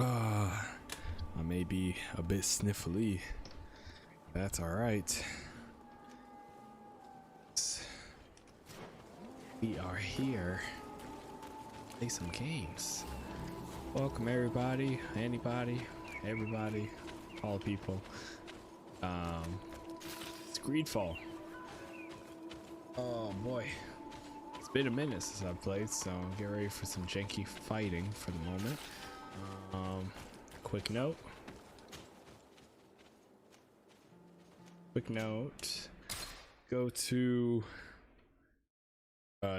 I may be a bit sniffly. That's alright. We are here to play some games. Welcome everybody, anybody, everybody, all people. It's GreedFall. Oh boy. It's been a minute since I've played, so get ready for some janky fighting for the moment. Quick note. Go to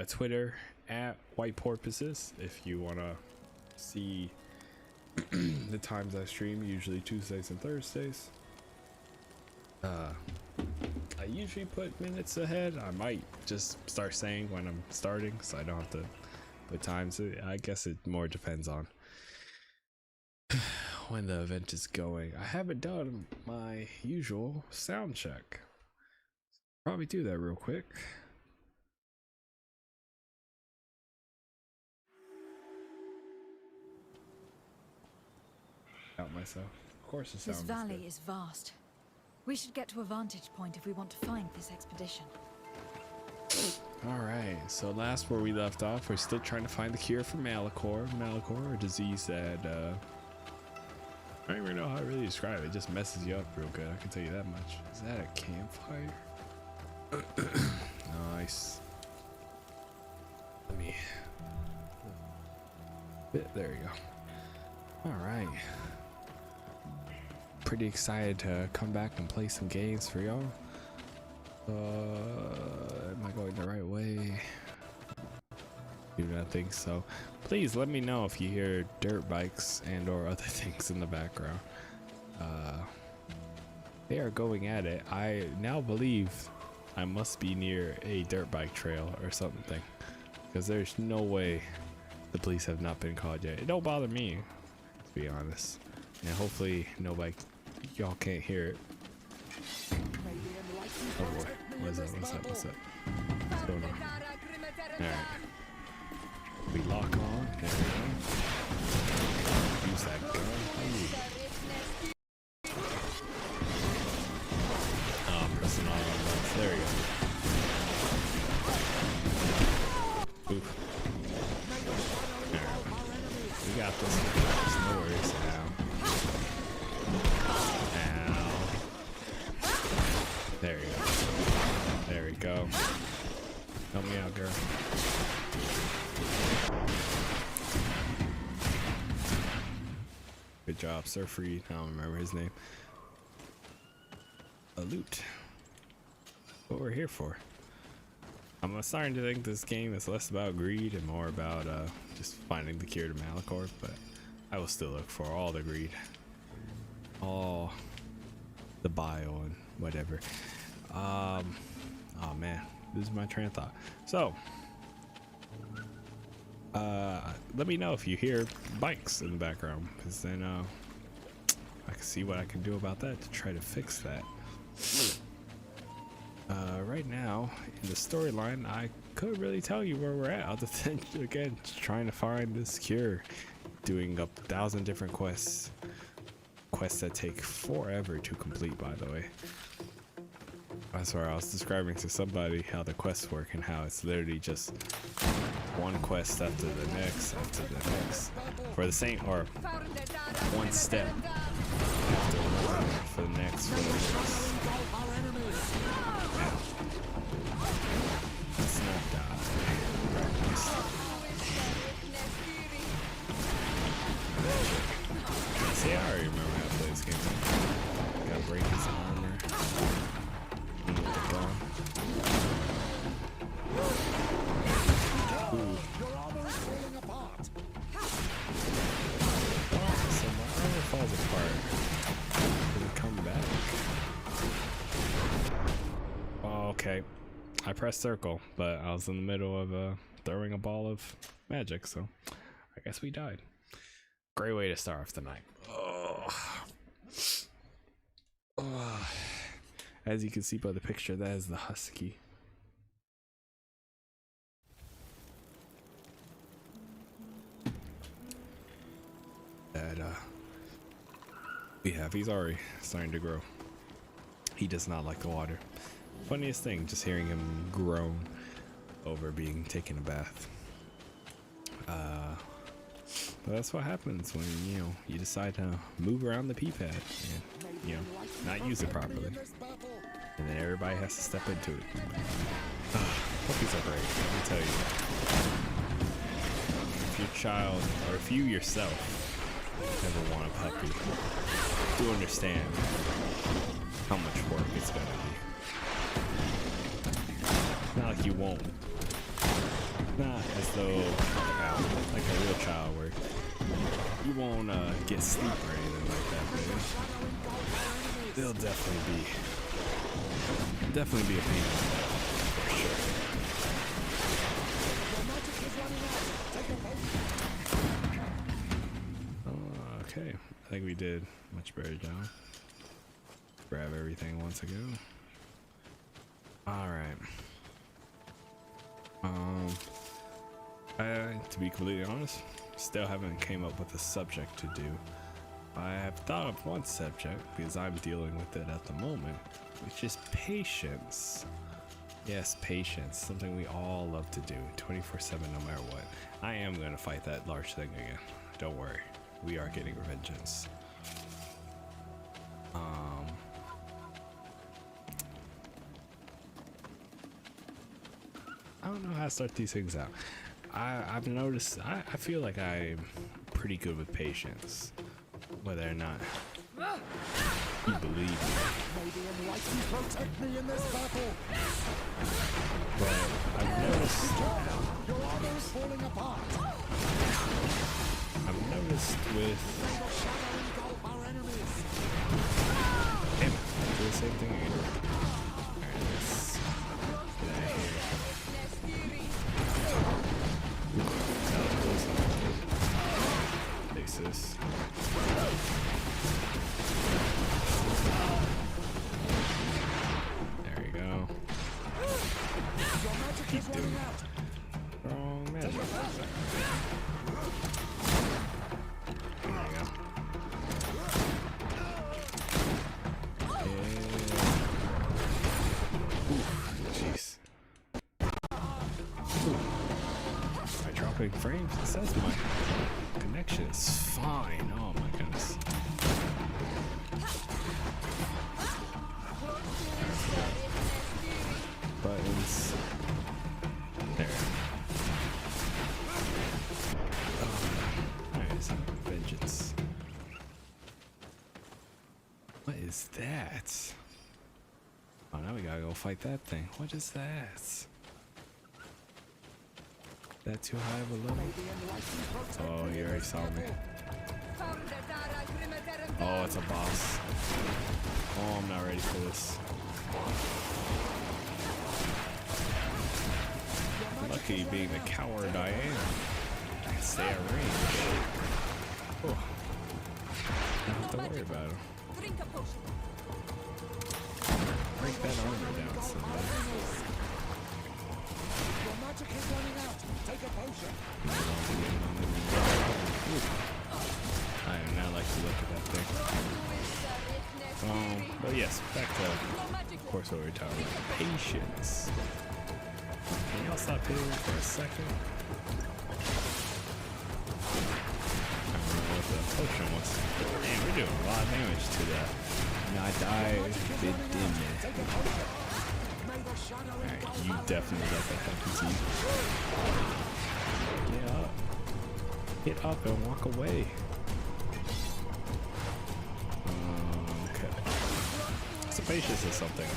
Twitter at White Porpoises if you want to see the times I stream, usually Tuesdays and Thursdays. I usually put minutes ahead. I might just start saying when I'm starting so I don't have to put times. I guess it more depends on when the event is going. I haven't done my usual sound check. Probably do that real quick. Out myself. Of course, the sound. This valley is vast. We should get to a vantage point if we want to find this expedition. Alright, so last where we left off, we're still trying to find the cure for Malachor, a disease that I don't even know how to really describe it. It just messes you up real good, I can tell you that much. Is that a campfire? Nice. Let me there you go. Alright. Pretty excited to come back and play some games for y'all. Am I going the right way? Do not think so. Please let me know if you hear dirt bikes and or other things in the background. They are going at it. I now believe I must be near a dirt bike trail or something, because there's no way the police have not been called yet. It don't bother me, to be honest, and hopefully nobody, y'all can't hear it. Oh boy, what's up? What's going on? Alright. We lock on. There we go. Use that gun. Oh, I'm pressing all on buttons. There we go. Oof. Alright. We got this. No worries now. There you go. There we go. Help me out, girl. Good job, Sir Freed. I don't remember his name. A loot. What we're here for. I'm starting to think this game is less about greed and more about just finding the cure to Malachor, but I will still look for all the greed. All the bile and whatever. Oh man, this is my train of thought. So let me know if you hear bikes in the background, because then I can see what I can do about that to try to fix that. Right now in the storyline, I couldn't really tell you where we're at, other than again trying to find this cure, doing 1,000 different quests that take forever to complete, by the way. That's where I was describing to somebody how the quests work and how it's literally just one quest after the next for the same, or one step after another for the next. Let's not die. See, I already remember how to play this game. Gotta break his armor. So my armor falls apart. Does it come back? Oh, okay. I pressed circle, but I was in the middle of throwing a ball of magic, so I guess we died. Great way to start off the night. As you can see by the picture, that is the husky. that we have. He's already starting to grow. He does not like the water. Funniest thing, just hearing him groan over being taken a bath. But that's what happens when, you know, you decide to move around the pee pad and, you know, not use it properly. And then everybody has to step into it. Puppies are great, let me tell you. If your child, or if you yourself ever want a puppy, do understand how much work it's gonna be. Not like you won't. Not as though like a real child where you won't get sleep or anything like that, but they'll definitely be a pain in the butt, for sure. Okay, I think we did much better job. Grab everything once ago. All right. To be completely honest, still haven't came up with a subject to do. I have thought of one subject because I'm dealing with it at the moment, which is patience. Yes, patience, something we all love to do 24/7 no matter what. I am going to fight that large thing again. Don't worry, we are getting revengeance. I don't know how to start these things out. I've noticed, I feel like I'm pretty good with patience, whether or not you believe me. Protect me in this battle. But I've noticed, Your armor is falling apart. I've noticed with, Our enemies. damn it, I do the same thing again. Alright, let's get out of here. Basis. There you go. Keep doing wrong magic. There you go. Yeah. Jeez. By dropping frames, it says my connection is fine. Oh my goodness. Buttons. There. Nice. Vengeance. What is that? Oh, now we gotta go fight that thing. What is that? That too high of a level? Oh, he already saw me. Oh, it's a boss. Oh, I'm not ready for this. Lucky being the coward I am. I can stay at range. Oh. I don't have to worry about him. Break that armor down somebody. Your magic is running out. Take a potion. I do not like to look at that thing. But yes, back to, of course, what we're talking about. Patience. Can y'all stop hitting me for a second? I don't know what the potion was. Man, we're doing a lot of damage to that. No, I died. It didn't. Alright, you definitely let that happen to you. Get up. Get up and walk away. Okay. So patience is something I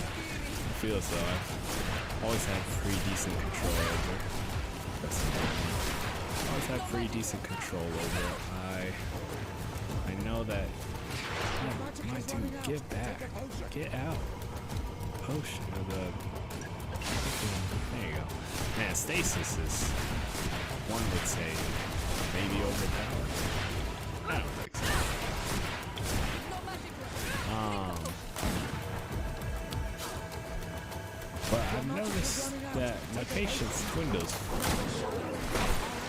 feel as though I've always had pretty decent control over. Always had pretty decent control over it. I know that. Oh, my dude, get back. Get out. Potion of the. There you go. Man, stasis is, one would say, maybe overpowered. I don't think so. But I've noticed that my patience dwindles.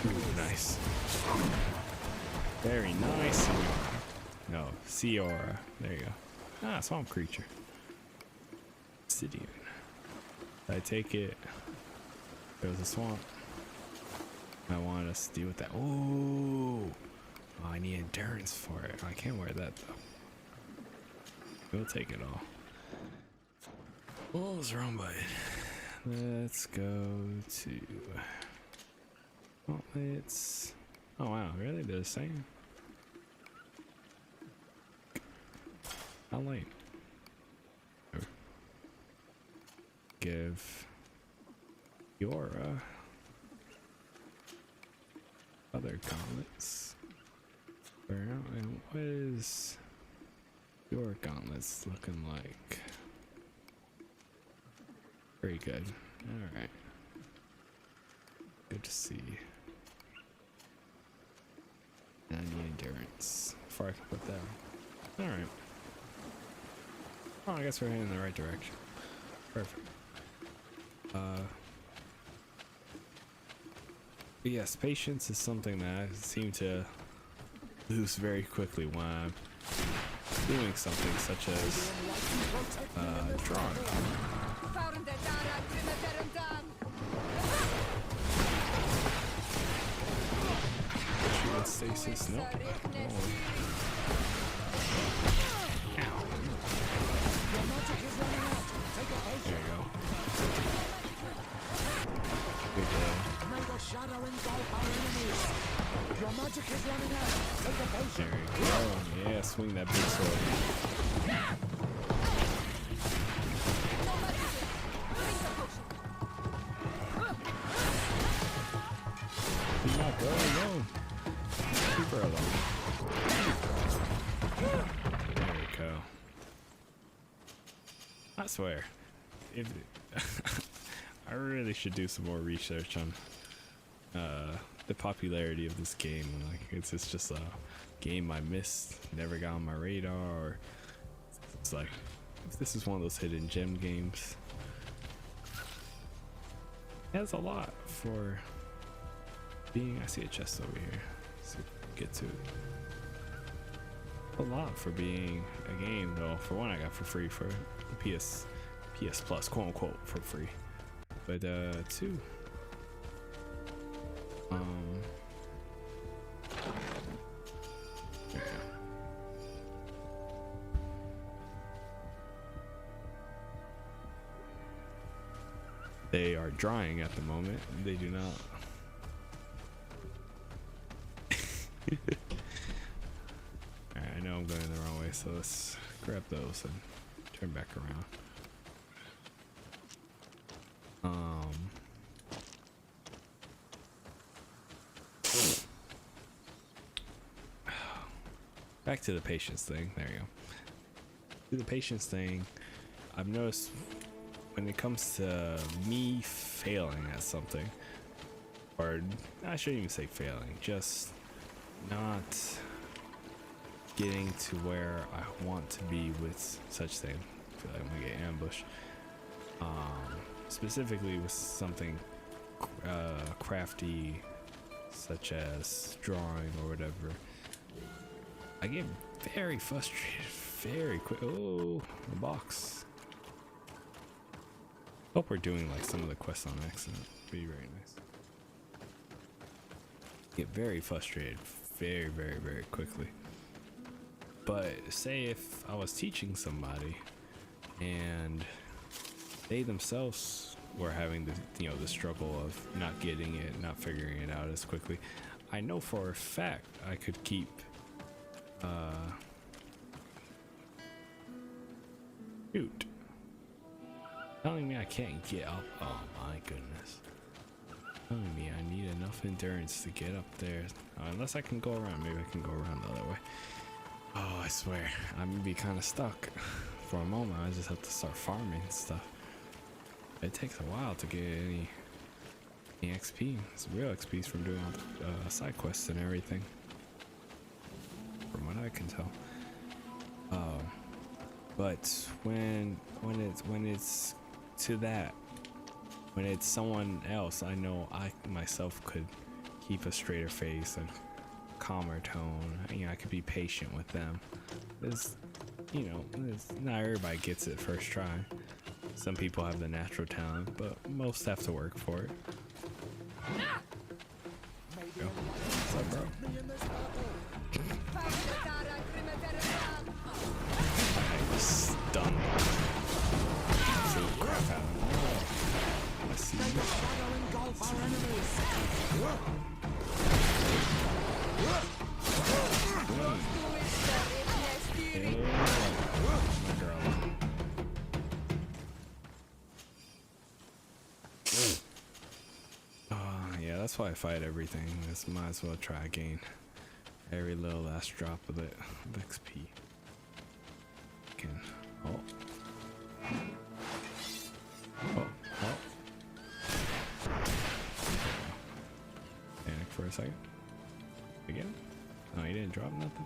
Ooh, nice. Very nice. No, sea aura. There you go. Ah, swamp creature. Obsidian. I take it. There's a swamp. I want us to deal with that. Oh, I need endurance for it. I can't wear that though. We'll take it all. What was wrong by it? Let's go to. Oh, it's. Oh wow, really? They're the same? How late? Give your other gauntlets. And what is your gauntlets looking like? Very good. All right. Good to see. And I need endurance before I can put that on. All right. Oh, I guess we're heading in the right direction. Perfect. But yes, patience is something that I seem to lose very quickly when I'm doing something such as drawing. Shield stasis, nope. Ow. There you go. Good Shadow engulf our enemies. Your magic is running out. Take a potion. There you go. Yeah, swing that big sword. Do not go alone. Keep her alone. There we go. I swear, if I really should do some more research on the popularity of this game. Like, it's just a game I missed, never got on my radar, or it's like, if this is one of those hidden gem games. It has a lot for being. I see a chest over here. Let's get to it. A lot for being a game, though. For one, I got for free for the PS Plus, quote unquote, for free. But two. Yeah. They are drying at the moment. They do not. Alright, I know I'm going the wrong way, so let's grab those and turn back around. Back to the patience thing. There you go. To the patience thing, I've noticed when it comes to me failing at something, or I shouldn't even say failing, just not getting to where I want to be with such thing. I feel like I'm gonna get ambushed. Specifically with something crafty, such as drawing or whatever. I get very frustrated very quick. Oh, the box. Hope we're doing like some of the quests on accident. Be very nice. Get very frustrated very quickly. But say if I was teaching somebody and they themselves were having the the struggle of not getting it, not figuring it out as quickly, I know for a fact I could keep shoot, telling me I can't get up. Oh my goodness. Telling me I need enough endurance to get up there. Unless I can go around. Maybe I can go around the other way. Oh, I swear, I'm gonna be kind of stuck for a moment. I just have to start farming stuff. It takes a while to get any XP. It's real XP's from doing side quests and everything, from what I can tell. But when it's to that, when it's someone else, I know I myself could keep a straighter face and calmer tone. You know, I could be patient with them. There's, you know, not everybody gets it first try. Some people have the natural talent, but most have to work for it. Yo, what's up, bro? I just stunned. So crap out. Oh, I see you. Yeah, that's why I fight everything. This might as well try again. Every little last drop of it of XP. Can oh. Panic for a second. Again? Oh, he didn't drop nothing.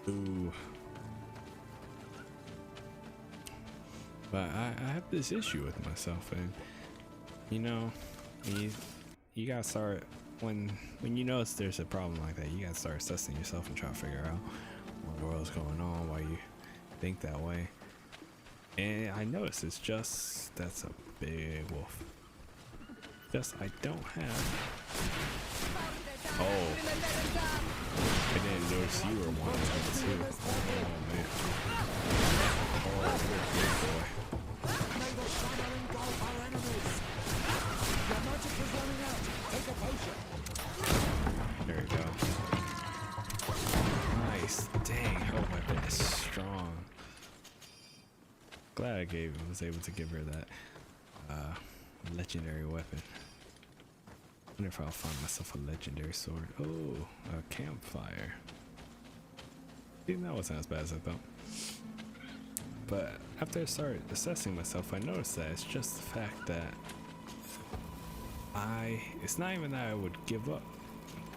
Ooh. But I have this issue with myself, and you know, you gotta start when you notice there's a problem like that. You gotta start assessing yourself and try to figure out what the world's going on, why you think that way. And I noticed it's just that's a big wolf. Just I don't have. Oh, I didn't notice you were one of them too. Oh man. Oh, you're a big boy. There we go. Nice. Dang, her weapon is strong. Glad I was able to give her that legendary weapon. Wonder if I'll find myself a legendary sword. Oh, a campfire. See, that wasn't as bad as I thought. But after I started assessing myself, I noticed that it's just the fact that it's not even that I would give up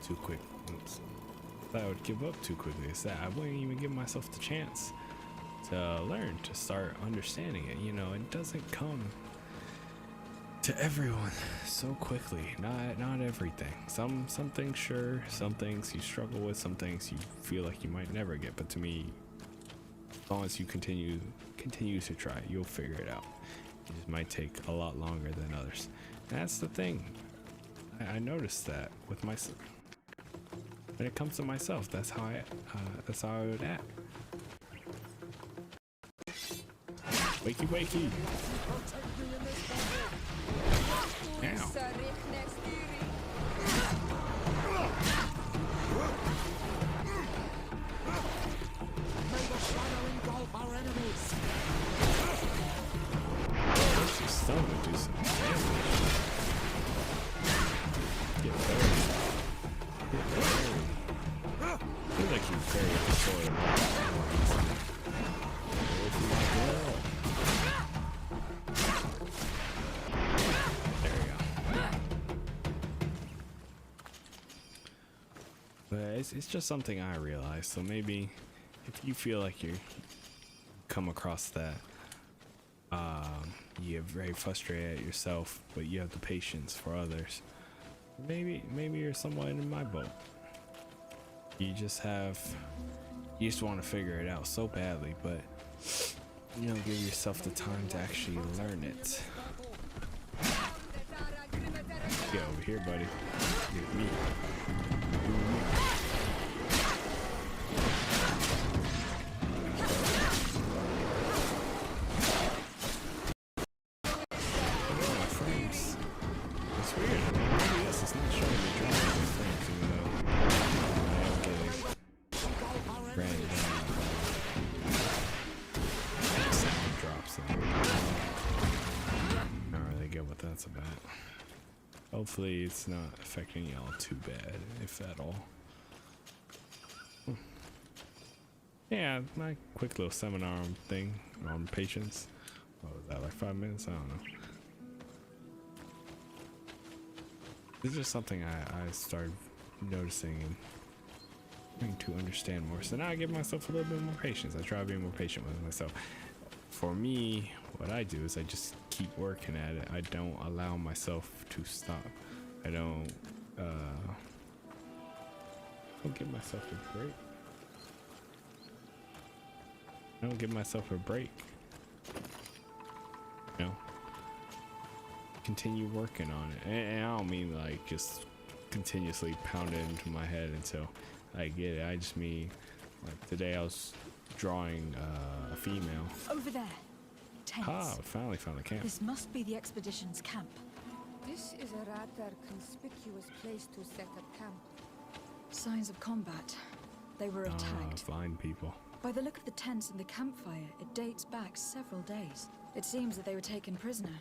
too quick. Oops. That I would give up too quickly. It's that I wouldn't even give myself the chance to learn, to start understanding it. You know, it doesn't come to everyone so quickly. Not everything. Some things, sure. Some things you struggle with. Some things you feel like you might never get. But to me, as long as you continue to try, you'll figure it out. It just might take a lot longer than others. And that's the thing. I noticed that with myself. When it comes to myself, that's how I would act. Wakey, wakey. Ow. She's starting to do some damage. Get buried. Get buried. Feels like you buried the soil more easily. Go for my girl. There we go. But it's just something I realized. So maybe if you feel like you come across that, you get very frustrated at yourself, but you have the patience for others. Maybe you're somewhat in my boat. You just want to figure it out so badly, but you don't give yourself the time to actually learn it. Get over here, buddy. Get me. That's about it. Hopefully it's not affecting y'all too bad, if at all. Yeah, my quick little seminar thing on patience. What was that, like 5 minutes? I don't know. This is just something I started noticing and trying to understand more. So now I give myself a little bit more patience. I try to be more patient with myself. For me, what I do is I just keep working at it. I don't allow myself to stop. I don't Don't give myself a break. I don't give myself a break. You know? Continue working on it. And I don't mean like just continuously pound it into my head until I get it. I just mean like today I was drawing a female. Over there. Tents. Ah, finally found the camp. This must be the expedition's camp. This is a rather conspicuous place to set up camp. Signs of combat. They were attacked. Fine people. By the look of the tents and the campfire, it dates back several days. It seems that they were taken prisoner.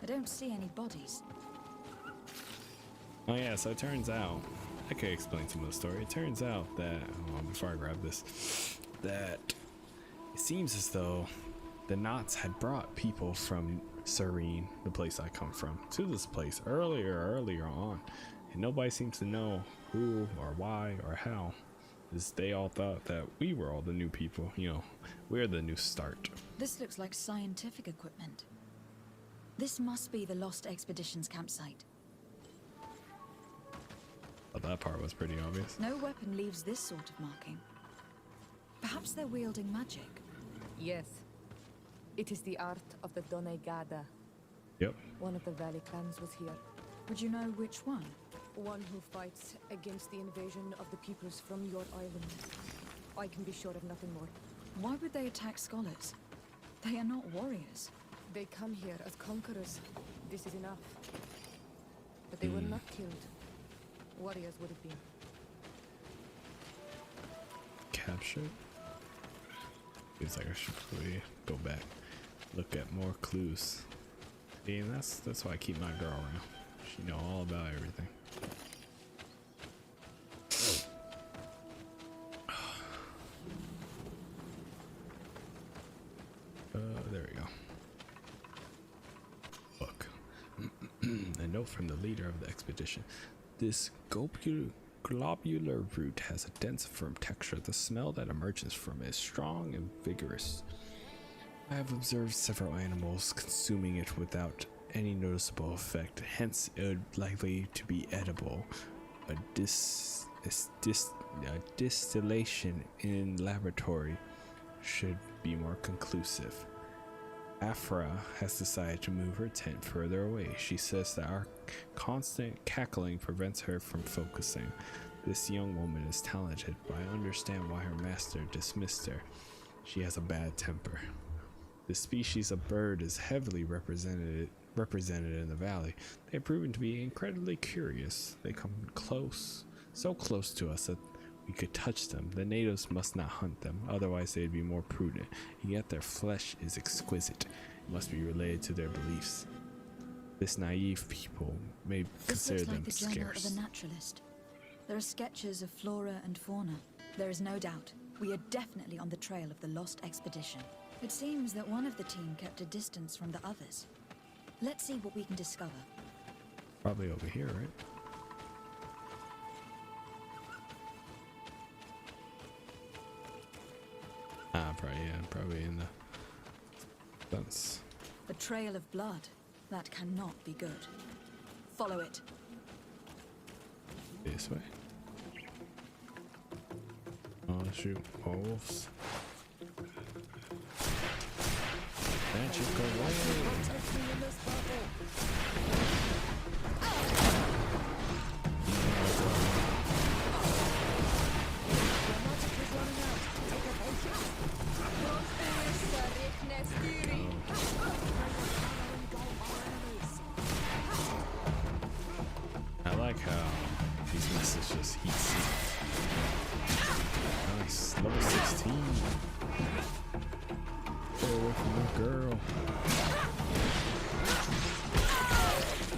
I don't see any bodies. Oh yeah, so it turns out, I could explain some of the story. It turns out that, before I grab this, that it seems as though the Knots had brought people from Serene, the place I come from, to this place earlier on. And nobody seems to know who or why or how. Is they all thought that we were all the new people, you know, we're the new start. This looks like scientific equipment. This must be the Lost Expedition's campsite. But that part was pretty obvious. No weapon leaves this sort of marking. Perhaps they're wielding magic. Yes. It is the art of the Donegada. Yep. One of the valley clans was here. Would you know which one? One who fights against the invasion of the peoples from your island. I can be sure of nothing more. Why would they attack scholars? They are not warriors. They come here as conquerors. This is enough. But they were not killed. Warriors would have been. Captured? Feels like I should probably go back, look at more clues. And that's why I keep my girl around. She know all about everything. There we go. Look. A note from the leader of the expedition. This globular root has a dense, firm texture. The smell that emerges from it is strong and vigorous. I have observed several animals consuming it without any noticeable effect, hence it would likely to be edible. A distillation in laboratory should be more conclusive. Afra has decided to move her tent further away. She says that our constant cackling prevents her from focusing. This young woman is talented, but I understand why her master dismissed her. She has a bad temper. This species of bird is heavily represented in the valley. They have proven to be incredibly curious. They come close, so close to us that we could touch them. The natives must not hunt them, otherwise they'd be more prudent. And yet their flesh is exquisite. It must be related to their beliefs. This naive people may consider them This looks like the journal scarce. of a naturalist. There are sketches of flora and fauna. There is no doubt. We are definitely on the trail of the Lost Expedition. It seems that one of the team kept a distance from the others. Let's see what we can discover. Probably over here, right? Probably in the fence. A trail of blood. That cannot be good. Follow it. This way. Oh shoot, wolves. Magic away. Protect me in this battle. Your magic is running out. Take a potion. I like how these missiles just heat seek. Nice, level 16. Stay away from the girl.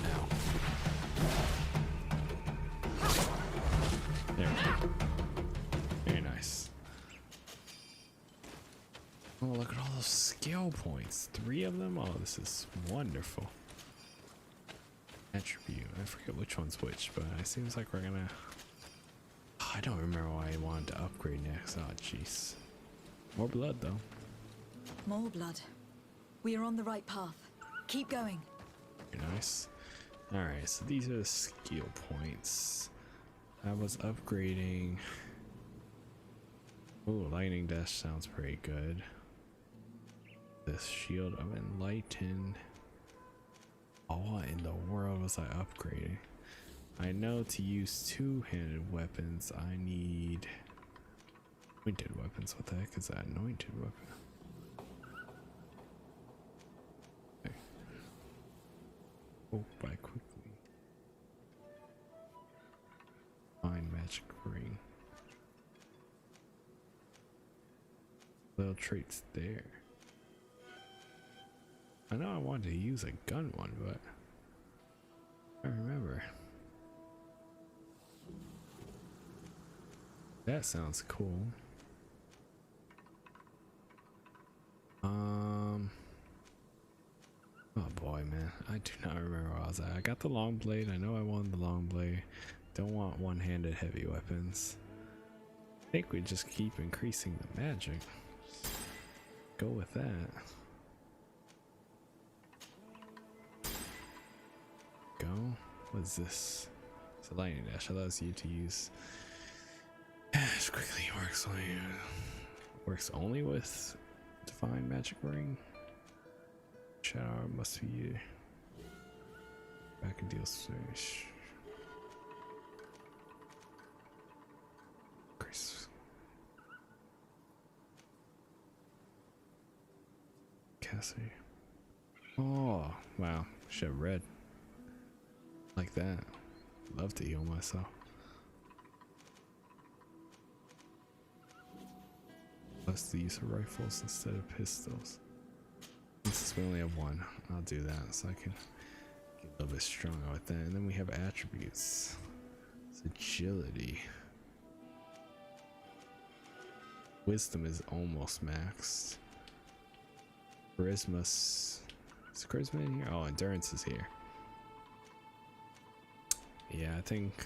Ow. There we go. Very nice. Oh, look at all those skill points. 3 of them? Oh, this is wonderful. Attribute. I forget which one's which, but it seems like we're gonna... Oh, I don't remember why I wanted to upgrade next. Oh, jeez. More blood, though. More blood. We are on the right path. Keep going. Very nice. Alright, so these are the skill points. I was upgrading. Ooh, lightning dash sounds pretty good. This shield of enlightened. What in the world was I upgrading? I know to use two-handed weapons I need anointed weapons. What the heck is that anointed weapon? Okay. Oh, by quickly. Find magic ring. Little traits there. I know I wanted to use a gun one, but I remember. That sounds cool. Oh boy, man, I do not remember where I was at. I got the long blade. I know I wanted the long blade. Don't want one-handed heavy weapons. I think we just keep increasing the magic. Go with that. Go. What is this? It's a lightning dash. Allows you to use. Dash quickly works only with divine magic ring. Shadow must be back and deal space. Chris. Cassie. Oh wow, should have read like that. Love to heal myself. Plus the use of rifles instead of pistols. Since we only have one, I'll do that so I can get a little bit stronger with that. And then we have attributes. It's agility. Wisdom is almost maxed. Charisma's. Is charisma in here? Oh, endurance is here. Yeah, I think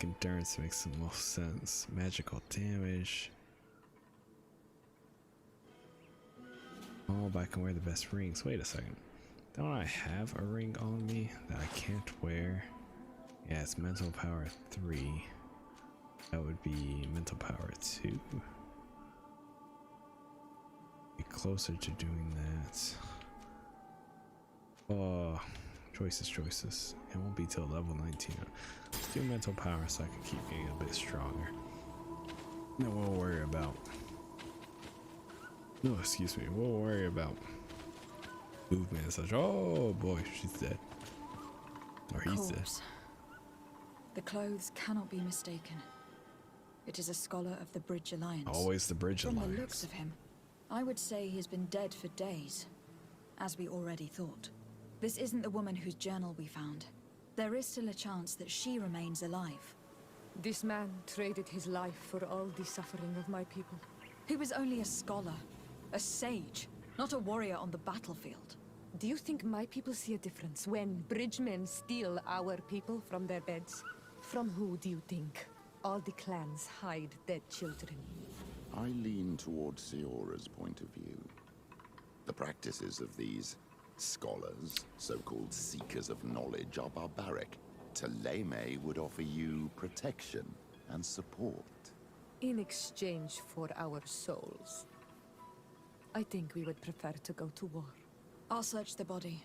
endurance makes the most sense. Magical damage. Oh, but I can wear the best rings. Wait a second. Don't I have a ring on me that I can't wear? Yeah, it's mental power 3. That would be mental power 2. Be closer to doing that. Oh, choices. It won't be till level 19. Let's do mental power so I can keep getting a bit stronger. No, we'll worry about. No, excuse me. We'll worry about movement and such. Oh boy, she's dead. Or he's dead. The clothes cannot be mistaken. It is a scholar of the Bridge Alliance. Always the Bridge Alliance. From the looks of him, I would say he has been dead for days, as we already thought. This isn't the woman whose journal we found. There is still a chance that she remains alive. This man traded his life for all the suffering of my people. He was only a scholar, a sage, not a warrior on the battlefield. Do you think my people see a difference when bridgemen steal our people from their beds? From who do you think all the clans hide dead children? I lean towards Siora's point of view. The practices of these scholars, so-called seekers of knowledge, are barbaric. Taleme would offer you protection and support. In exchange for our souls. I think we would prefer to go to war. I'll search the body.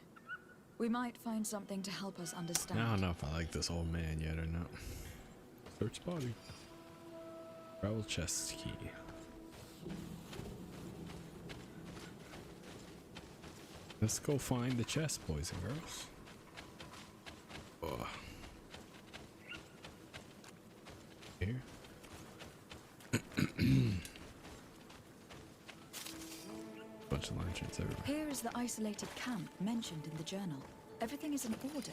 We might find something to help us understand. I don't know if I like this old man yet or not. Search body. Rebel chest key. Let's go find the chest, boys and girls. Oh. Here. Bunch of lanterns everywhere. Here is the isolated camp mentioned in the journal. Everything is in order,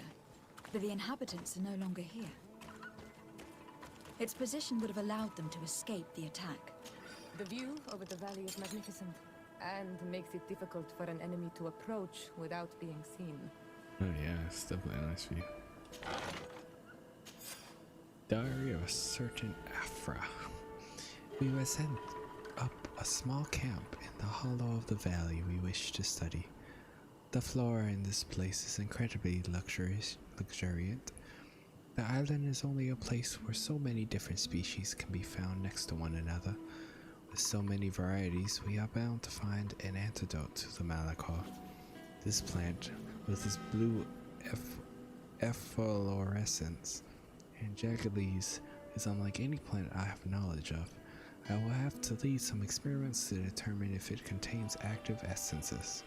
but the inhabitants are no longer here. Its position would have allowed them to escape the attack. The view over the valley is magnificent, and makes it difficult for an enemy to approach without being seen. Oh yeah, it's definitely a nice view. Diary of a certain Afra. We were sent up a small camp in the hollow of the valley we wish to study. The flora in this place is incredibly luxuriant. The island is only a place where so many different species can be found next to one another. With so many varieties, we are bound to find an antidote to the Malachor. This plant, with its blue efflorescence and jagged leaves, is unlike any plant I have knowledge of. I will have to lead some experiments to determine if it contains active essences.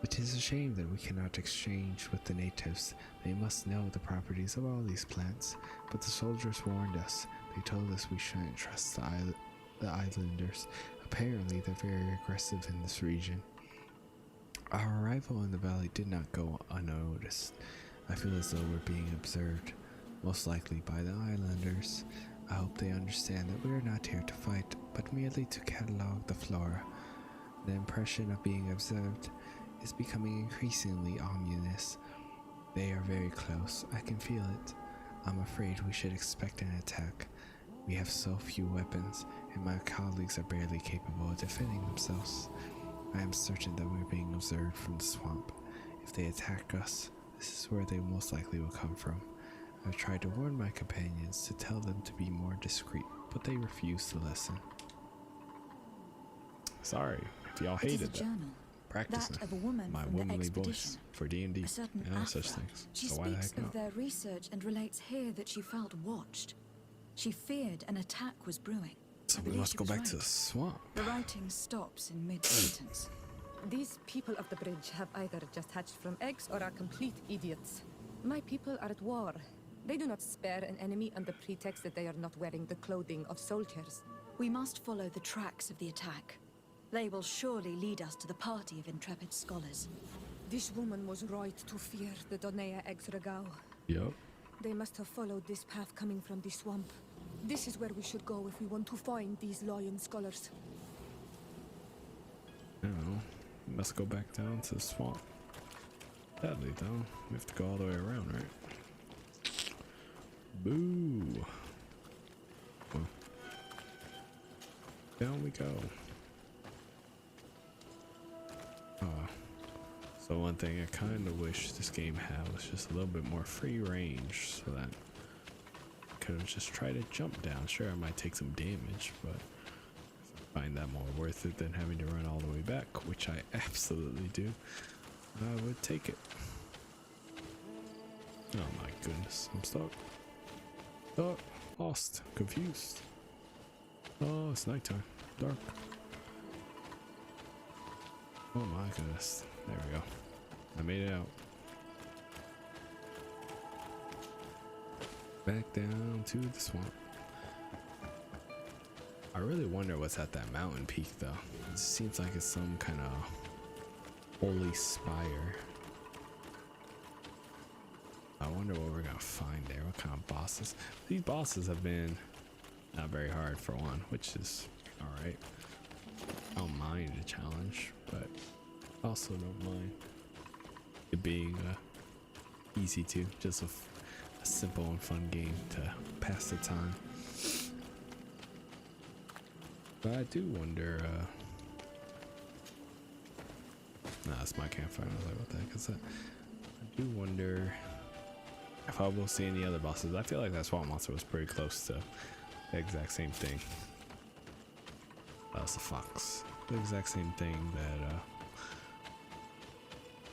It is a shame that we cannot exchange with the natives. They must know the properties of all these plants, but the soldiers warned us. They told us we shouldn't trust the islanders. Apparently they're very aggressive in this region. Our arrival in the valley did not go unnoticed. I feel as though we're being observed, most likely by the islanders. I hope they understand that we are not here to fight, but merely to catalog the flora. The impression of being observed is becoming increasingly ominous. They are very close. I can feel it. I'm afraid we should expect an attack. We have so few weapons, and my colleagues are barely capable of defending themselves. I am certain that we're being observed from the swamp. If they attack us, this is where they most likely will come from. I've tried to warn my companions to tell them to be more discreet, but they refuse to listen. Sorry if y'all hated that. Journal. Practicing That of a woman my from the womanly expedition. voice for D&D A certain and all Afra. such things. She So why the speaks heck of not? their research and relates here that she felt watched. She feared an attack was brewing. So I we believe must she go was back right. to the swamp. The writing stops in mid-sentence. These people of the bridge have either just hatched from eggs or are complete idiots. My people are at war. They do not spare an enemy under pretext that they are not wearing the clothing of soldiers. We must follow the tracks of the attack. They will surely lead us to the party of intrepid scholars. This woman was right to fear the Donea Exregao. Yup. They must have followed this path coming from the swamp. This is where we should go if we want to find these lion scholars. I don't know. We must go back down to the swamp. Sadly though, we have to go all the way around, right? Boo. Well, down we go. So one thing I kind of wish this game had was just a little bit more free range, so that I could have just tried to jump down. Sure, I might take some damage, but I find that more worth it than having to run all the way back, which I absolutely do. I would take it. Oh my goodness, I'm stuck. Stuck, lost, confused. Oh, it's nighttime, dark. Oh my goodness. There we go. I made it out. Back down to the swamp. I really wonder what's at that mountain peak though. It seems like it's some kind of holy spire. I wonder what we're gonna find there. What kind of bosses? These bosses have been not very hard for one, which is alright. I don't mind a challenge, but also don't mind it being easy to just a simple and fun game to pass the time. But I do wonder nah, that's my campfire. I was like, what the heck is that? I do wonder if I will see any other bosses. I feel like that swamp monster was pretty close to the exact same thing. That was a fox. The exact same thing that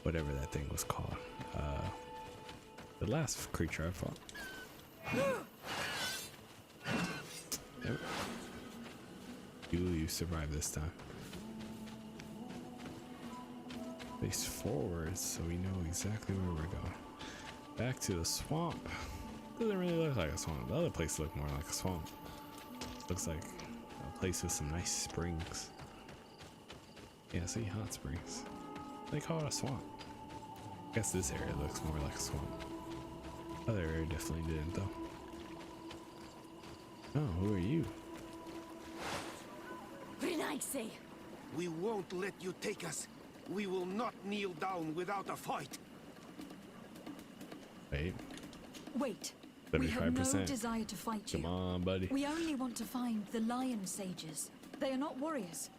whatever that thing was called. The last creature I fought. Yep. You survived this time. Face forward so we know exactly where we're going. Back to the swamp. Doesn't really look like a swamp. The other place looked more like a swamp. Looks like a place with some nice springs. Yeah, see, hot springs. They call it a swamp. I guess this area looks more like a swamp. Other area definitely didn't though. Oh, who are you? We won't let you take us. We will not kneel down without a fight. Wait, Wait. We have no 75%. desire to fight you. Come on, buddy. We only want to find the lion sages. They are not warriors,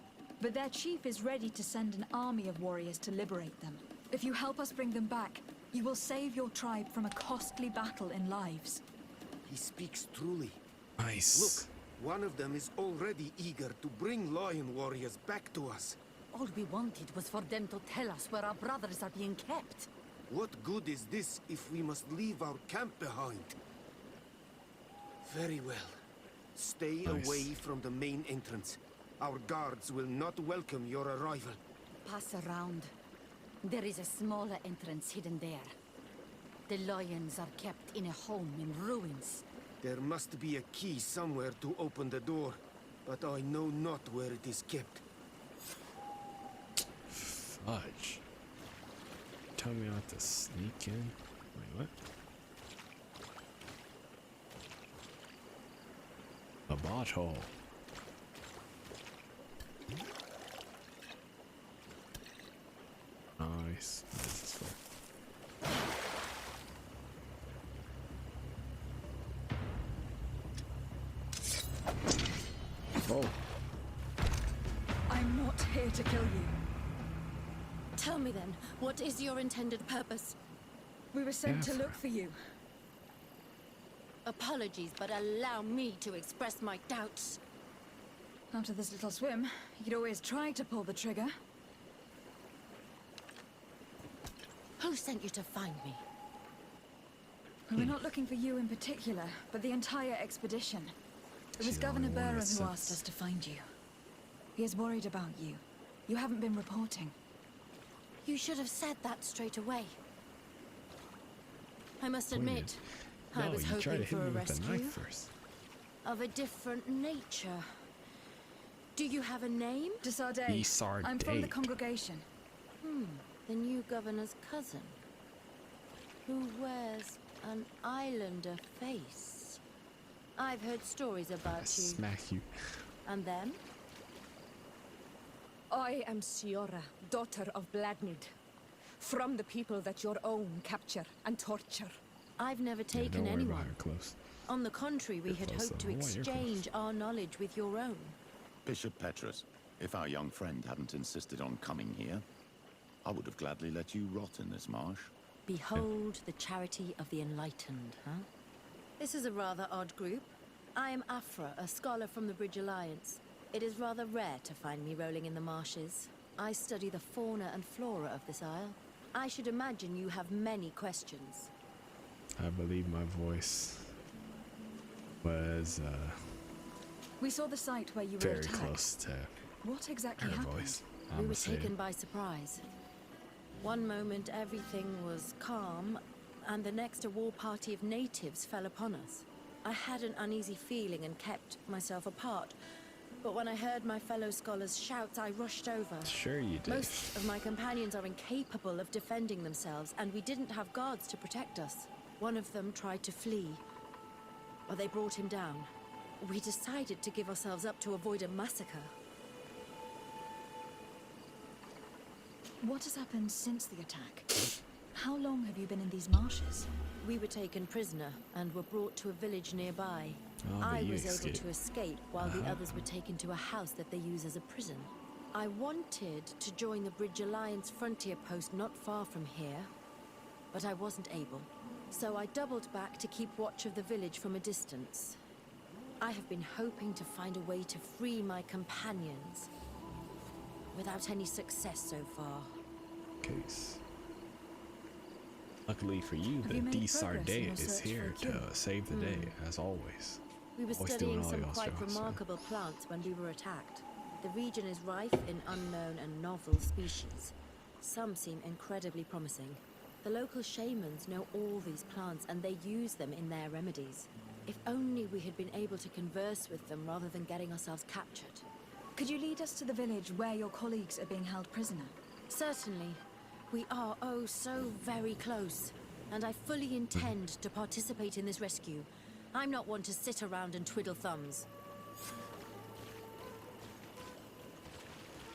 but their chief is ready to send an army of warriors to liberate them. If you help us bring them back, You will save your tribe from a costly battle in lives. He speaks truly. Nice. Look, one of them is already eager to bring lion warriors back to us. All we wanted was for them to tell us where our brothers are being kept. What good is this if we must leave our camp behind? Very well. Stay Nice. away from the main entrance. Our guards will not welcome your arrival. Pass around. There is a smaller entrance hidden there. The lions are kept in a home in ruins. There must be a key somewhere to open the door, but I know not where it is kept. Fudge. Tell me not to sneak in. Wait, what? A botch hole. Nice. This is fun. Oh, I'm not here to kill you. Tell me then, what is your intended purpose? We were sent to Yeah. look for you. Apologies, but allow me to express my doubts. After this little swim, you could always try to pull the trigger. Who sent you to find me? We're not looking for you in particular, but the entire expedition. It was She's the Governor only one Burrow with who asked sense. us to find you. He is worried about you. You haven't been reporting. You should have said that straight away. I must Wait a minute. admit, I No, was you tried to hoping hit for me a with the rescue knife first. of a different nature. Do you have a name? Desardet. Desardet. I'm from the congregation. The new governor's cousin, who wears an islander face. I've heard stories I about you. smack you. And them? I am Siora, daughter of Bladnid. From the people that your own capture and torture. I've never Yeah, taken don't worry about anyone. her close. On the contrary, we You're had close, hoped though. to I want your exchange our knowledge with your own. Bishop Petrus, if our young friend hadn't insisted on coming here, I would have gladly let you rot in this marsh. Behold the charity of the enlightened, huh? This is a rather odd group. I am Afra, a scholar from the Bridge Alliance. It is rather rare to find me rolling in the marshes. I study the fauna and flora of this isle. I should imagine you have many questions. I believe my voice was We saw the site where you were very attacked. close to What exactly her happened? voice. We I'ma were say taken it. by surprise. One moment everything was calm, and the next a war party of natives fell upon us. I had an uneasy feeling and kept myself apart. But when I heard my fellow scholars' shouts, I rushed over. Sure you did. Most of my companions are incapable of defending themselves, and we didn't have guards to protect us. One of them tried to flee, but they brought him down. We decided to give ourselves up to avoid a massacre. What has happened since the attack? How long have you been in these marshes? We were taken prisoner and were brought to a village nearby. Oh, but I you was able escaped. to escape while the others were taken to a house that they use as a prison. I wanted to join the Bridge Alliance frontier post not far from here, but I wasn't able. So I doubled back to keep watch of the village from a distance. I have been hoping to find a way to free my companions, without any success so far. Case. Luckily for you, Have the you made D progress in your Sardet is search for here a cure? to save the day, as always. We were Always studying doing all some y'all's quite jobs, so. remarkable plants when we were attacked. The region is rife in unknown and novel species. Some seem incredibly promising. The local shamans know all these plants and they use them in their remedies. If only we had been able to converse with them rather than getting ourselves captured. Could you lead us to the village where your colleagues are being held prisoner? Certainly. We are oh so very close. And I fully intend to participate in this rescue. I'm not one to sit around and twiddle thumbs.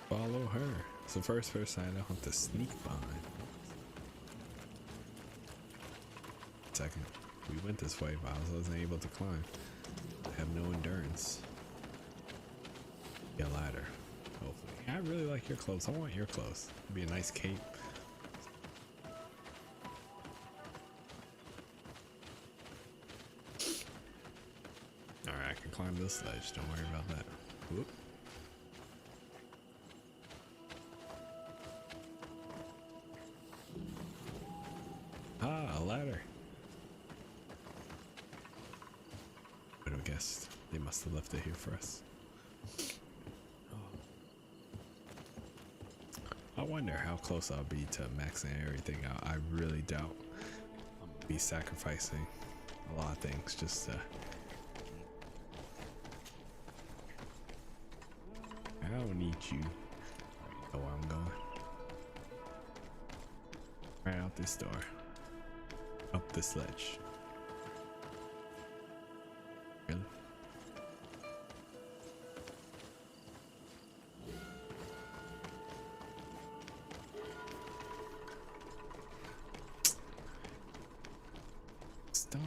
Follow her. It's the first person I don't have to sneak behind. Second, we went this way, but I wasn't able to climb. I have no endurance. Get a ladder, hopefully. I really like your clothes. I want your clothes. It'd be a nice cape. sledge. Don't worry about that. Whoop. Ah, a ladder. But I guess they must have left it here for us. I wonder how close I'll be to maxing everything out. I really doubt I'll be sacrificing a lot of things just to... I don't need you. I know where I'm going. Right out this door. Up this ledge. Really? Stop.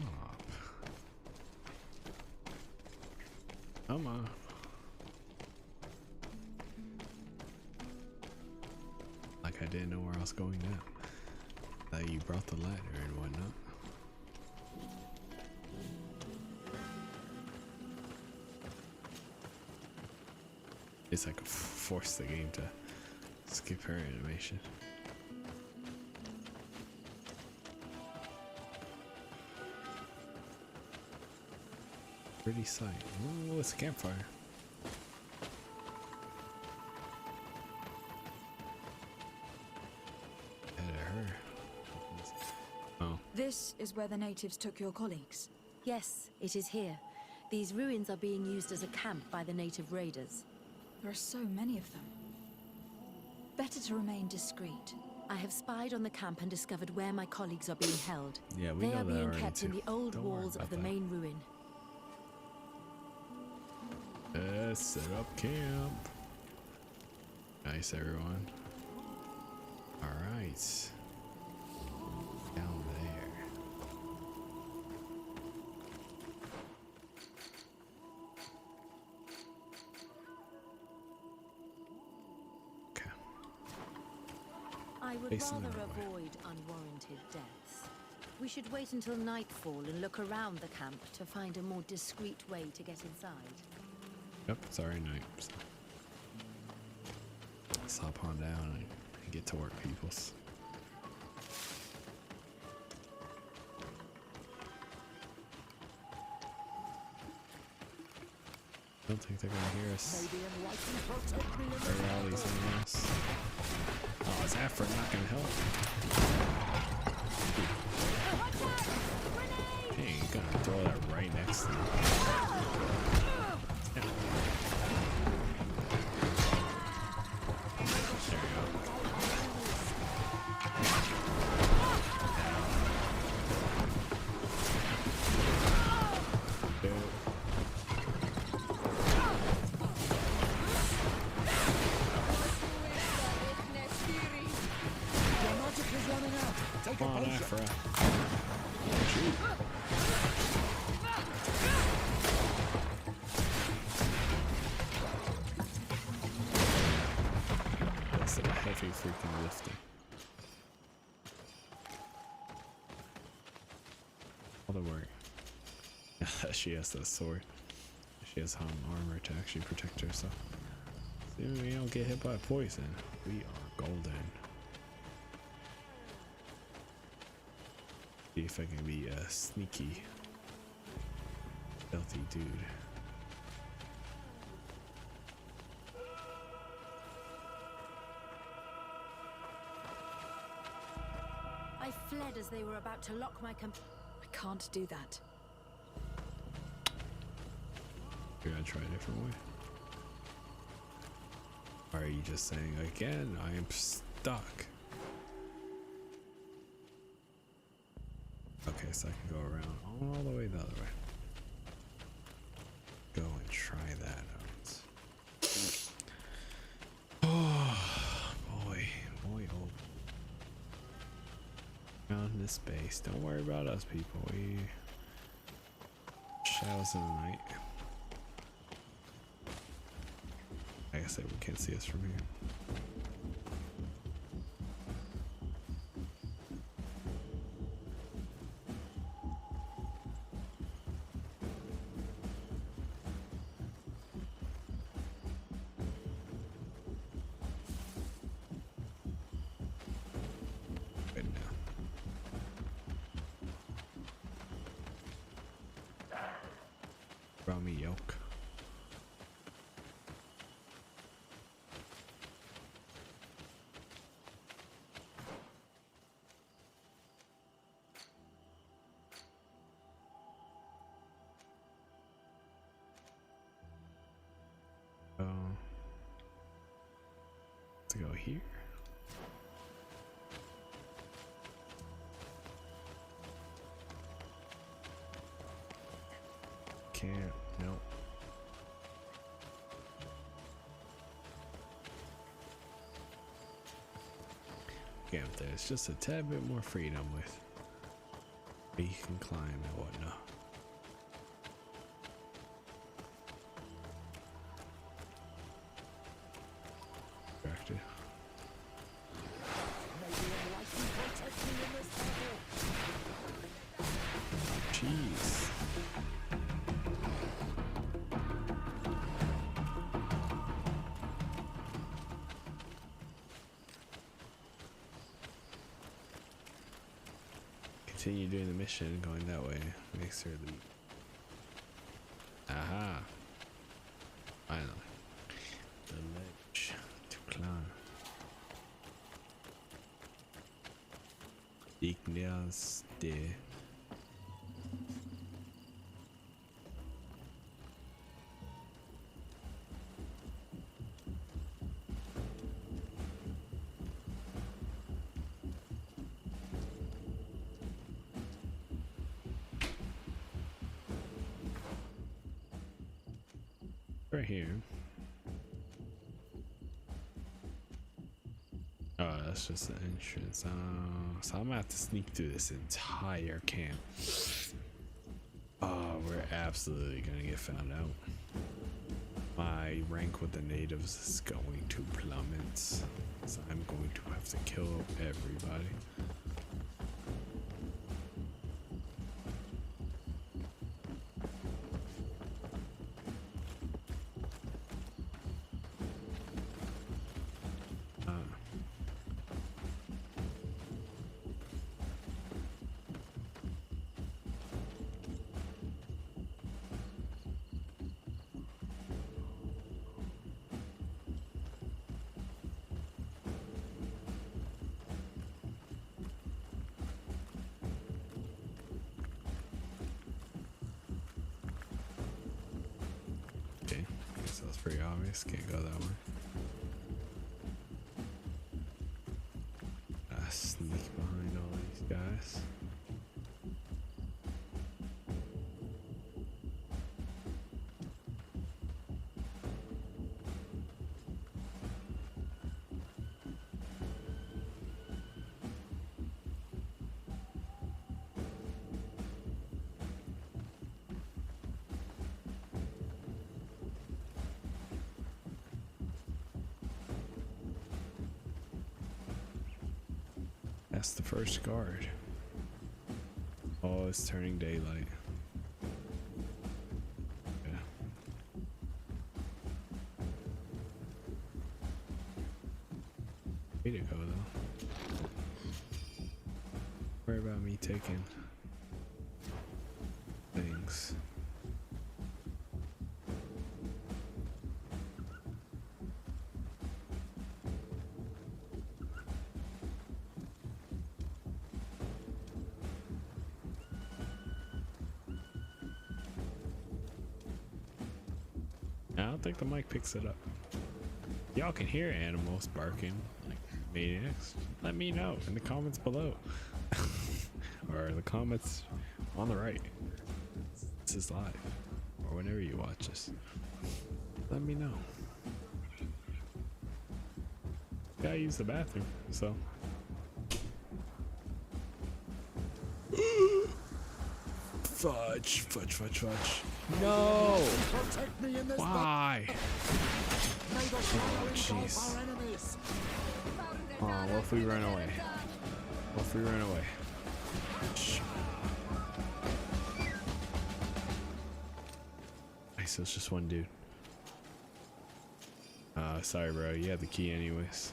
Come on. Like I didn't know where I was going now. That you brought the ladder and whatnot. It's like force the game to skip her animation. Pretty sight. Oh, it's a campfire. Oh. This is where the natives took your colleagues. Yes, it is here. These ruins are being used as a camp by the native raiders. There are so many of them. Better to remain discreet. I have spied on the camp and discovered where my colleagues are being held. Yeah, we They know are that being already kept in too. the old Don't worry walls of about the that. main ruin. Let's set up camp. Nice, everyone. All right. Down there. Okay. I would Facing rather the right way. avoid unwarranted deaths. We should wait until nightfall and look around the camp to find a more discreet way to get inside. Yep, it's already night. So let's hop on down and get to work, peoples. Don't think they're gonna hear us. Maybe enlighten protect me in the Bury all these animals. Oh, is Afro not gonna help? Hey, you gonna throw that right next to me. Yeah. There you go. Dude. Your magic is running out. Take Come a on, potion. Afra. That's a heavy freaking lifting. All the work. She has that sword. She has armor to actually protect herself. See, we don't get hit by poison. We are golden. See if I can be a sneaky, stealthy dude. I fled as they were about to lock my camp. I can't do that. We're gonna try a different way. Or are you just saying, again, I am stuck? Okay, so I can go around all the way the other way. Go and try that out. Oh, boy. Boy, oh. Found this base. Don't worry about us, people. We... Shadows in the night. Like I said, we can't see us from here. about me, yoke. To go here. Can't, nope. Yeah, there's just a tad bit more freedom with where you can climb and whatnot. Attractive. Jeez. Continue doing the mission, going that way makes her leap. Aha. Finally. The ledge to climb. Igneous there. Right here. Oh, that's just the entrance. So I'm gonna have to sneak through this entire camp. Oh, we're absolutely gonna get found out. My rank with the natives is going to plummet. So I'm going to have to kill everybody. Okay, guess that was pretty obvious. Can't go that way. Sneak behind all these guys. That's the first guard. Oh, it's turning daylight. Yeah. Way to go, though. Worry about me taking things. I don't think the mic picks it up. Y'all can hear animals barking like maniacs. Let me know in the comments below. Or the comments on the right. This is live. Or whenever you watch this. Let me know. Gotta use the bathroom, so. Fudge, fudge, fudge, fudge. No! Why? Oh, jeez. Oh, what if we run away? What if we run away? Shh. Nice, it's just one dude. Sorry, bro. You had the key anyways.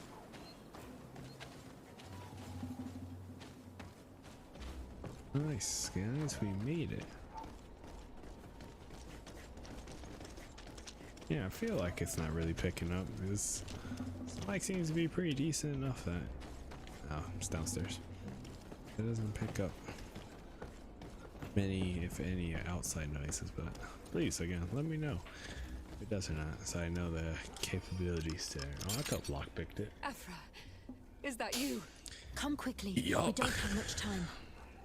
Nice, guys. We made it. Yeah, I feel like it's not really picking up. This mic seems to be pretty decent enough that... Oh, it's downstairs. It doesn't pick up many, if any, outside noises, but please, again, let me know if it does or not, so I know the capabilities there. Oh, I thought Block picked it. Afra, is that you? Come quickly. Yuck. We don't have much time.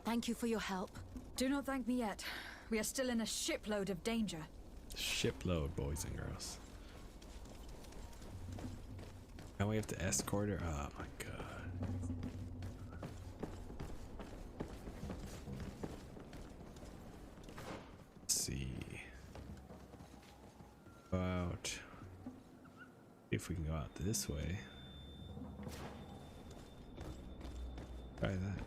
Thank you for your help. Do not thank me yet. We are still in a shipload of danger. Shipload, boys and girls. And we have to escort her. Oh my god. Let's see. Go out. See if we can go out this way. Try that.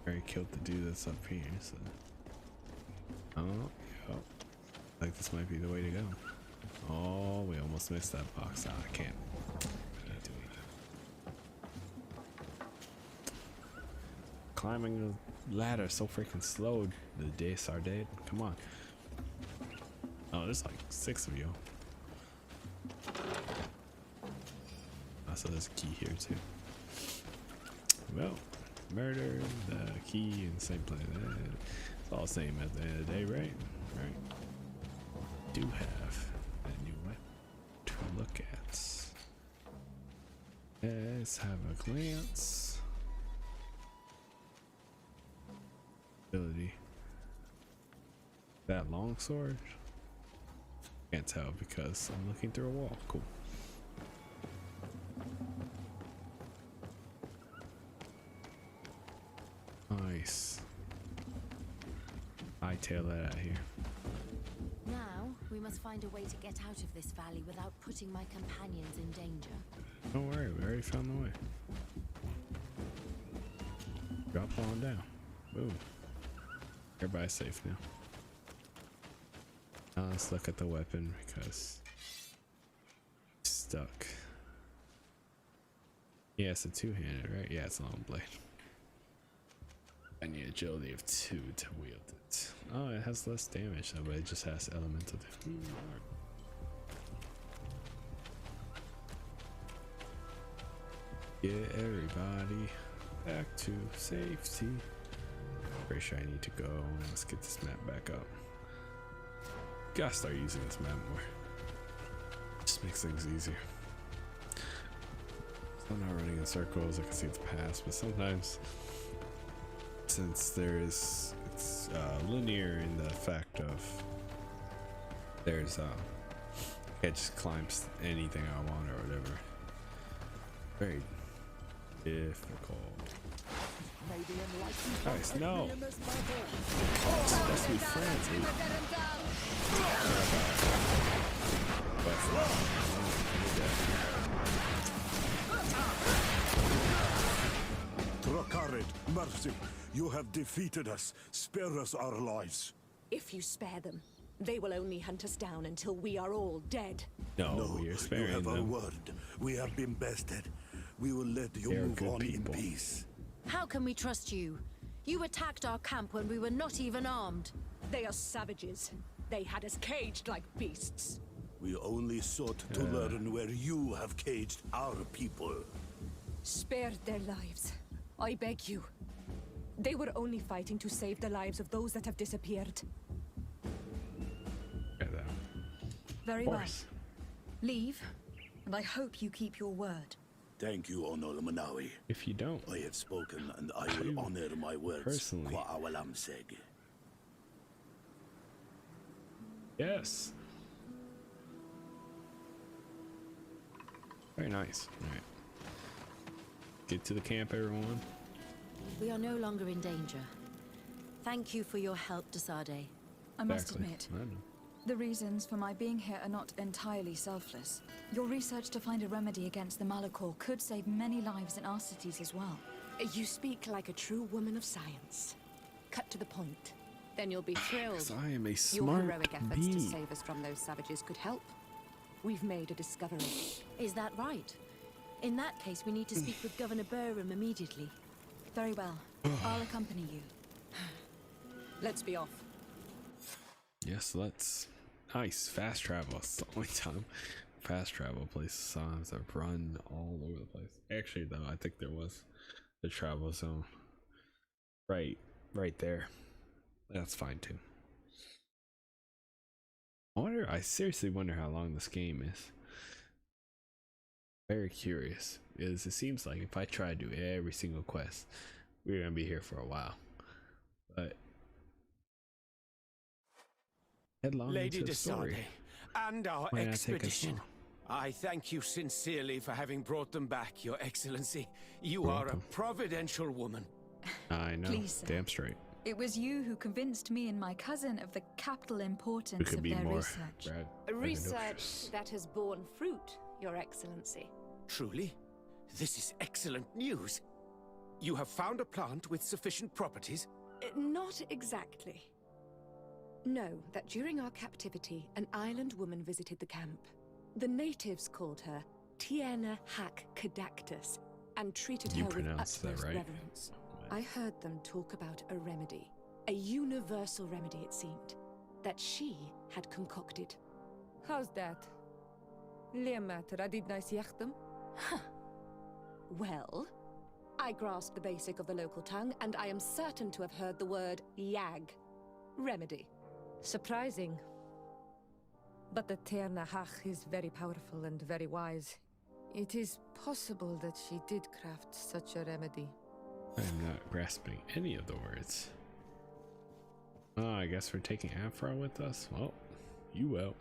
Already killed the dude that's up here, so. Oh, yeah. Like this might be the way to go. Oh, we almost missed that box. I can't do it. Climbing the ladder so freaking slow. The days are dead. Come on. Oh, there's like 6 of you. Oh, so there's a key here too. Well, murder, the key in the same place. It's all the same at the end of the day, right? Right. Do have a new weapon to look at. Let's have a glance. Ability. That longsword? Can't tell because I'm looking through a wall. Cool. Nice. I tail that out here. Now, we must find a way to get out of this valley without putting my companions in danger. Don't worry, we already found the way. Drop on down. Boom. Everybody's safe now. Now let's look at the weapon because it's stuck. Yeah, it's a two-handed, right? Yeah, it's a long blade. I need agility of 2 to wield it. Oh, it has less damage though, but it just has elemental damage. Get everybody back to safety. Pretty sure I need to go. Let's get this map back up. Gotta start using this map more. Just makes things easier. So I'm not running in circles. I can see the past, but sometimes, since it's linear in the fact of there's I can't just climb anything I want or whatever. Very difficult. Guys, no. It's supposed to be friends. Trakarid, mercy. You have defeated us. Spare us our lives. If you spare them, they will only hunt us down until we are all dead. No, we are you sparing have our them. word. We have been bested. We will let you They're move good on people. in peace. How can we trust you? You attacked our camp when we were not even armed. They are savages. They had us caged like beasts. We only sought to learn where you have caged our people. Spare their lives. I beg you. They were only fighting to save the lives of those that have disappeared. Get that. Very Of well. course. Leave, and I hope you keep your word. Thank you, Onol Manawi. If you don't, I have spoken, and I will honor my words. Personally. Kwa awalam seg. yes. Very nice. All right. Get to the camp, everyone. We are no longer in danger. Thank you for your help, Desade. I must Exactly. admit, I know. the reasons for my being here are not entirely selfless. Your research to find a remedy against the Malachor could save many lives in our cities as well. You speak like a true woman of science. Cut to the point. Then you'll be thrilled. 'Cause I am a Your smart heroic efforts to bee. save us from those savages could help. We've made a discovery. Is that right? In that case, we need to speak with Governor Burham immediately. Very well. I'll accompany you. Let's be off. Yes, let's. Nice, fast travel. It's the only time fast travel places songs I've run all over the place. Actually, though, I think there was the travel zone right there. That's fine too. I seriously wonder how long this game is. Very curious, because it seems like if I try to do every single quest, we're gonna be here for a while. But headlong Lady into the story. Desade, and our Might not take us expedition. long. I thank you sincerely for having brought them back, Your Excellency. You You're are welcome. a providential woman. I know, Please, sir. damn straight. It was you who convinced me and my cousin of the capital We importance could of be their more research. Research that has borne fruit, Your Excellency. Truly? This is excellent news. You have found a plant with sufficient properties? Not exactly. Know that during our captivity, an island woman visited the camp. The natives called her Tiena Hack Cadactus and treated You her with pronounced that utmost right. reverence. I heard them talk about a remedy, a universal remedy it seemed, that she had concocted. How's that? Leamat radidnais yachtem? Well, I grasp the basic of the local tongue, and I am certain to have heard the word yag, remedy. Surprising. But the Terna Hach is very powerful and very wise. It is possible that she did craft such a remedy. I'm not grasping any of the words. Oh, I guess we're taking Afro with us. Well, you will.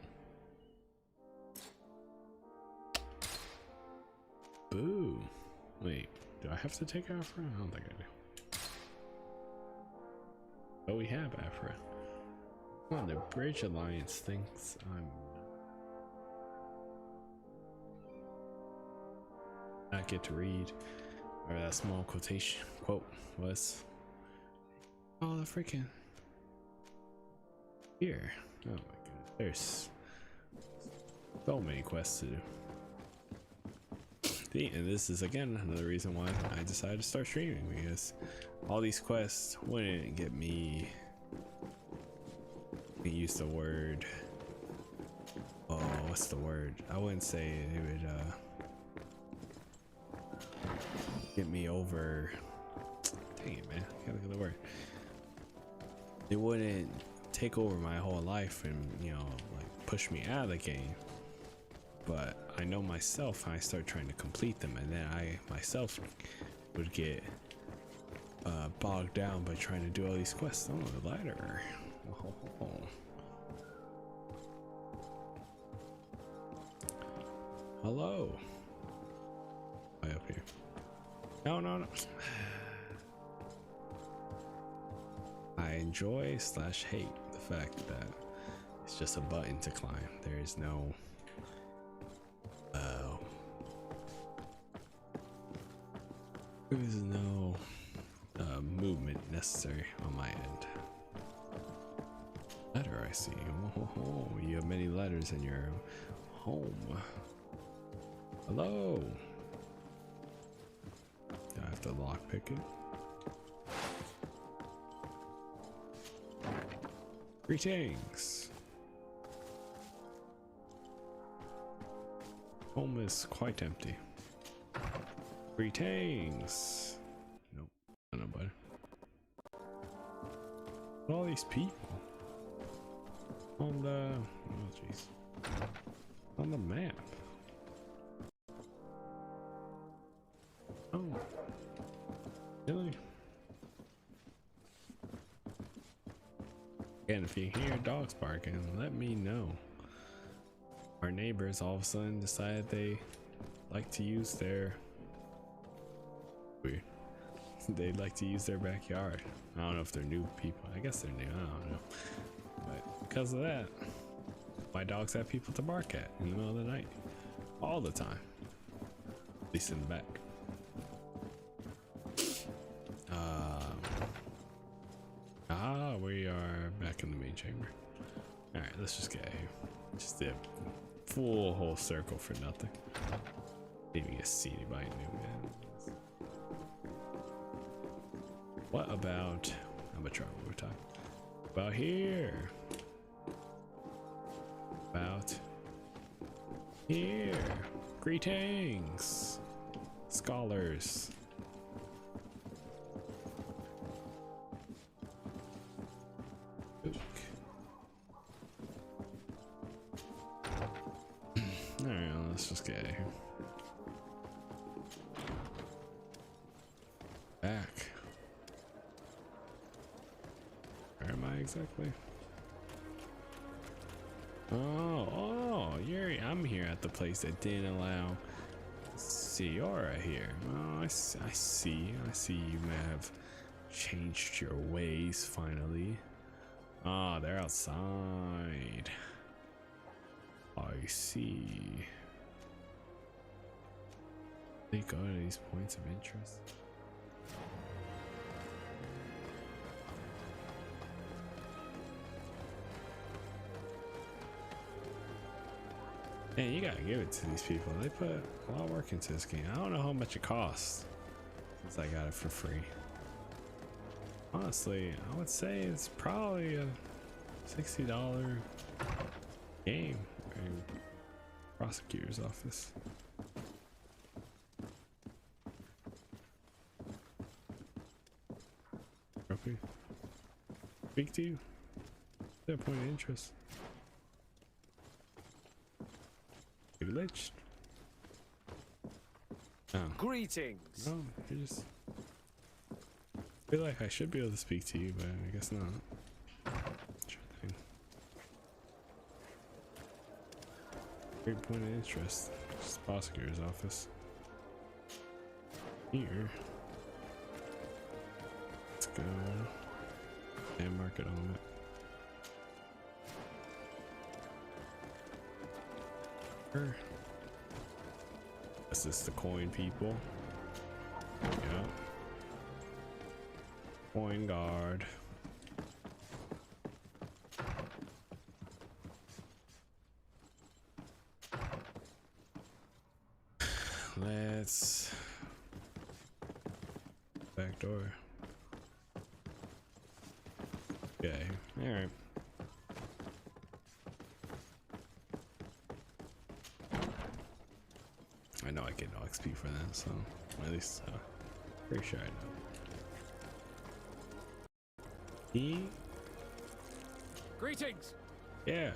Boo. Wait, do I have to take Afro? I don't think I do. Oh, we have Afro. Come on, the Bridge Alliance thinks I'm not get to read, or that small quotation quote was. Oh, the freaking here. Oh my goodness, there's so many quests to do. And this is again another reason why I decided to start streaming, because all these quests wouldn't get me. I use the word. Oh, what's the word? I wouldn't say it would get me over. Dang it, man! I gotta look at the word. It wouldn't take over my whole life and like push me out of the game. But I know myself when I start trying to complete them, and then I myself would get bogged down by trying to do all these quests. Oh, the ladder. Oh. Hello. Way up here. No. I enjoy / hate the fact that it's just a button to climb. There is no movement necessary on my end. Letter, I see. Oh, you have many letters in your home. Hello. Do I have to lockpick it? Greetings. Home is quite empty. Greetings. Nope, nobody. All these people on the on the map. Oh, really? Again, if you hear dogs barking, let me know. Our neighbors all of a sudden decided they like to use their they like to use their backyard. I don't know if they're new people. I guess they're new. I don't know. But because of that, my dogs have people to bark at in the middle of the night. All the time. At least in the back. We are back in the main chamber. Alright, let's just get out of here. Just did a full whole circle for nothing. Didn't even get to see anybody new, man. What about, I'm gonna try one more time. About here. Here. Greetings, scholars. Ook. Alright, let's just get out of here. Back. Where am I exactly? I'm here at the place that didn't allow Ciora here. Oh, I see. You may have changed your ways finally. Ah, they're outside. I see. They go to these points of interest. Man, you gotta give it to these people. They put a lot of work into this game. I don't know how much it costs since I got it for free. Honestly, I would say it's probably a $60 game in prosecutor's office. Okay. Speak to you. That point of interest. Privileged. Oh. Greetings. No, you just feel like I should be able to speak to you, but I guess not. Sure thing. Great point of interest. Just prosecutor's office. Here. Let's go. And market element. Is this the coin people? Yeah. Coin guard. Let's back door. Okay, all right. I know I get no XP for that, so at least pretty sure I know. He? Greetings. Yeah.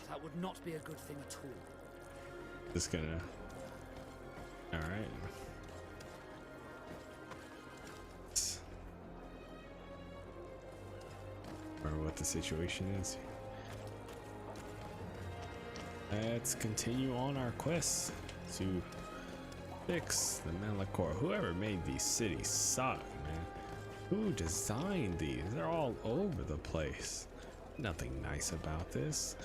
That would not be a good thing at all. Just gonna. All right. Remember what the situation is. Let's continue on our quest to fix the Malachor. Whoever made these cities suck, man. Who designed these? They're all over the place. Nothing nice about this.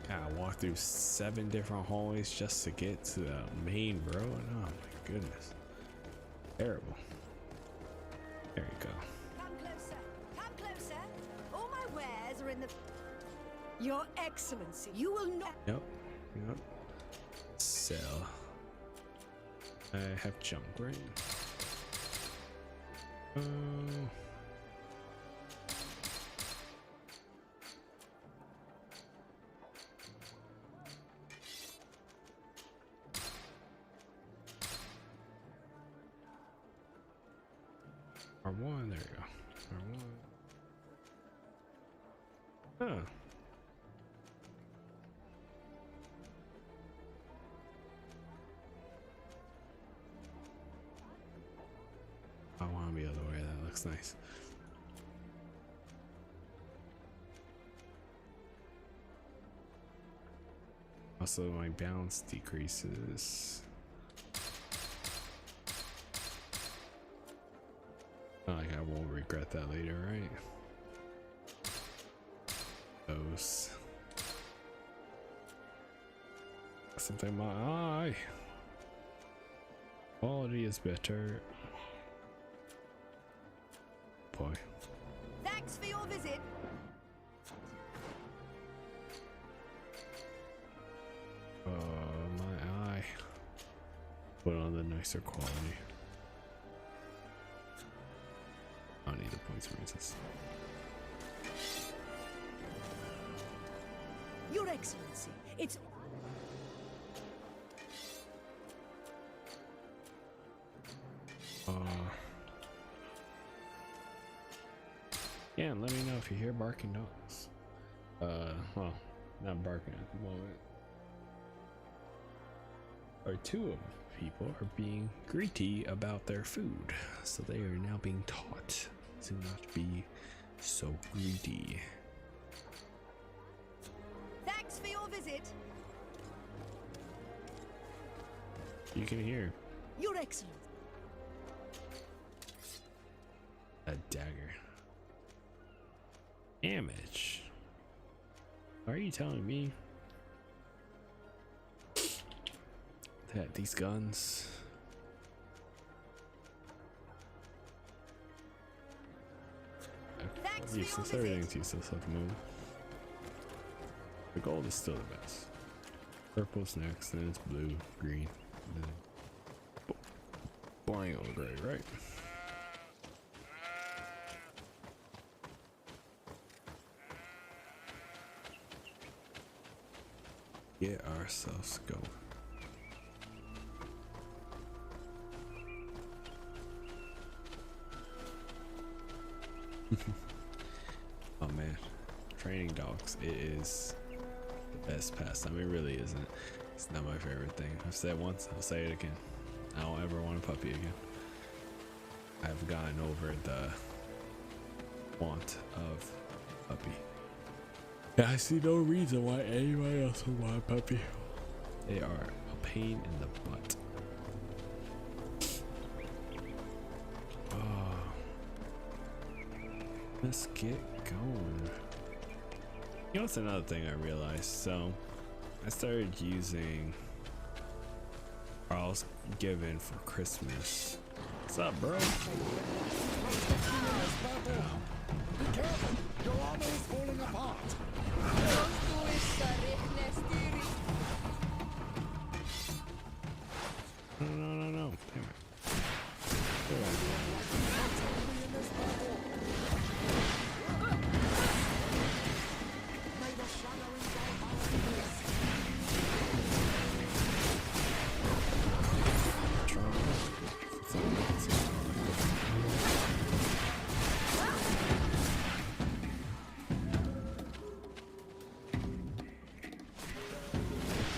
Gotta walk through 7 different hallways just to get to the main road. Oh my goodness. Terrible. There you go. Come closer. Come closer. All my wares are in the... Your Excellency, you will not... Yep. Sell. I have junk, right? R1, there you go. R1. Huh. I want to be the other way. That looks nice. Also, my balance decreases. Like I won't regret that later, right? Those. Something in my eye. Quality is better. Boy. Thanks for your visit. My eye. Put on the nicer quality. I don't need the points for resist. Your Excellency, it's... Yeah, and let me know if you hear barking dogs. Well, not barking at the moment. Or two of people are being greedy about their food, so they are now being taught to not be so greedy. Thanks for your visit. You can hear Your Excellency. a dagger. Damage. Are you telling me that these guns are useless? Everything's useless at the moment. The gold is still the best. Purple's next, then it's blue, green, and then boring old gray, right? Get ourselves going. Oh man, training dogs, it is the best pastime. It really isn't. It's not my favorite thing. I've said once, I'll say it again. I don't ever want a puppy again. I've gotten over the want of puppy. Yeah, I see no reason why anybody else would want a puppy. They are a pain in the butt. Oh. Let's get going. You know what's another thing I realized? So I started using, or I was given for Christmas. What's up, bro? Be careful! Your armor is falling apart! No. Damn it.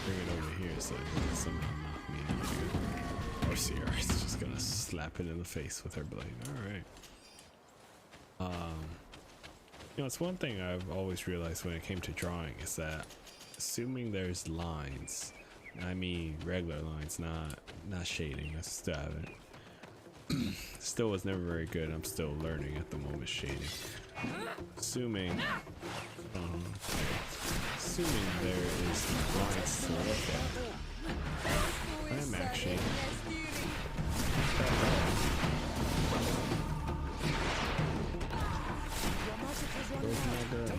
Bring it over here so it doesn't somehow knock me out. Or Sierra is just gonna slap it in the face with her blade. Alright. You know, it's one thing I've always realized when it came to drawing is that assuming there's lines, I mean regular lines, not shading. I still haven't. Still was never very good. I'm still learning at the moment shading. Assuming there is lines to look at, I am actually where's my girl?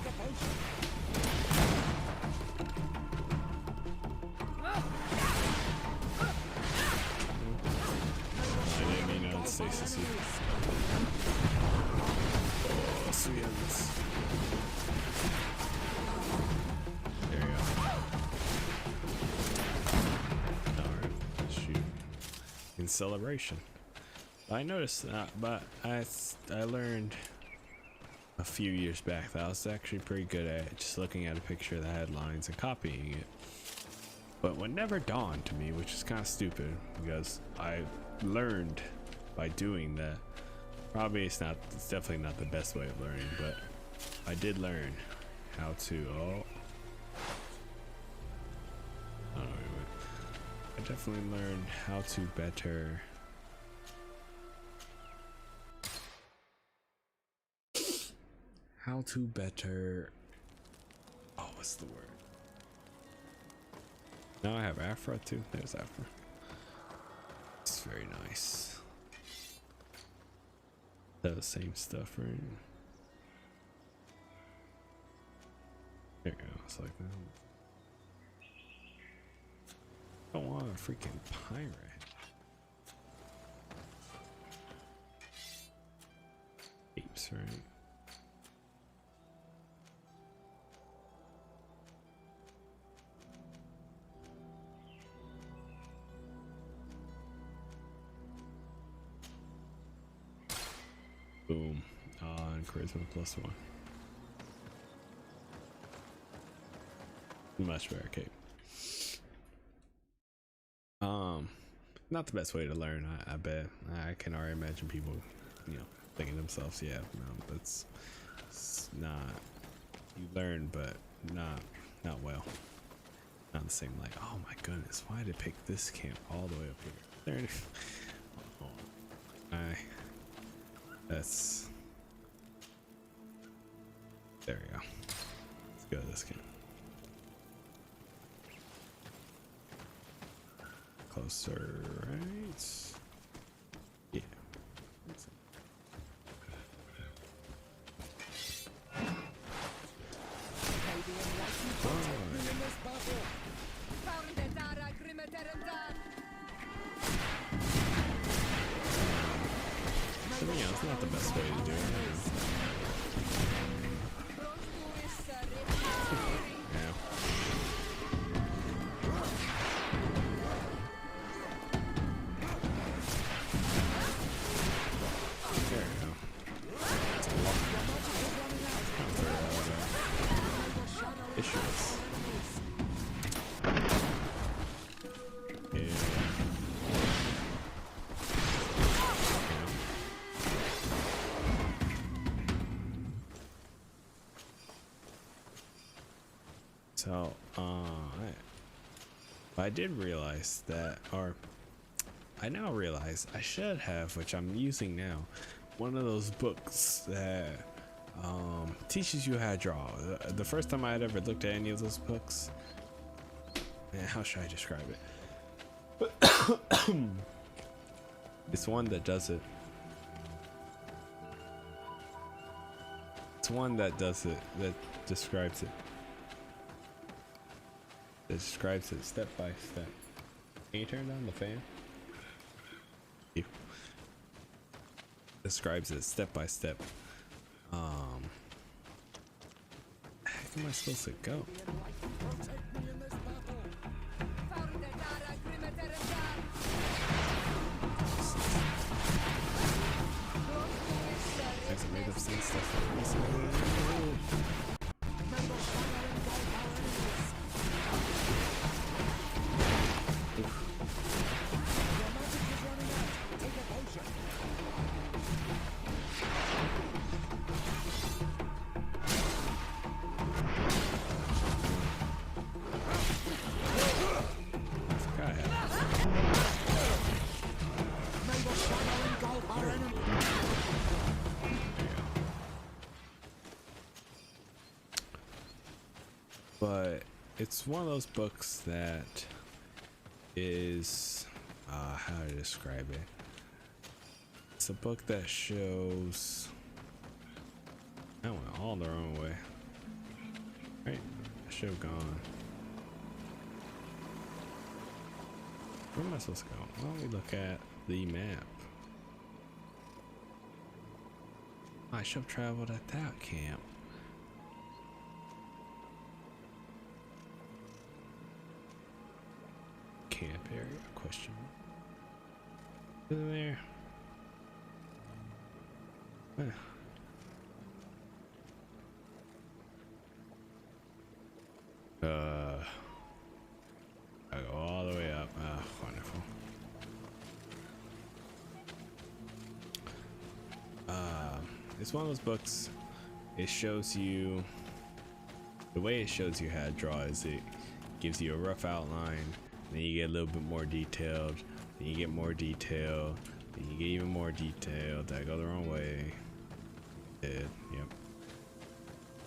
I didn't mean to stasis you. Oh, sweet heavens. There you go. Alright, shoot. In celebration. I noticed that, but I learned a few years back that I was actually pretty good at just looking at a picture that had lines and copying it. But what never dawned to me, which is kind of stupid because I learned by doing that. Probably it's definitely not the best way of learning, but I did learn how to, I definitely learned how to better what's the word? Now I have Afro too. There's Afro. It's very nice. They're the same stuff, right? There you go. It's like that. I don't want a freaking pirate. Apes, right? Boom. And charisma +1. Much better cape. Not the best way to learn, I bet. I can already imagine people, you know, thinking to themselves, yeah, no, it's not, you learn, but not well. Not the same, like, oh my goodness, why did it pick this camp all the way up here? That's, there we go. Let's go to this camp. Closer, right? Yeah. So, yeah, it's not the best way to do it. Yeah. There we go. It's a lot. Issues. Yeah. So, I did realize that, or I now realize I should have, which I'm using now, one of those books that teaches you how to draw. The first time I had ever looked at any of those books, man, how should I describe it? It's one that does it. It's one that does it, that describes it. It describes it step by step. Can you turn down the fan? You. Describes it step by step. How am I supposed to go? Hasn't made up some stuff like this. But it's one of those books that is how to describe it. It's a book that shows, I went all the wrong way. Right, I should have gone. Where am I supposed to go? Why don't we look at the map? I should have traveled at that camp. Camp area? Question. Isn't there? I go all the way up. Ah, wonderful. It's one of those books. It shows you, the way it shows you how to draw is it gives you a rough outline, then you get a little bit more detailed, then you get more detailed, then you get even more detailed. Did I go the wrong way? Did, yep.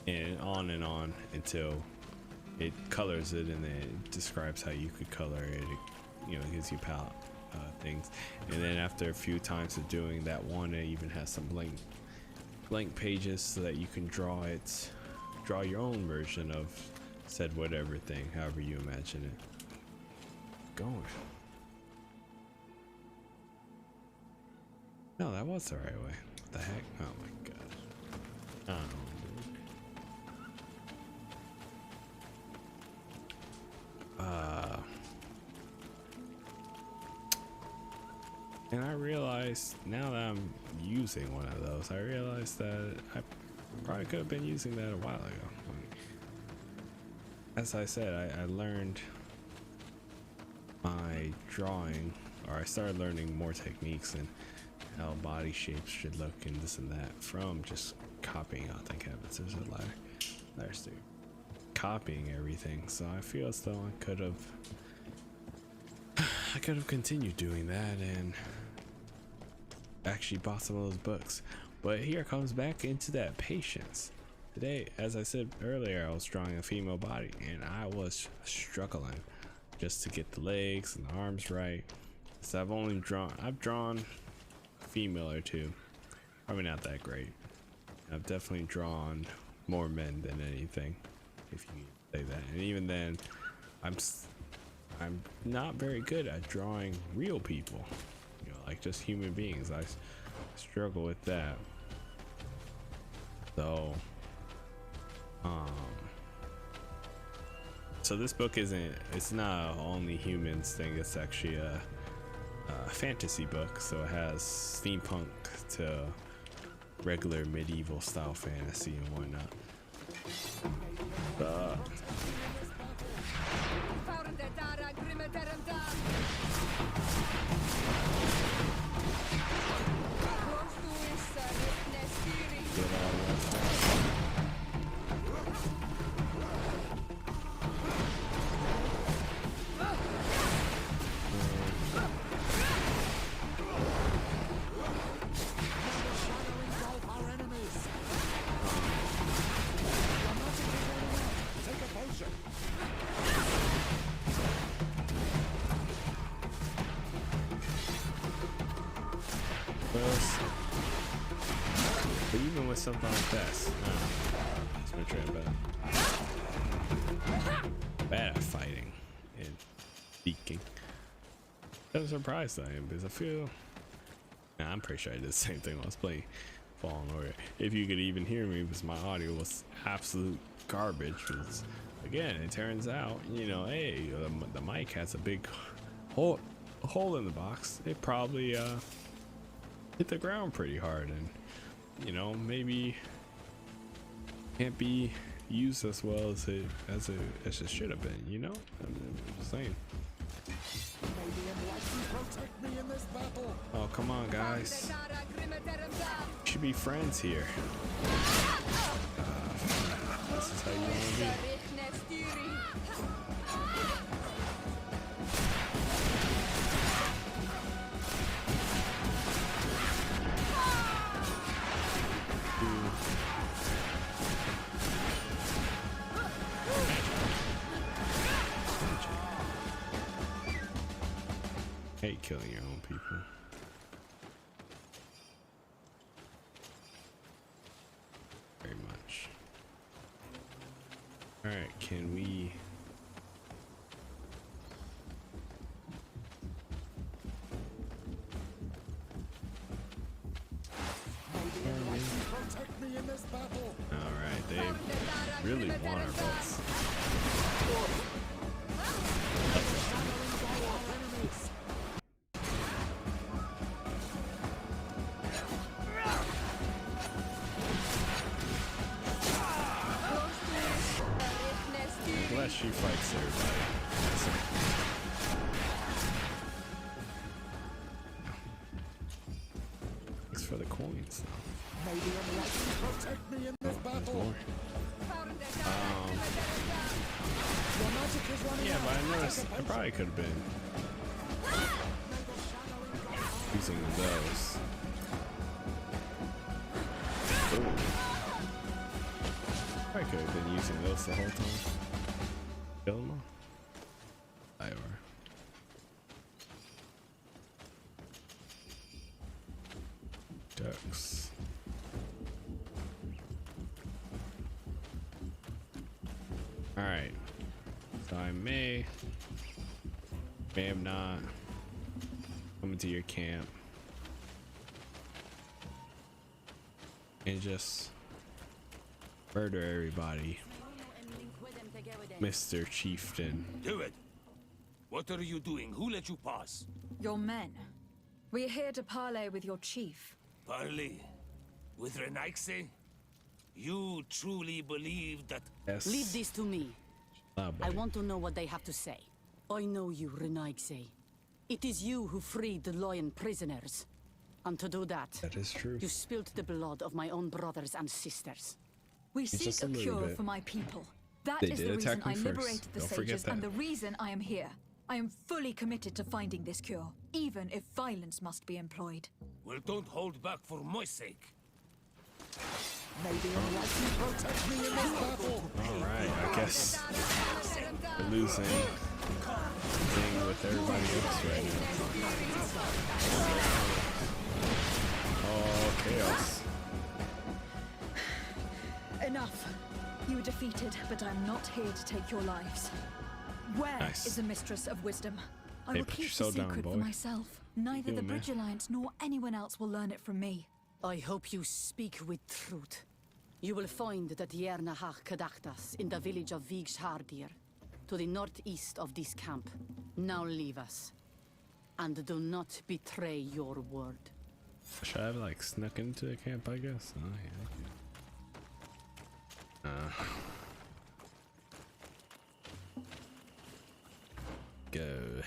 And on until it colors it, and then it describes how you could color it. It, you know, gives you palette things, and then after a few times of doing that one, it even has some blank pages so that you can draw your own version of said whatever thing, however you imagine it going. No, that was the right way. What the heck? Oh my gosh. And I realized now that I'm using one of those, I realized that I probably could have been using that a while ago. As I said, I learned my drawing, or I started learning more techniques and how body shapes should look and this and that from just copying. Oh, thank heavens, there's a ladder. There's the copying everything. So I feel as though I could have continued doing that and actually bought some of those books. But here comes back into that patience. Today, as I said earlier, I was drawing a female body and I was struggling just to get the legs and the arms right. So I've drawn a female or two, probably not that great. I've definitely drawn more men than anything, if you say that. And even then, I'm not very good at drawing real people, you know, like just human beings. I struggle with that. So this book it's not only humans thing, it's actually a fantasy book, so it has steampunk to regular medieval style fantasy and whatnot. But even with something like this, it's my train bad at fighting and speaking. I'm surprised I am, because I feel I'm pretty sure I did the same thing when I was playing Fallen Order. If you could even hear me, because my audio was absolute garbage. Because again, it turns out, you know, hey, the mic has a big hole in the box. It probably hit the ground pretty hard, and you know, maybe can't be used as well as it should have been, you know. I'm just saying. Oh, come on, guys. We should be friends here. This is how you want to be. Hate killing your own people. Very much. Alright, can we... Alright, they really want our votes. Unless she fights everybody. Thanks for the coins. Maybe protect me in this battle. Yeah, but I noticed I probably could have been using those. Ooh. I could have been using those the whole time. Kill them all. Iowa. Ducks. Alright. So I may have not come into your camp and just murder everybody. Mr. Chieftain. Do it! What are you doing? Who let you pass? Your men. We're here to parley with your chief. Parley? With Renaigse? You truly believe that... Yes. Leave this to me. Ah, I want to know what they have to say. I know you, Renaigse. It is you who freed the Loyan prisoners. And to do that, That is true. you spilled the blood of my own brothers and sisters. We Just seek a a little cure bit. for my people. That They is did the attack reason I me first. liberated the Don't forget sages and that. the reason I am here. I am fully committed to finding this cure, even if violence must be employed. Well, don't hold back for my sake. May the enlightened protect me in this battle. Alright, I guess the losing thing with everybody else right now. Oh, chaos. Enough. You were defeated, but I'm not here to take your lives. Where Nice. is the Mistress of Wisdom? I Hey, will put keep your the soul down, secret boy. for myself. Neither the doing, man? Bridge Alliance nor anyone else will learn it from me. I hope you speak with truth. You will find the Tiernahach Kadachtas in the village of Vigshardir, to the northeast of this camp. Now leave us. And do not betray your word. Should I have like snuck into the camp, I guess? Oh, yeah. Go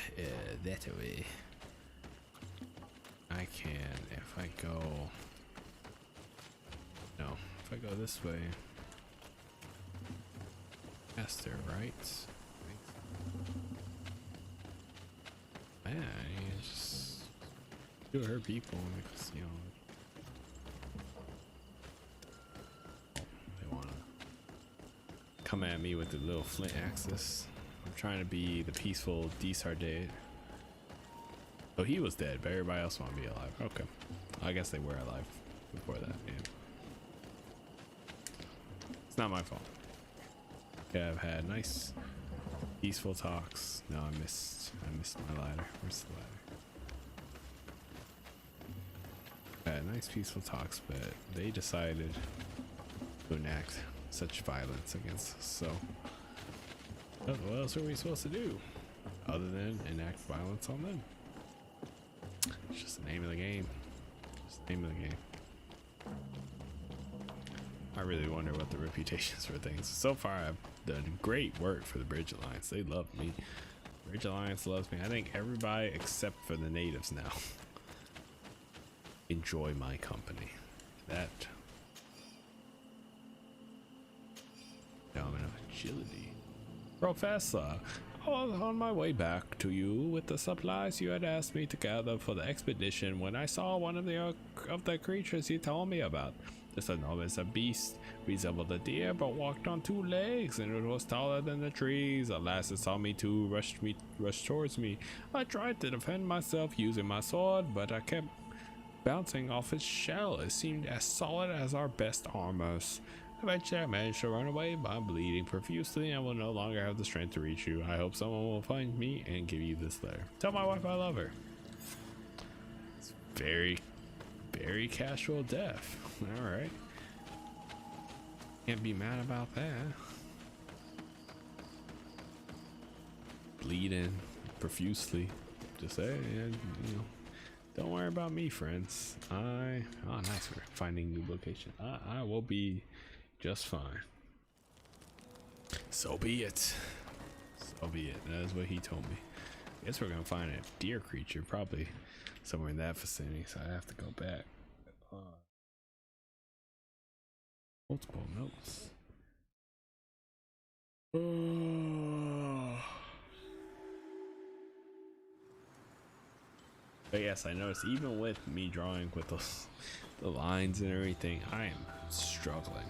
that way. I can if I go. No, if I go this way. Faster, right? Yeah, you just do her people because you know they wanna come at me with the little flint axes. I'm trying to be the peaceful Desardade. Oh, he was dead, but everybody else want to be alive. Okay, I guess they were alive before that. Yeah, it's not my fault. Okay, I've had nice peaceful talks. No, I missed my ladder. Where's the ladder? Had nice peaceful talks, but they decided to enact such violence against us. So what else are we supposed to do other than enact violence on them? It's just the name of the game. Just the name of the game. I really wonder what the reputations for things. So far, I've done great work for the Bridge Alliance. They love me. Bridge Alliance loves me. I think everybody except for the natives now enjoy my company. That element of agility. Professor, I was on my way back to you with the supplies you had asked me to gather for the expedition when I saw one of the creatures you told me about. This enormous beast resembled a deer but walked on two legs, and it was taller than the trees. Alas, it saw me too, rushed towards me. I tried to defend myself using my sword, but I kept bouncing off its shell. It seemed as solid as our best armors. Eventually I managed to run away, but I'm bleeding profusely and will no longer have the strength to reach you. I hope someone will find me and give you this letter. Tell my wife I love her. It's very, very casual death. Alright. Can't be mad about that. Bleeding profusely. Just say, yeah, you know. Don't worry about me, friends. Oh nice, we're finding new location. I will be just fine. So be it. So be it. That is what he told me. I guess we're gonna find a deer creature, probably somewhere in that vicinity, so I have to go back. Multiple notes. But yes, I noticed even with me drawing with the lines and everything, I am struggling.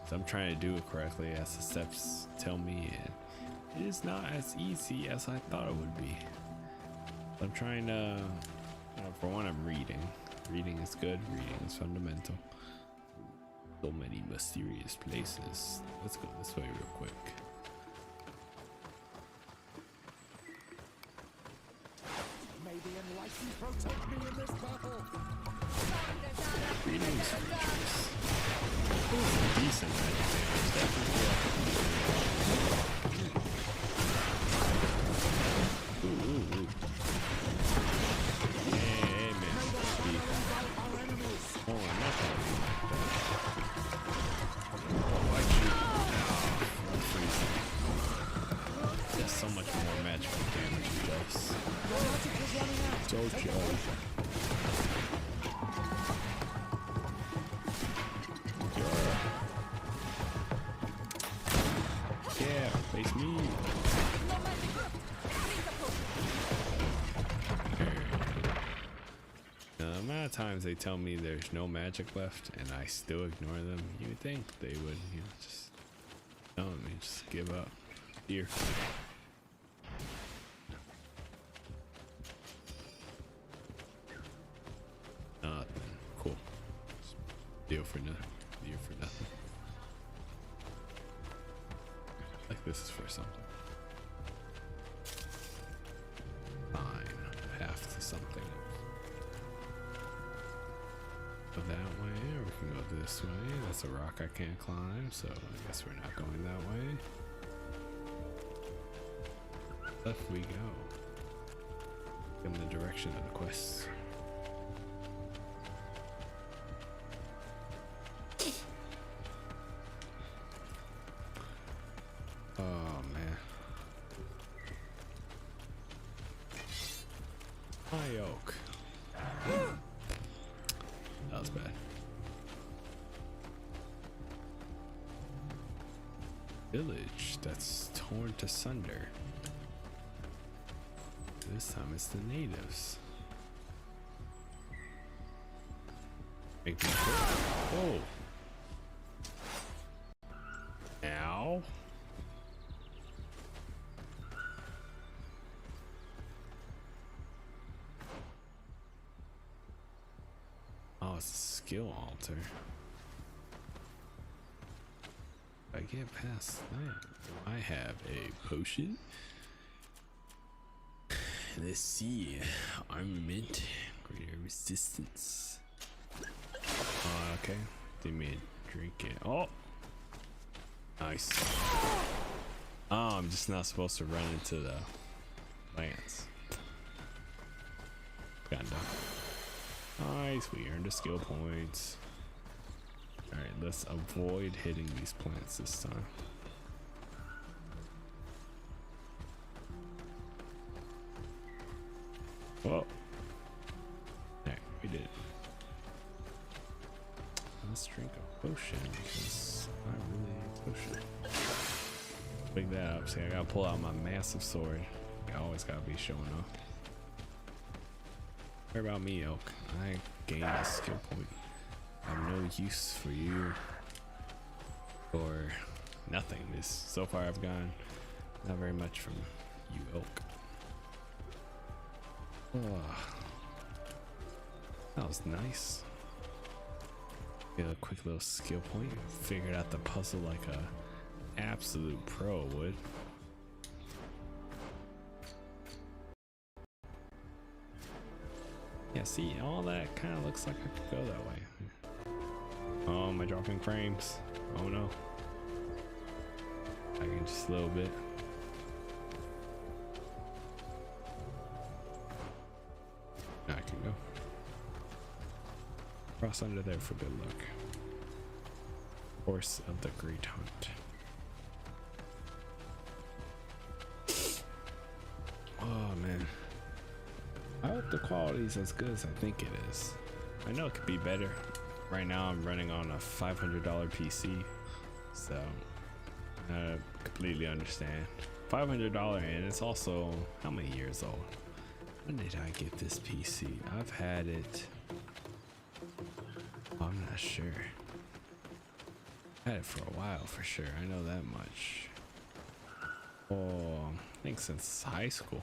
So I'm trying to do it correctly as the steps tell me, and it is not as easy as I thought it would be. I'm trying to, for one, I'm reading. Reading is good, reading is fundamental. So many mysterious places. Let's go this way real quick. May the enlightened protect me in this battle. Greetings, creatures. Ooh, decent magic damage, definitely. Ooh. Hey, man. so much more magical damage it does. So chill. Yeah, face me. The amount of times they tell me there's no magic left and I still ignore them, you would think they would, you know, just tell me, just give up. Here. Nothing. Cool. Deal for nothing. Deal for nothing. Like this is for something. Fine. Path to something. Go that way, or we can go this way. That's a rock I can't climb, so I guess we're not going that way. Left we go. In the direction of the quest. Oh man. High oak. That was bad. Village that's torn to sunder. This time it's the natives. Make me quick. Whoa. Ow. Oh, it's a skill altar. If I get past that, do I have a potion? Let's see. Armament. Greater resistance. Oh, okay. Give me a drink it. Oh! Nice. Oh, I'm just not supposed to run into the plants. Got done. Nice. We earned a skill points. Alright, let's avoid hitting these plants this time. Whoa. Alright, we did it. Let's drink a potion because I really need a potion. Pick that up. See, I gotta pull out my massive sword. I always gotta be showing off. What about me, Elk? I gained a skill point. I have no use for you. Or nothing. So far I've gotten not very much from you, Elk. Oh, that was nice. Get a quick little skill point. Figured out the puzzle like a absolute pro would. Yeah, see, all that kind of looks like I could go that way. Oh, am I dropping frames? Oh no. I can just a little bit. I can go. Cross under there for good luck. Horse of the Great Hunt. Oh man. I hope the quality is as good as I think it is. I know it could be better. Right now I'm running on a $500 PC. So I completely understand. $500 and it's also how many years old? When did I get this PC? I've had it. I'm not sure. I've had it for a while for sure. I know that much. Oh, I think since high school.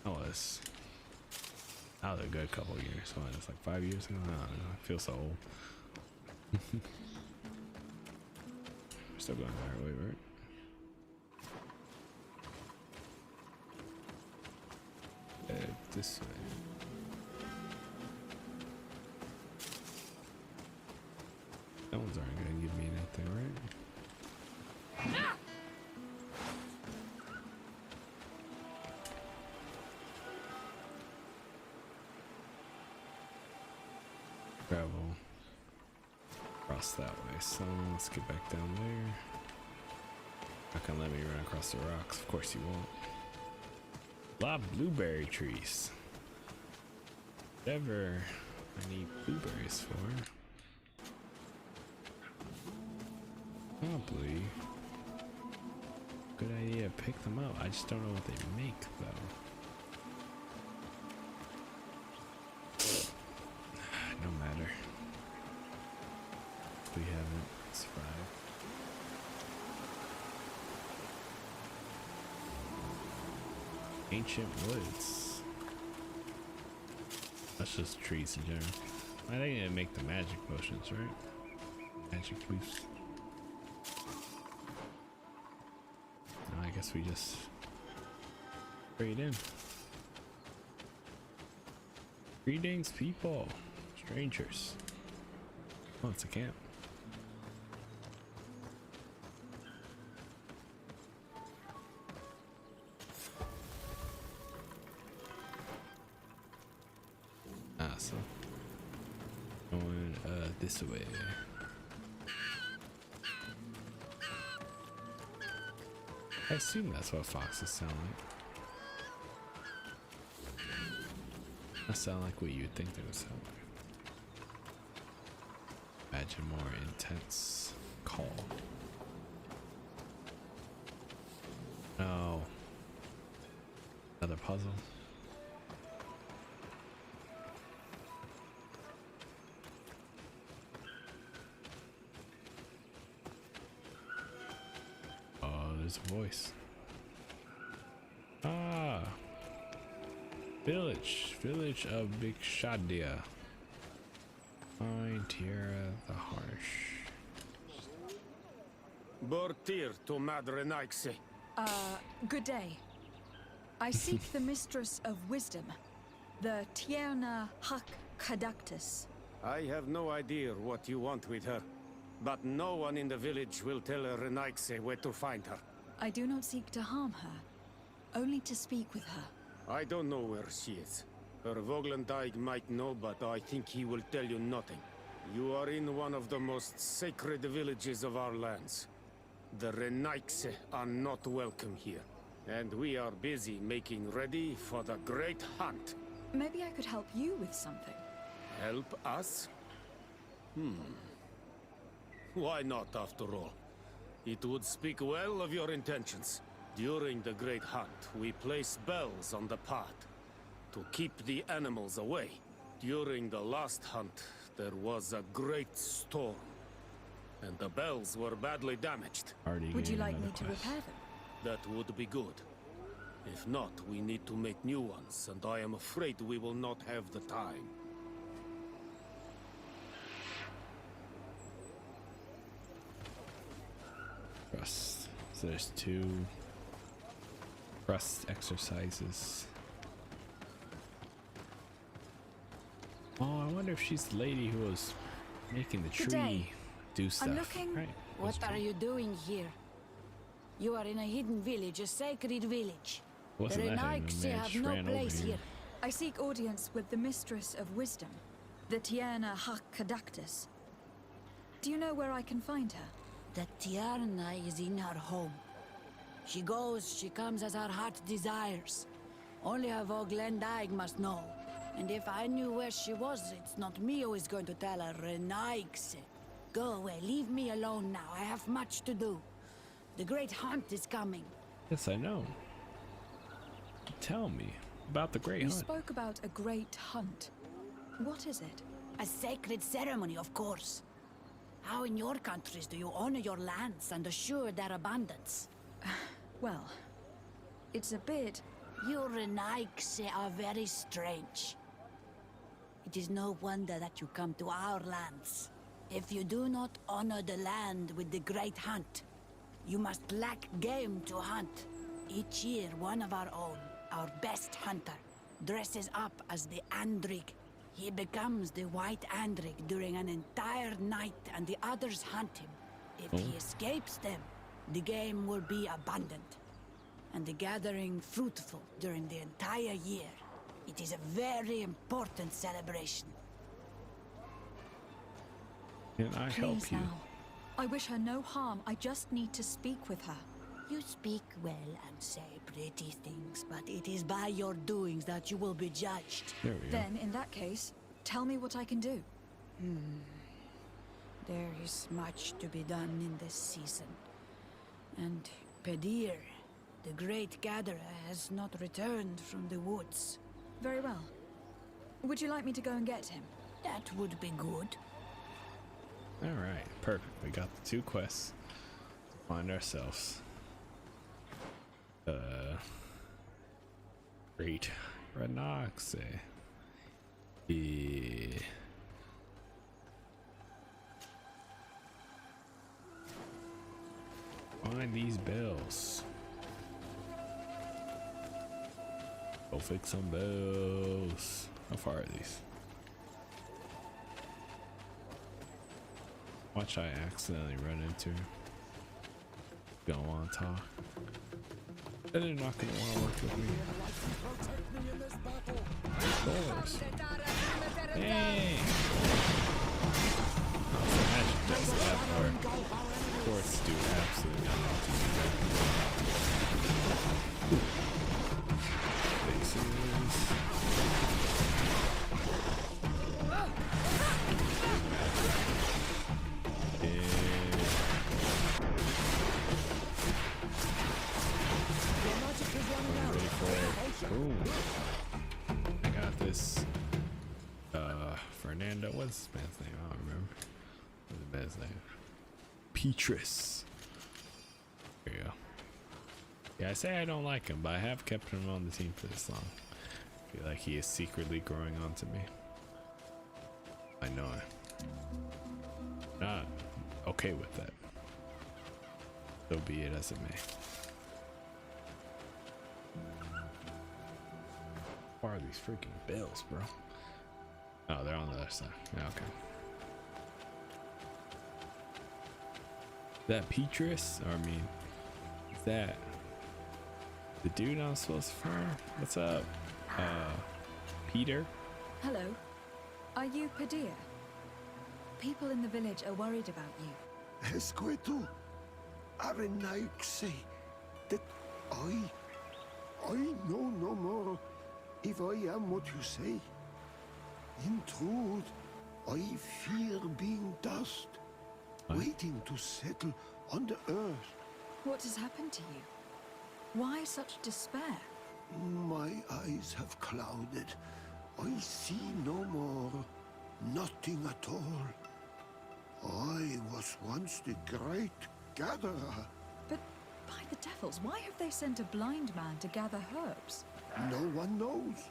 That was a good couple of years. So it's like 5 years ago. I don't know. I feel so old. We're still going the right way, right? This way. Stones aren't gonna give me anything, right? Travel across that way, so let's get back down there. Not gonna let me run across the rocks. Of course you won't. A lot of blueberry trees. Whatever I need blueberries for. Probably. Good idea to pick them up. I just don't know what they make though. No matter. We haven't survived. Ancient woods. That's just trees in general. I think they make the magic potions, right? Magic boosts. No, I guess we just trade in. Greetings, people. Strangers. Oh, it's a camp. So going this way. I assume that's what foxes sound like. That sound like what you'd think they would sound like. Imagine more intense call. No. Another puzzle. Voice. Ah, village of Bikshadia. Find Tierra the Harsh. Bortir to Madre Naixe. Good day. I seek the Mistress of Wisdom, the Tierna Hak Caductus. I have no idea what you want with her, but no one in the village will tell Renaixe where to find her. I do not seek to harm her, only to speak with her. I don't know where she is. Her Voglendyke might know, but I think he will tell you nothing. You are in one of the most sacred villages of our lands. The Renaixe are not welcome here, and we are busy making ready for the great hunt. Maybe I could help you with something. Help us? Why not, after all? It would speak well of your intentions. During the Great Hunt, we place bells on the path to keep the animals away. During the last hunt, there was a great storm, and the bells were badly damaged. Would you like me to repair them? That would be good. If not, we need to make new ones, and I am afraid we will not have the time. Trust. So there's 2 trust exercises. Oh, I wonder if she's the lady who was making the tree do stuff. I'm looking. Right. What are you doing here? You are in a hidden village, a sacred village. The Renaixe have no place here. I seek audience with the Mistress of Wisdom, the Tierna Hak Caductus. Do you know where I can find her? The Tierna is in her home. She goes, she comes as her heart desires. Only her Voglendyke must know. And if I knew where she was, it's not me who is going to tell her, Renaixe. Go away, leave me alone now. I have much to do. The great hunt is coming. Yes, I know. Tell me about the great hunt. You spoke about a great hunt. What is it? A sacred ceremony, of course. How in your countries do you honor your lands and assure their abundance? Well, it's a bit... You Renaixe are very strange. It is no wonder that you come to our lands. If you do not honor the land with the great hunt, you must lack game to hunt. Each year, one of our own, our best hunter, dresses up as the Andrig. He becomes the White Andrig during an entire night, and the others hunt him. If he escapes them, the game will be abundant, and the gathering fruitful during the entire year. It is a very important celebration. Can I help you? Now. I wish her no harm. I just need to speak with her. You speak well and say pretty things, but it is by your doings that you will be judged. There we go. Then, in that case, tell me what I can do. There is much to be done in this season. And Pedir, the great gatherer, has not returned from the woods. Very well. Would you like me to go and get him? That would be good. Alright, perfect. We got the 2 quests to find ourselves. Great. Renoxe. Yeah. Find these bells. Go fix some bells. How far are these? Watch I accidentally run into. Don't want to talk. They're not gonna want to work with me. Of course. Hey! Oh, so magic does that part. Of course, do absolutely not want to do that. Faces. Ooh. I got this. Fernando. What's this man's name? I don't remember. What's the man's name? Petrus. There you go. Yeah, I say I don't like him, but I have kept him on the team for this long. I feel like he is secretly growing onto me. I know it. Not okay with that. So be it as it may. What are these freaking bells, bro? Oh, they're on the other side. Yeah, okay. Is that Petrus? Or I mean, is that the dude I'm supposed to farm? What's up? Peter? Hello. Are you Pedir? People in the village are worried about you. Esqueto, Arenaixi, that I know no more if I am what you say. In truth, I fear being dust, waiting to settle on the earth. What has happened to you? Why such despair? My eyes have clouded. I see no more, nothing at all. I was once the great gatherer. But by the devils, why have they sent a blind man to gather herbs? No one knows.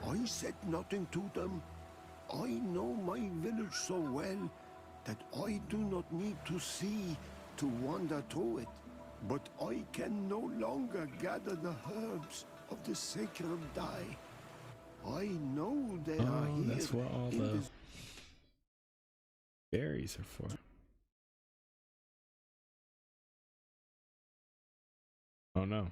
I said nothing to them. I know my village so well that I do not need to see to wander through it. But I can no longer gather the herbs of the sacred dye. I know they are here. That's what all the berries are for. Oh no.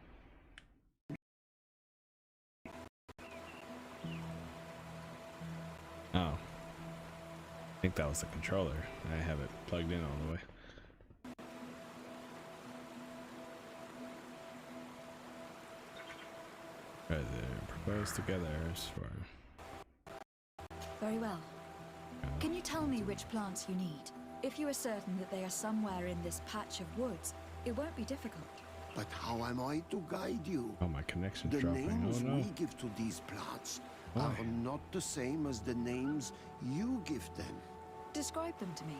Oh. I think that was the controller. I have it plugged in all the way. President proposed together for. Very well. Can you tell me which plants you need? If you are certain that they are somewhere in this patch of woods, it won't be difficult. But how am I to guide you? Oh, my connection's The dropping. names Oh no. we give to these plants Why? are not the same as the names you give them. Describe them to me.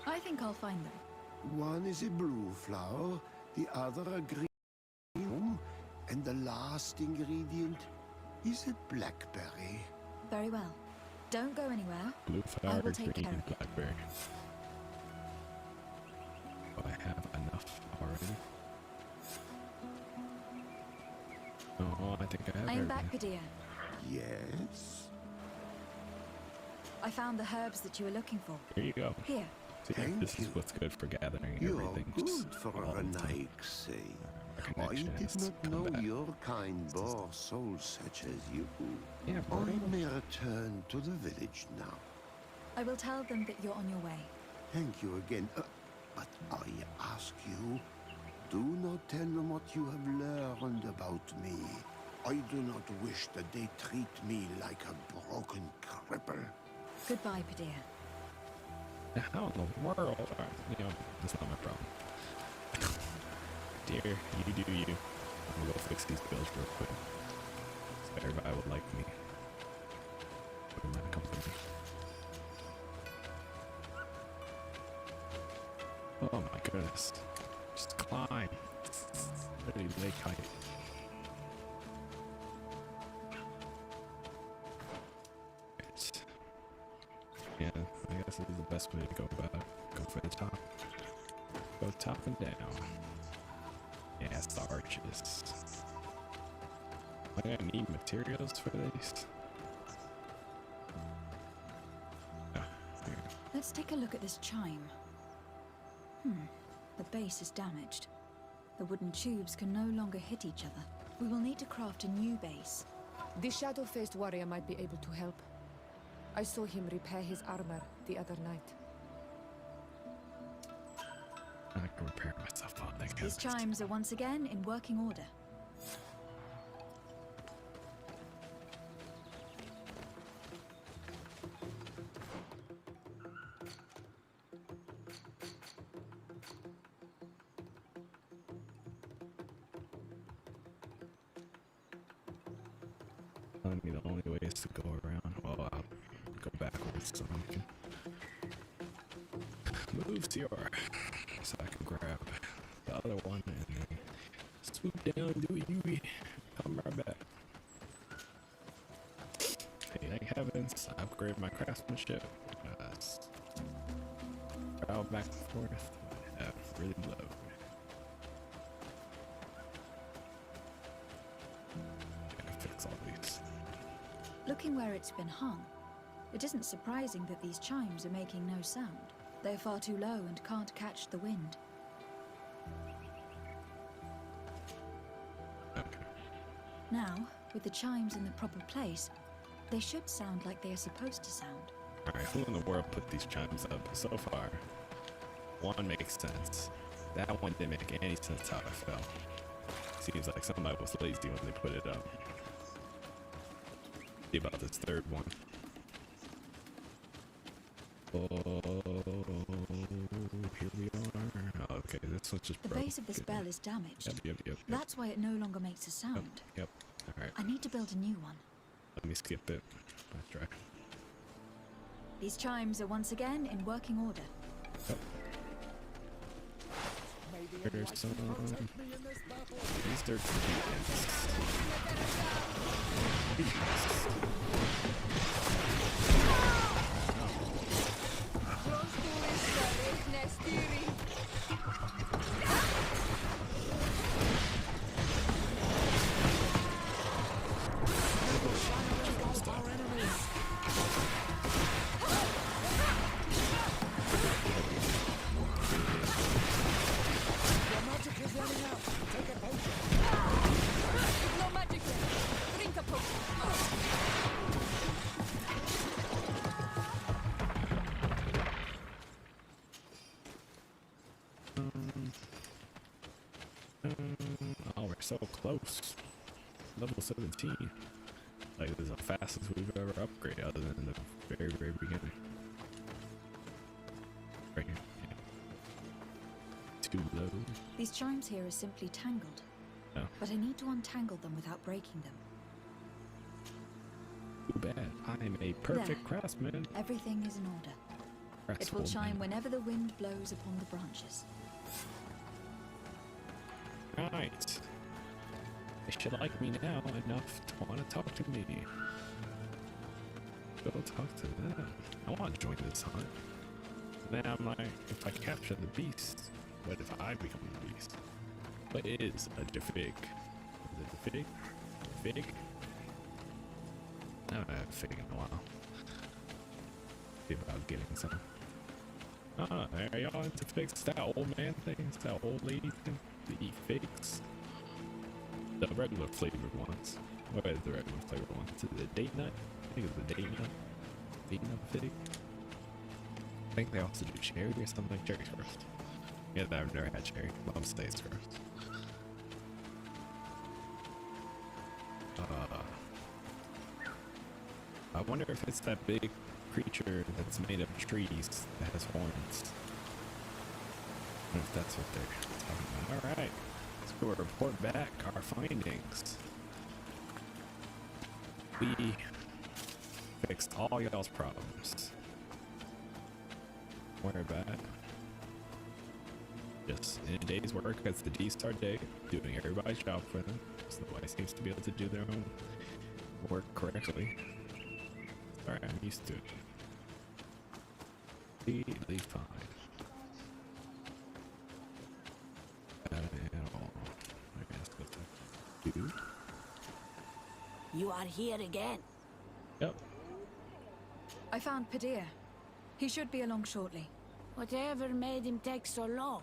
I think I'll find them. One is a blue flower, the other a green, and the last ingredient is a blackberry. Very well. Don't go anywhere. Blue flower, will take green, care of it. blackberry. Do I have enough already? Oh, I think I have. I am everything. back, Pedir. Yes? I found the herbs that you were looking for. Here you go. Here. See, Thank this you. is what's good for gathering You're everything. good just for all a the time. Nike. I connection has did to not come know back. your kind bore souls such as you. Yeah, I bro. may return to the village now. I will tell them that you're on your way. Thank you again. But I ask you, Do not tell them what you have learned about me. I do not wish that they treat me like a broken cripple. Goodbye, Padir. How in the world? You know, that's not my problem. Dear, you do you. I'm gonna go fix these bills real quick. So everybody would like me. In my company. Oh my goodness. Just climb. It's really lake height. Right. Yeah, I guess this is the best way to go about it. Go for the top. Go top and down. Yeah, it's the arches. Am I gonna need materials for these? Oh, here. Let's take a look at this chime. The base is damaged. The wooden tubes can no longer hit each other. We will need to craft a new base. The shadow-faced warrior might be able to help. I saw him repair his armor the other night. I can repair myself up. These chimes are once again in working order. I mean, the only way is to go around. Well, I'll go backwards so I can move to your, so I can grab the other one and then swoop down, do it, you come right back. Hey, thank heavens, I upgrade my craftsmanship. Travel back and forth. I really love. I can fix all these. Looking where it's been hung, it isn't surprising that these chimes are making no sound. They're far too low and can't catch the wind. Okay. Now, with the chimes in the proper place, they should sound like they are supposed to sound. Alright, who in the world put these chimes up? So far, one makes sense. That one didn't make any sense how it fell. Seems like somebody was lazy when they put it up. See about this third one. Oh, here we are. Oh, okay, this one's just The broke. base of this bell is damaged. Yep. That's why it no longer makes a sound. Yep. Alright, I need to build a new one. let me skip it. Let's try. These chimes are once again in working order. Yep. There's some. These are oh, we're so close. Level 17. Like, this is the fastest we've ever upgraded, other than the very, very beginning. Right here. Yeah. Too low. These chimes here are simply tangled. No. But I need to untangle them without breaking them. Too bad. I'm a perfect craftsman. Everything is in order. It will chime whenever the wind blows upon the branches. Right. They should like me now enough to want to talk to me. Go talk to them. I want to join this hunt. Then I'm like, if I capture the beast, what if I become the beast? What is a fig? Is it a fig? Fig? I haven't had a fig in a while. See about getting some. Ah, are y'all into figs? That old man thing? Is that old lady thing? To eat figs? The regular flavored ones. What is the regular flavored ones? Is it the date nut? I think it's the date nut. Date nut fig? I think they also do cherry or something like cherry first. Yeah, that I've never had cherry. Mom stays gross. I wonder if it's that big creature that's made of trees that has horns. I wonder if that's what they're talking about. Alright, let's go report back our findings. We fixed all y'all's problems. Don't worry about it. Just in a day's work as the D-Star day, doing everybody's job for them, so nobody seems to be able to do their own work correctly. Alright, I'm used to it. Completely fine. Not at all. I guess what to do. You are here again. Yep. I found Padir. He should be along shortly. Whatever made him take so long?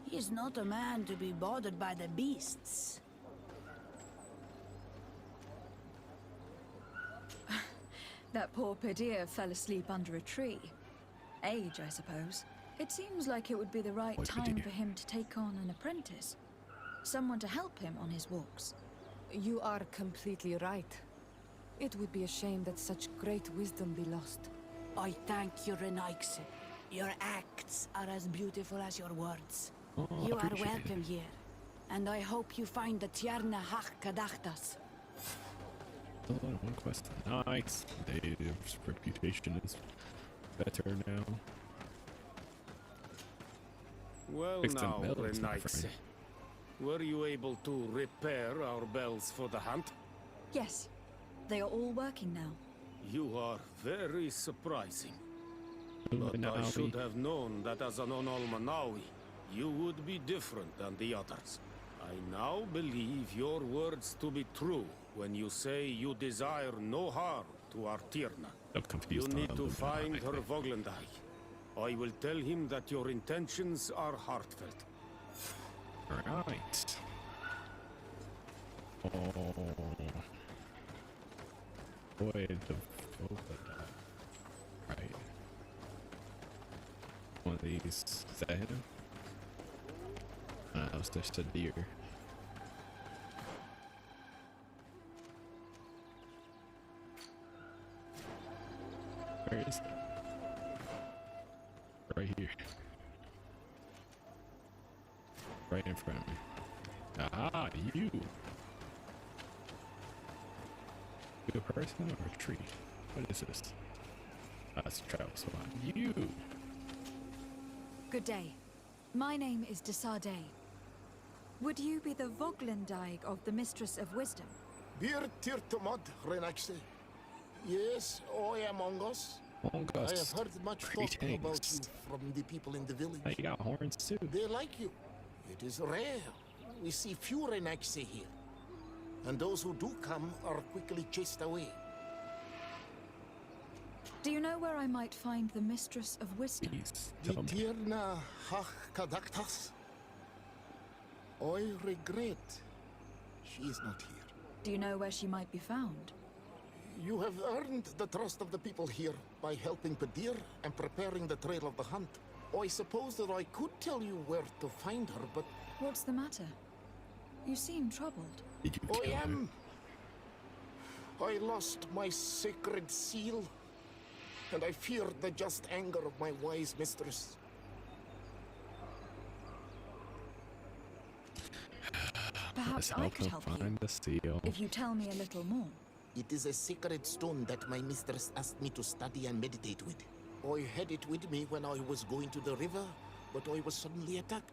He is not a man to be bothered by the beasts. That poor Padir fell asleep under a tree. Age, I suppose. It seems like it would be the right time for him to take on an apprentice. Someone to help him on his walks. You are completely right. It would be a shame that such great wisdom be lost. I thank you, Renaikse. Your acts are as beautiful as your words. Oh, You are appreciate welcome here, and I hope you find the Tierna Hach Kadachtas. One quest. Nice. Dave's reputation is better now. Well Fixed them now, bells, my Renaikse. friend. Were you able to repair our bells for the hunt? Yes, they are all working now. You are very surprising. Ooh, But I Manawi. should have known that as an Onolmanawi, you would be different than the others. I now believe your words to be true when you say you desire no harm to our Tierna. I'm You confused. need on to the find Manawi her thing. Voglendai. I will tell him that your intentions are heartfelt. Right. Oh. Boy, the right. One of these. Is that him? It was just a deer. Where is it? Right here. Right in front of me. Ah, you. You a person or a tree? What is this? Ah, it's a travel spot. You. Good day. My name is Desardet. Would you be the Voglendijk of the Mistress of Wisdom? Bir Tirtamod, Renaxe. Yes, I am Ongus. Ongus. I have heard much talk about you from the people in the village. Hey, you got horns too. They like you. It is rare. We see few Renaxe here. And those who do come are quickly chased away. Do you know where I might find the Mistress of Wisdom? Please, The tell me. Tierna Hach Kadaktas. I regret she is not here. Do you know where she might be found? You have earned the trust of the people here by helping Padir and preparing the trail of the hunt. I suppose that I could tell you where to find her, but... What's the matter? You seem troubled. Did you I kill her? am. I lost my sacred seal, and I fear the just anger of my wise mistress. Perhaps I help could him help find you, the seal. if you tell me a little more. It is a sacred stone that my mistress asked me to study and meditate with. I had it with me when I was going to the river, but I was suddenly attacked.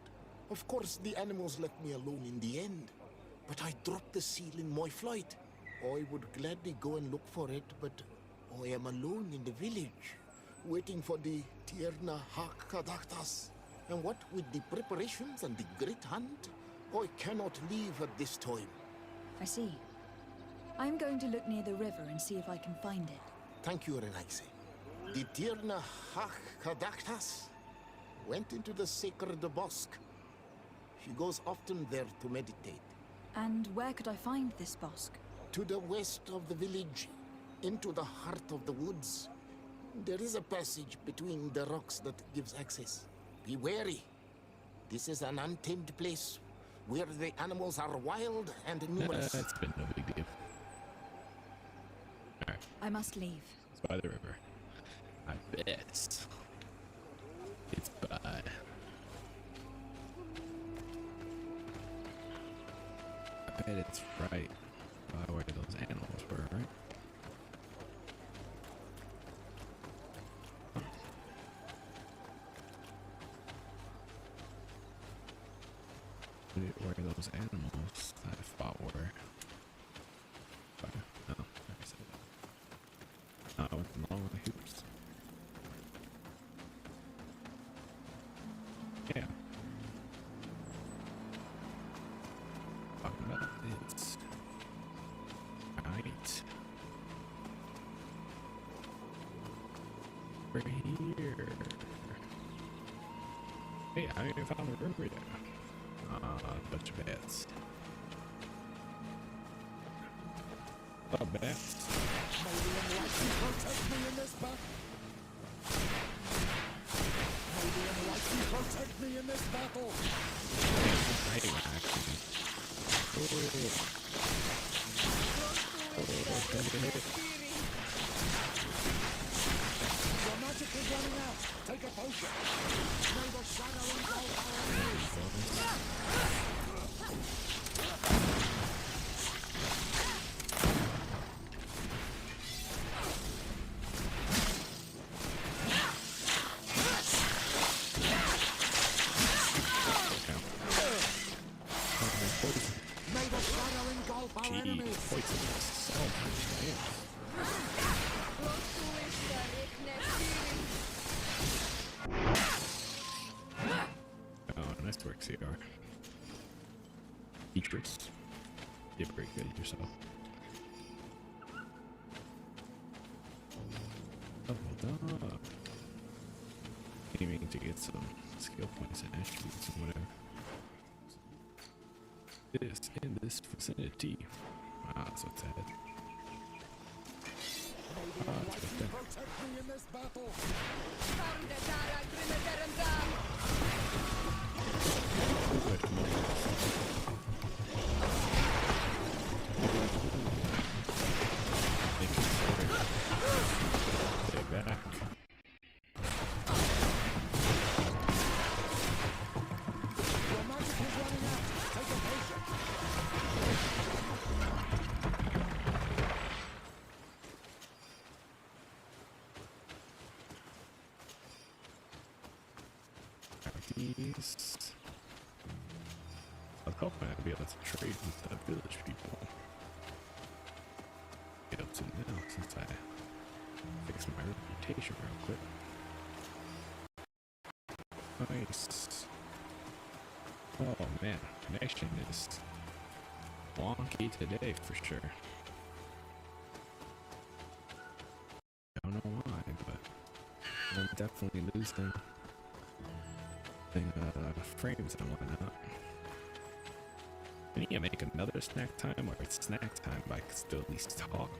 Of course, the animals left me alone in the end, but I dropped the seal in my flight. I would gladly go and look for it, but I am alone in the village, waiting for the Tierna Hakadaktas. And what with the preparations and the great hunt, I cannot leave at this time. I see. I'm going to look near the river and see if I can find it. Thank you, Renaxe. The Tierna Hakadaktas went into the sacred bosque. She goes often there to meditate. And where could I find this bosque? To the west of the village, into the heart of the woods. There is a passage between the rocks that gives access. Be wary. This is an untamed place where the animals are wild and numerous. It's been no big deal. Alright. I must leave. It's by the river. I bet it's by. I bet it's right by where those animals were, right? Where those animals I thought were. No, I said that. I went the long way. Oops. Yeah. Talking about it's right. We're here. Hey, I even found the river yet. A bunch of bats. Oh, bats. Maybe enlightened protect me in this battle. Maybe enlightened protect me in this battle. Right, actually. Your magic is running out. Take a potion. May the shadow engulf our enemies. May the shadow engulf our enemies. Oh, nice work, CR. Beatrice. Did pretty good yourself. Leveled up. Aiming to get some skill points and attributes and whatever. This in this vicinity. Ah, that's what's ahead. Protect me in this battle. Stay back. Your magic is running out. Take a potion. These. I was hoping I'd be able to trade with the village people. Get up to now since I fixed my reputation real quick. Nice. Oh man, connection is wonky today for sure. Don't know why, but I'm definitely losing frames and whatnot. I need to make another snack time where it's snack time, but I can still at least talk.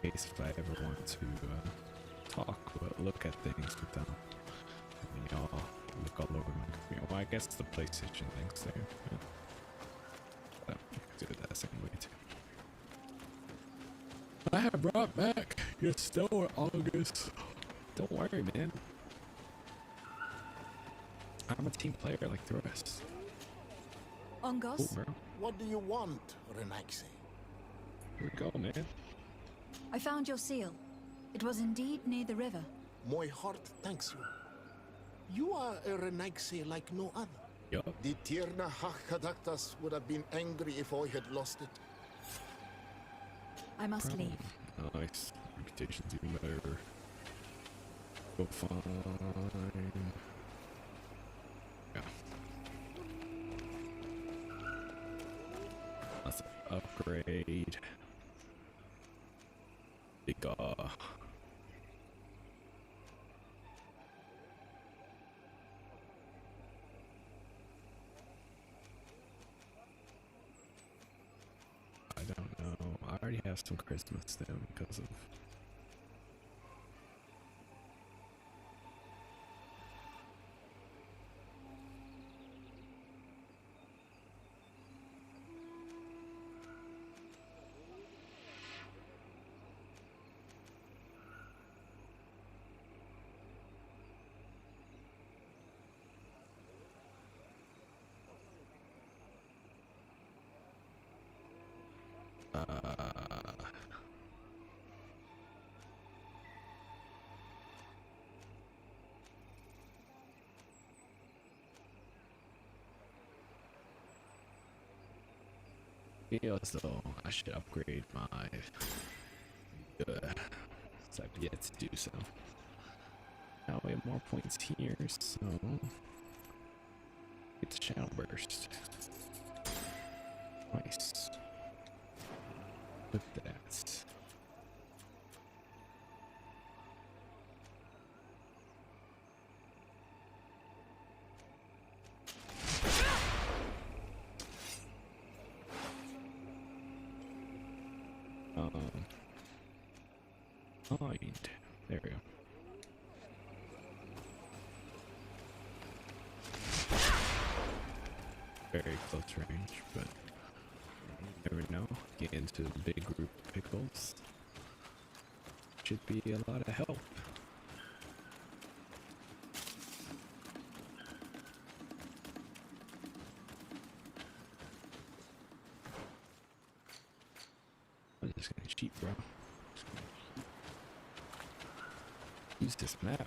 In case if I ever want to talk, but look at things without y'all look all over my computer. Well, I guess the PlayStation thing's there. But I can do it that same way too. I have brought back your store, August. Don't worry, man. I'm a team player like the rest. Ongos? Cool, What do you want, Renaxe? Here we go, man. I found your seal. It was indeed near the river. My heart thanks you. You are a Renaxe like no other. Yup. The Tierna Hakadaktas would have been angry if I had lost it. I must leave. Nice. Reputation's even better. Go fine. Yeah. Let's upgrade. Big I don't know. I already have some Christmas then because of feels though I should upgrade my so I've yet to do so. Now we have more points here, so get the shadow burst. Nice. With that. Hide. There we go. Very close range, but you never know. Get into the big group pickles. Should be a lot of help. I'm just gonna cheat, bro. Use this map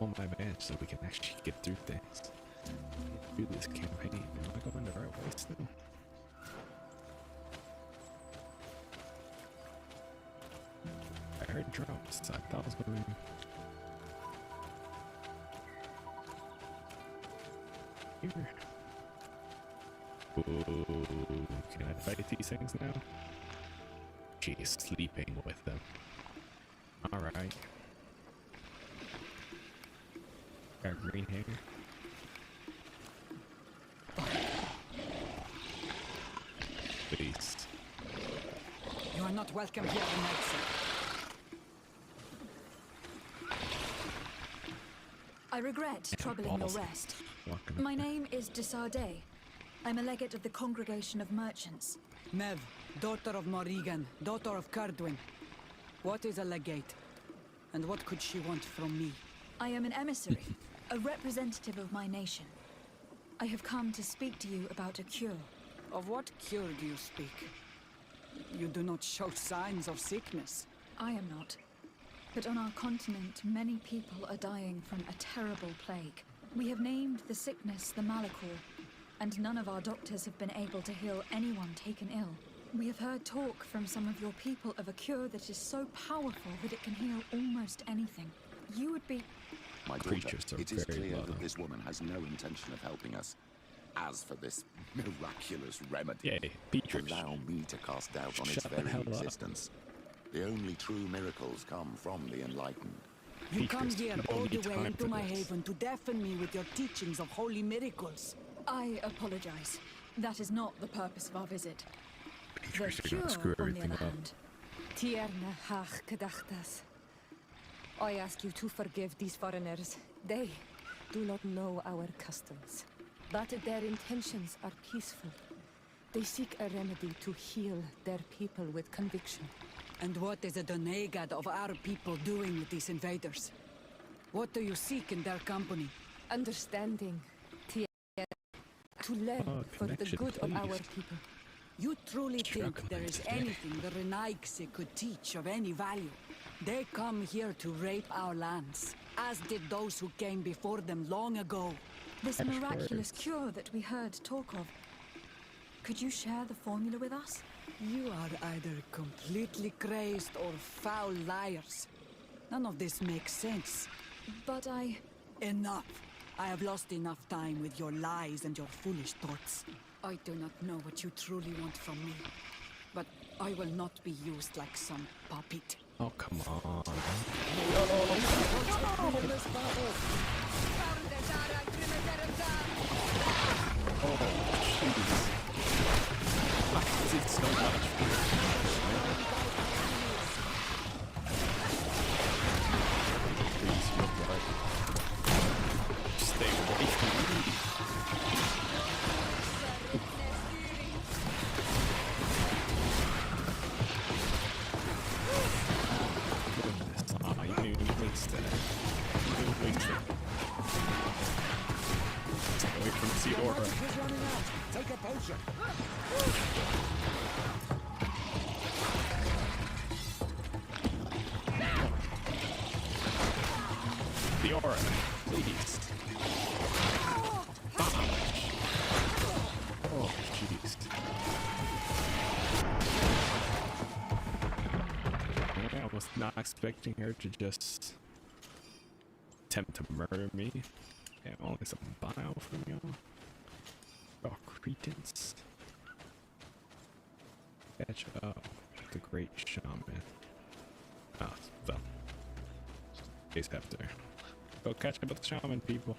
on my bench so we can actually get through things. Get through this campaign. Am I going the right way still? I heard drops. I thought I was going. Here. Ooh, can I fight these things now? She's sleeping with them. Alright. Got green hair. Beast. You are not welcome here tonight, sir. I regret troubling your rest. My name is Desardet. I'm a legate of the Congregation of Merchants. Mev, daughter of Morrigan, daughter of Cardwin. What is a legate? And what could she want from me? I am an emissary, a representative of my nation. I have come to speak to you about a cure. Of what cure do you speak? You do not show signs of sickness. I am not. But on our continent, many people are dying from a terrible plague. We have named the sickness the Malachor, and none of our doctors have been able to heal anyone taken ill. We have heard talk from some of your people of a cure that is so powerful that it can heal almost anything. You would be... My daughter, it is clear that this woman has no intention of helping us. As for this miraculous remedy, allow me to cast doubt on its very existence. The only true miracles come from the enlightened. You come here all the way into my haven to deafen me with your teachings of holy miracles. I apologize. That is not the purpose of our visit. The Screw cure, on the everything other up. hand. Tierna hach kadachtas. I ask you to forgive these foreigners. They do not know our customs, but their intentions are peaceful. They seek a remedy to heal their people with conviction. And what is the Donegad of our people doing with these invaders? What do you seek in their company? Understanding, Tierna, to learn for the good of our people. You truly think there is anything the Renaigse could teach of any value? They come here to rape our lands, as did those who came before them long ago. This miraculous cure that we heard talk of. Could you share the formula with us? You are either completely crazed or foul liars. None of this makes sense. But I... Enough! I have lost enough time with your lies and your foolish thoughts. I do not know what you truly want from me, but I will not be used like some puppet. Oh, come on. It's so much. Please, your blood. Stay away from me. Goodness. Ah, you knew you wasted it. You wasted it. Stay away from Theodora. Is running out. Take a potion. Theodora, please. not expecting her to just attempt to murder me. Yeah, only some bile from y'all. Y'all cretins. Catch up the great shaman. Oh, so. Chase after her. Go catch up with the shaman, people.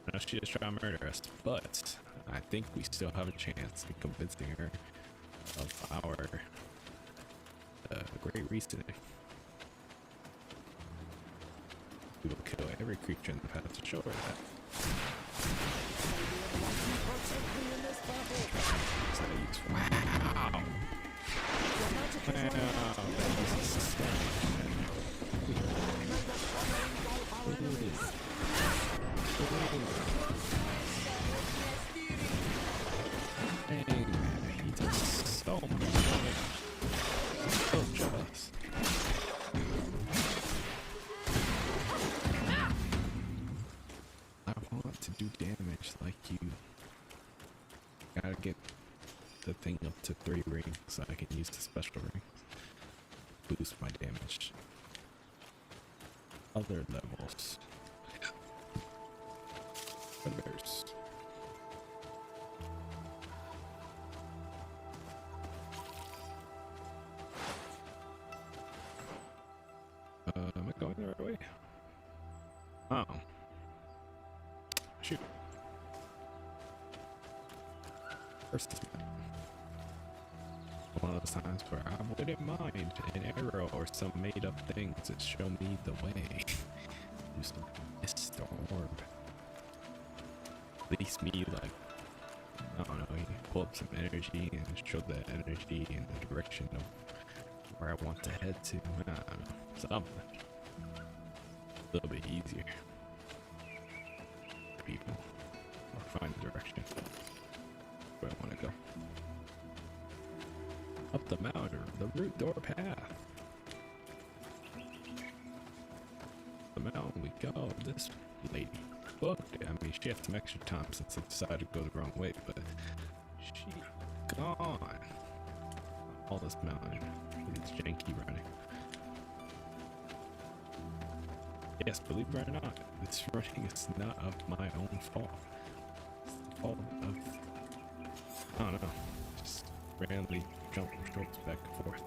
I know she just trying to murder us, but I think we still have a chance in convincing her of our great reasoning. We will kill every creature in the path to show her that. Wow! Dang, he does so much damage. So jealous. I want to do damage like you. Gotta get the thing up to 3 rings so I can use the special rings. Boost my damage. Other levels. Others. Am I going the right way? Oh. Shoot. First is one of those times where I wouldn't mind an arrow or some made up thing to show me the way. Use some mist or orb. At least me, like, I don't know, you pull up some energy and show that energy in the direction of where I want to head to. I don't know, something. A little bit easier. People. Or find the direction where I want to go. Up the mountain, the root door path. The mountain we go. This lady booked it. I mean, she has some extra time since I decided to go the wrong way, but she gone. All this mountain with its janky running. Yes, believe it or not, this running is not of my own fault. It's the fault of, I don't know, just randomly jumping strokes back and forth.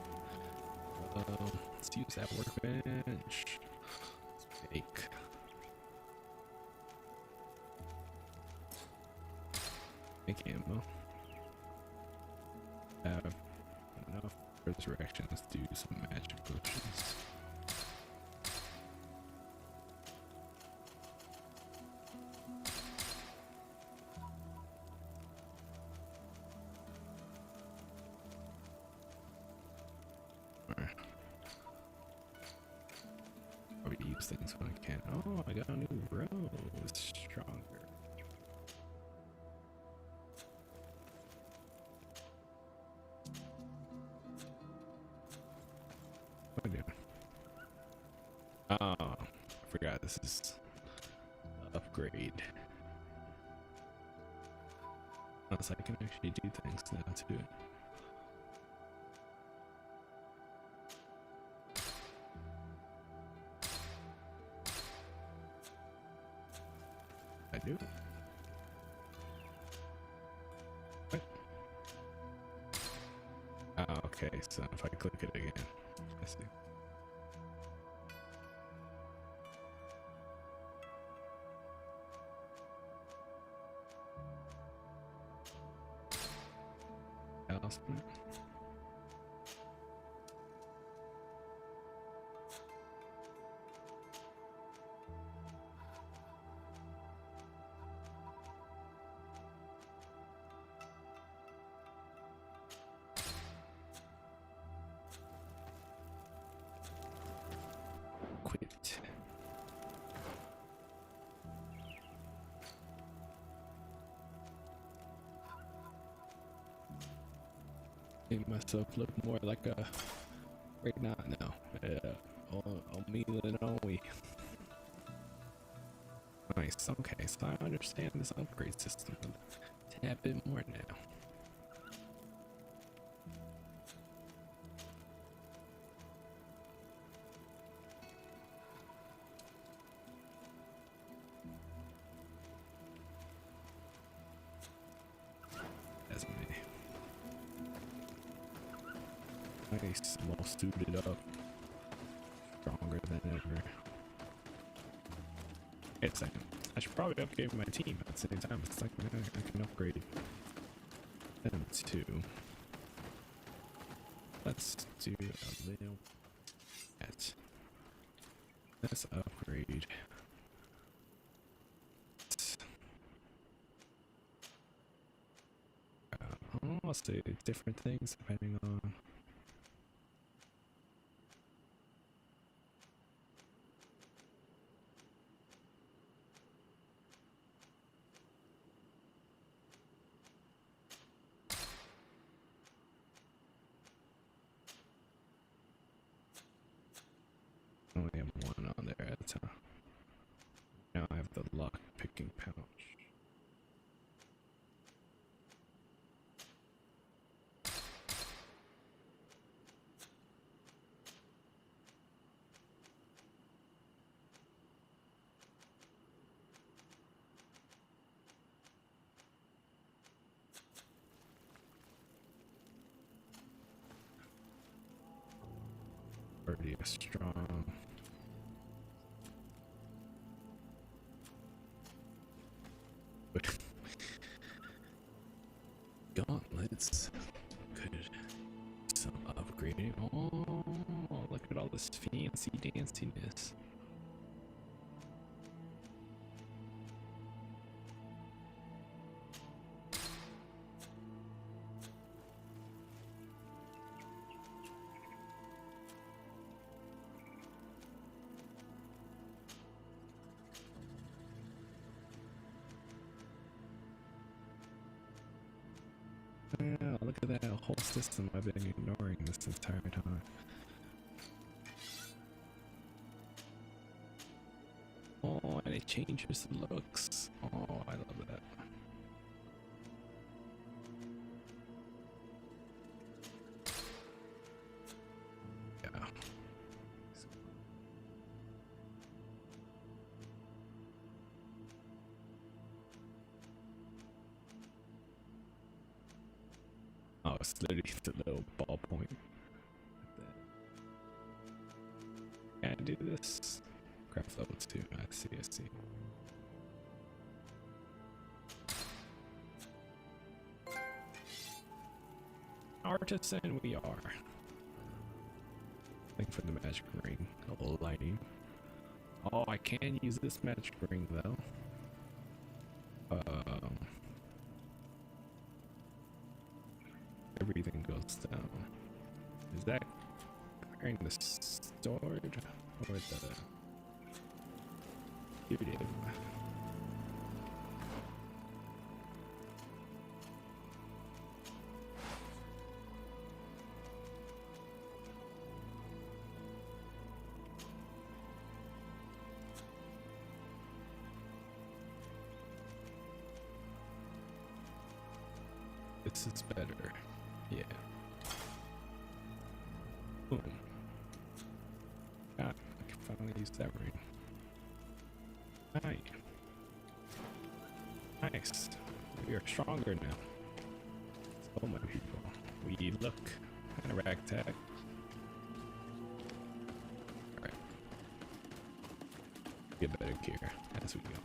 Let's use that workbench. Let's make. Make ammo. Have enough resurrection. Let's do some magic potions. Probably use things when I can. Oh, I got a new rose. Stronger. What am I doing? Oh, I forgot this is upgrade. So I can actually do things now too. I do. What? Oh, okay, so if I click it again, I see. Else? Quit. Make myself look more like a right now. On me and only. Nice. Okay, so I understand this upgrade system a tad bit more now. Nice, I'm all suited up. Stronger than ever. Wait a second. I should probably upgrade my team at the same time. It's like I can upgrade them too. Let's do a little bit. Let's upgrade. I'll say different things depending on. Only have one on there at a time. Now I have the lock picking pouch. Already a strong. Gauntlets. Good. Some upgrading. Oh, look at all this fancy danciness. Yeah, look at that whole system I've been ignoring this entire time. Oh, and it changes the looks. Oh, I love that. Yeah. Oh, it's literally the little ballpoint. Can I do this? Craft level 2. I see, I see. Artisan we are. Looking for the magic ring of lighting. Oh, I can use this magic ring though. Everything goes down. Is that clearing the storage or the dude? This is better. Yeah. Boom. God, I can finally use that ring. Nice. Nice. We are stronger now. So my people. We look kind of ragtag. Alright. Get better gear as we go.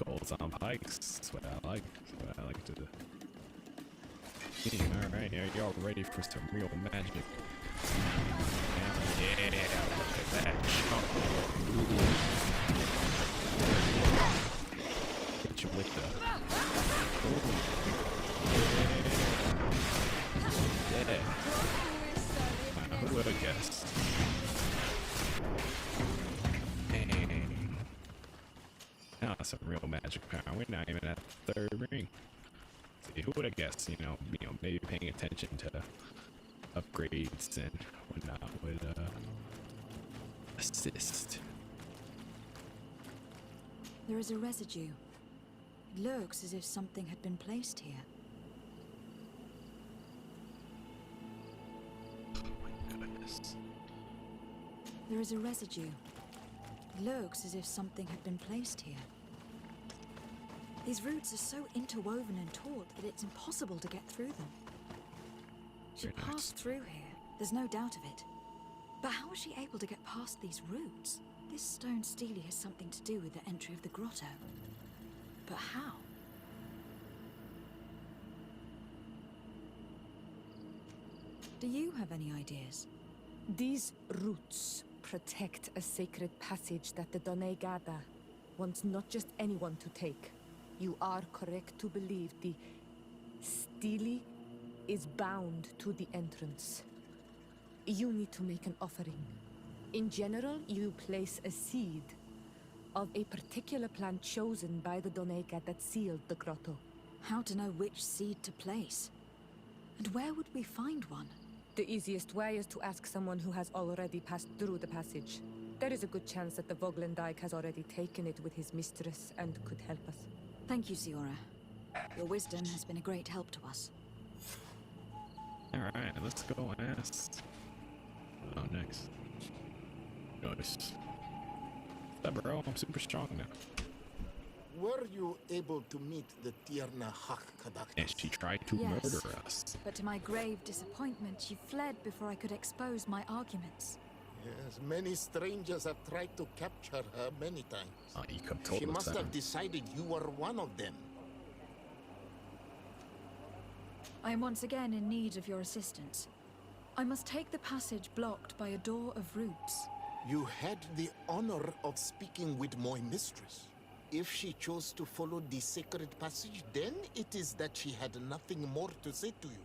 Golds on pikes. That's what I like. That's what I like to do. Alright, are y'all ready for some real magic? Yeah, look at that. Hit you with the. Yeah. Who would have guessed? Dang. Now some real magic power. We're not even at the third ring. See, who would have guessed? You know, maybe paying attention to upgrades and whatnot would assist. There is a residue. It looks as if something had been placed here. Oh my goodness. There is a residue. It looks as if something had been placed here. These roots are so interwoven and taut that it's impossible to get through them. She passed through here, There's no doubt of it. But how was she able to get past these roots? This stone stele has something to do with the entry of the grotto. But how? Do you have any ideas? These roots protect a sacred passage that the Donegada wants not just anyone to take. You are correct to believe the stele is bound to the entrance. You need to make an offering. In general, you place a seed of a particular plant chosen by the Donega that sealed the grotto. How to know which seed to place? And where would we find one? The easiest way is to ask someone who has already passed through the passage. There is a good chance that the Voglendike has already taken it with his mistress and could help us. Thank you, Siora. Your wisdom has been a great help to us. Alright, let's go ask. Oh, next. Nice. What's up, bro? I'm super strong now. Were you able to meet the Tierna Hak-Kadaktas? And she tried to murder us. But to my grave disappointment, she fled before I could expose my arguments. Yes, many strangers have tried to capture her many times. She must have decided you were one of them. I am once again in need of your assistance. I must take the passage blocked by a door of roots. You had the honor of speaking with my mistress. If she chose to follow the sacred passage, then it is that she had nothing more to say to you.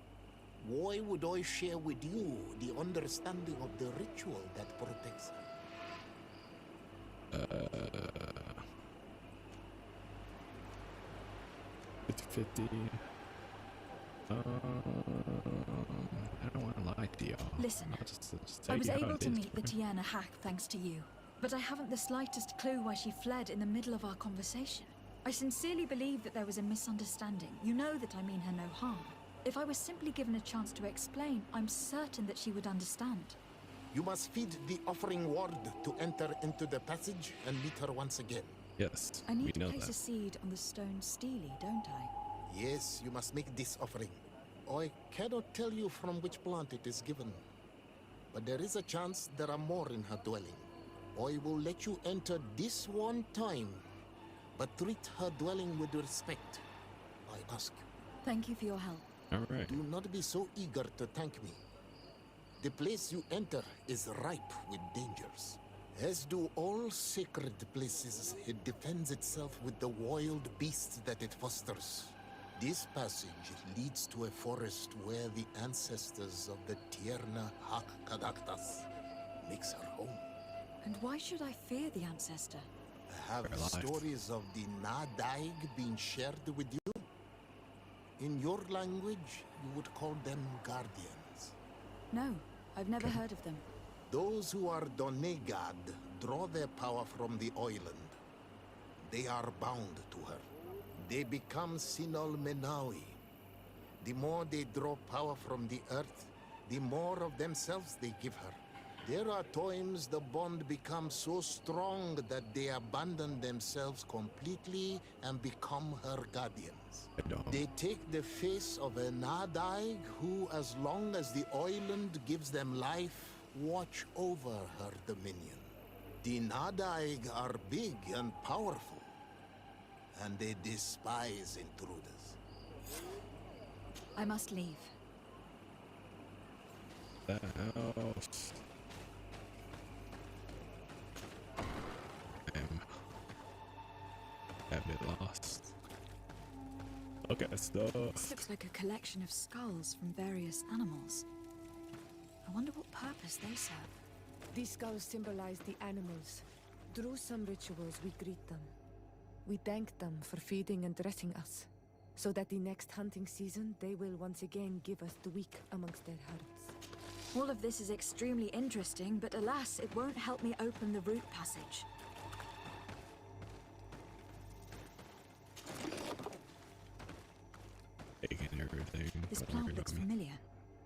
Why would I share with you the understanding of the ritual that protects her? 50-50. I don't want to lie to y'all. Listen, just I was take it how able it to is, meet the man. Tierna Hack thanks to you, but I haven't the slightest clue why she fled in the middle of our conversation. I sincerely believe that there was a misunderstanding. You know that I mean her no harm. If I was simply given a chance to explain, I'm certain that she would understand. You must feed the offering ward to enter into the passage and meet her once again. Yes, I need we to know place that. a seed on the stone stele, don't I? Yes, you must make this offering. I cannot tell you from which plant it is given, but there is a chance there are more in her dwelling. I will let you enter this one time, but treat her dwelling with respect, I ask you. Thank you for your help. All right. Do not be so eager to thank me. The place you enter is ripe with dangers. As do all sacred places, it defends itself with the wild beasts that it fosters. This passage leads to a forest where the ancestors of the Tierna Hak-Kadaktas makes her home. And why should I fear the ancestor? Have stories of the Nadaig been shared with you? In your language, you would call them guardians. No, I've never heard of them. Those who are Donegad draw their power from the island. They are bound to her. They become Sinol Menawi. The more they draw power from the earth, the more of themselves they give her. There are times the bond becomes so strong that they abandon themselves completely and become her guardians. They take the face of a Nadaig who, as long as the island gives them life, watch over her dominion. The Nadaig are big and powerful, and they despise intruders. I must leave. The house. I'm a bit lost. Look at stuff. This looks like a collection of skulls from various animals. I wonder what purpose they serve. These skulls symbolize the animals. Through some rituals, we greet them. We thank them for feeding and dressing us, so that the next hunting season, they will once again give us the weak amongst their herds. All of this is extremely interesting, but alas, it won't help me open the root passage. Taking everything. This plant looks familiar.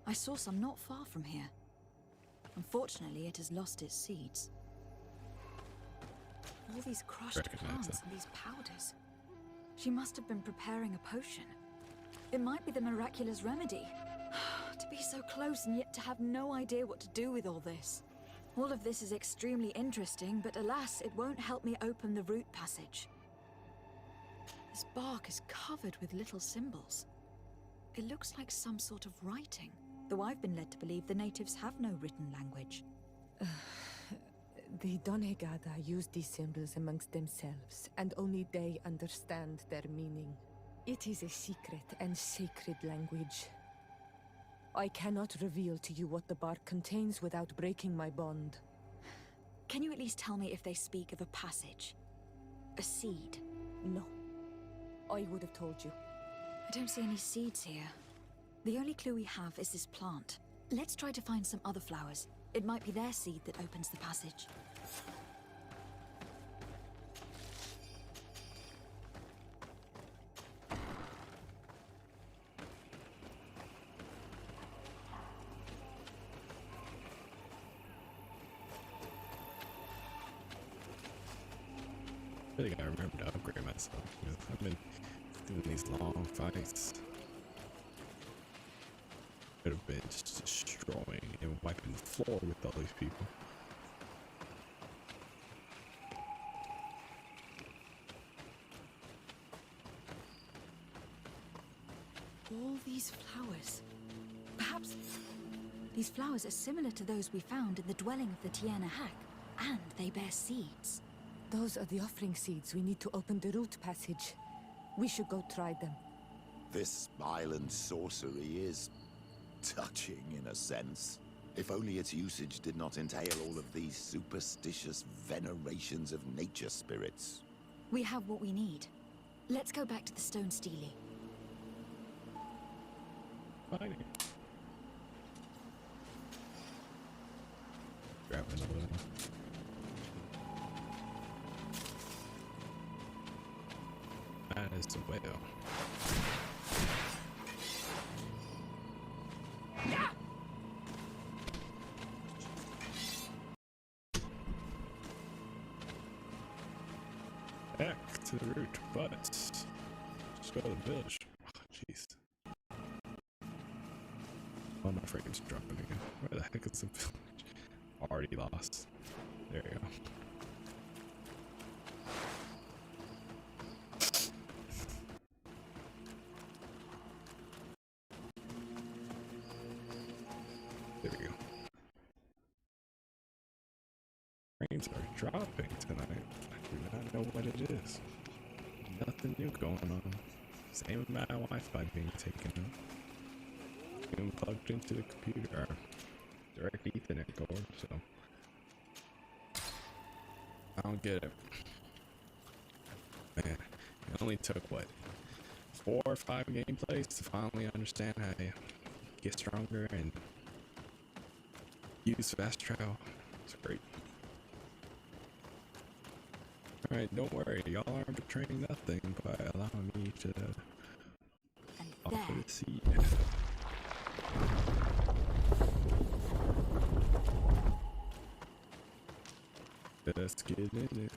I saw some not far from here. Unfortunately, it has lost its seeds. All these crushed plants and these powders. She must have been preparing a potion. It might be the miraculous remedy. To be so close and yet to have no idea what to do with all this. All of this is extremely interesting, but alas, it won't help me open the route passage. This bark is covered with little symbols. It looks like some sort of writing, though I've been led to believe the natives have no written language. The Donegada use these symbols amongst themselves, and only they understand their meaning. It is a secret and sacred language. I cannot reveal to you what the bark contains without breaking my bond. Can you at least tell me if they speak of a passage? A seed? No. I would have told you. I don't see any seeds here. The only clue we have is this plant. Let's try to find some other flowers. It might be their seed that opens the passage. I think I remember to upgrade myself. I've been doing these long fights. Could have been just destroying and wiping the floor with all these people. All these flowers. Perhaps these flowers are similar to those we found in the dwelling of the Tierna Hack, and they bear seeds. Those are the offering seeds we need to open the route passage. We should go try them. This island sorcery is touching in a sense. If only its usage did not entail all of these superstitious venerations of nature spirits. We have what we need. Let's go back to the Stone Stele. Fighting. Grab another one. That is the whale. Back to the route, but just go to the village. Oh, jeez. Oh, my frame's dropping again. Where the heck is the village? Already lost. There you go. There we go. Frames are dropping tonight. I do not know what it is. Nothing new going on. Same amount of Wi-Fi being taken up. Being plugged into the computer. Direct Ethernet cord, so I don't get it. Man, it only took what, 4 or 5 gameplays to finally understand how to get stronger and use fast travel. It's great. Alright, don't worry, y'all aren't betraying nothing by allowing me to offer the seed. Let's get in it.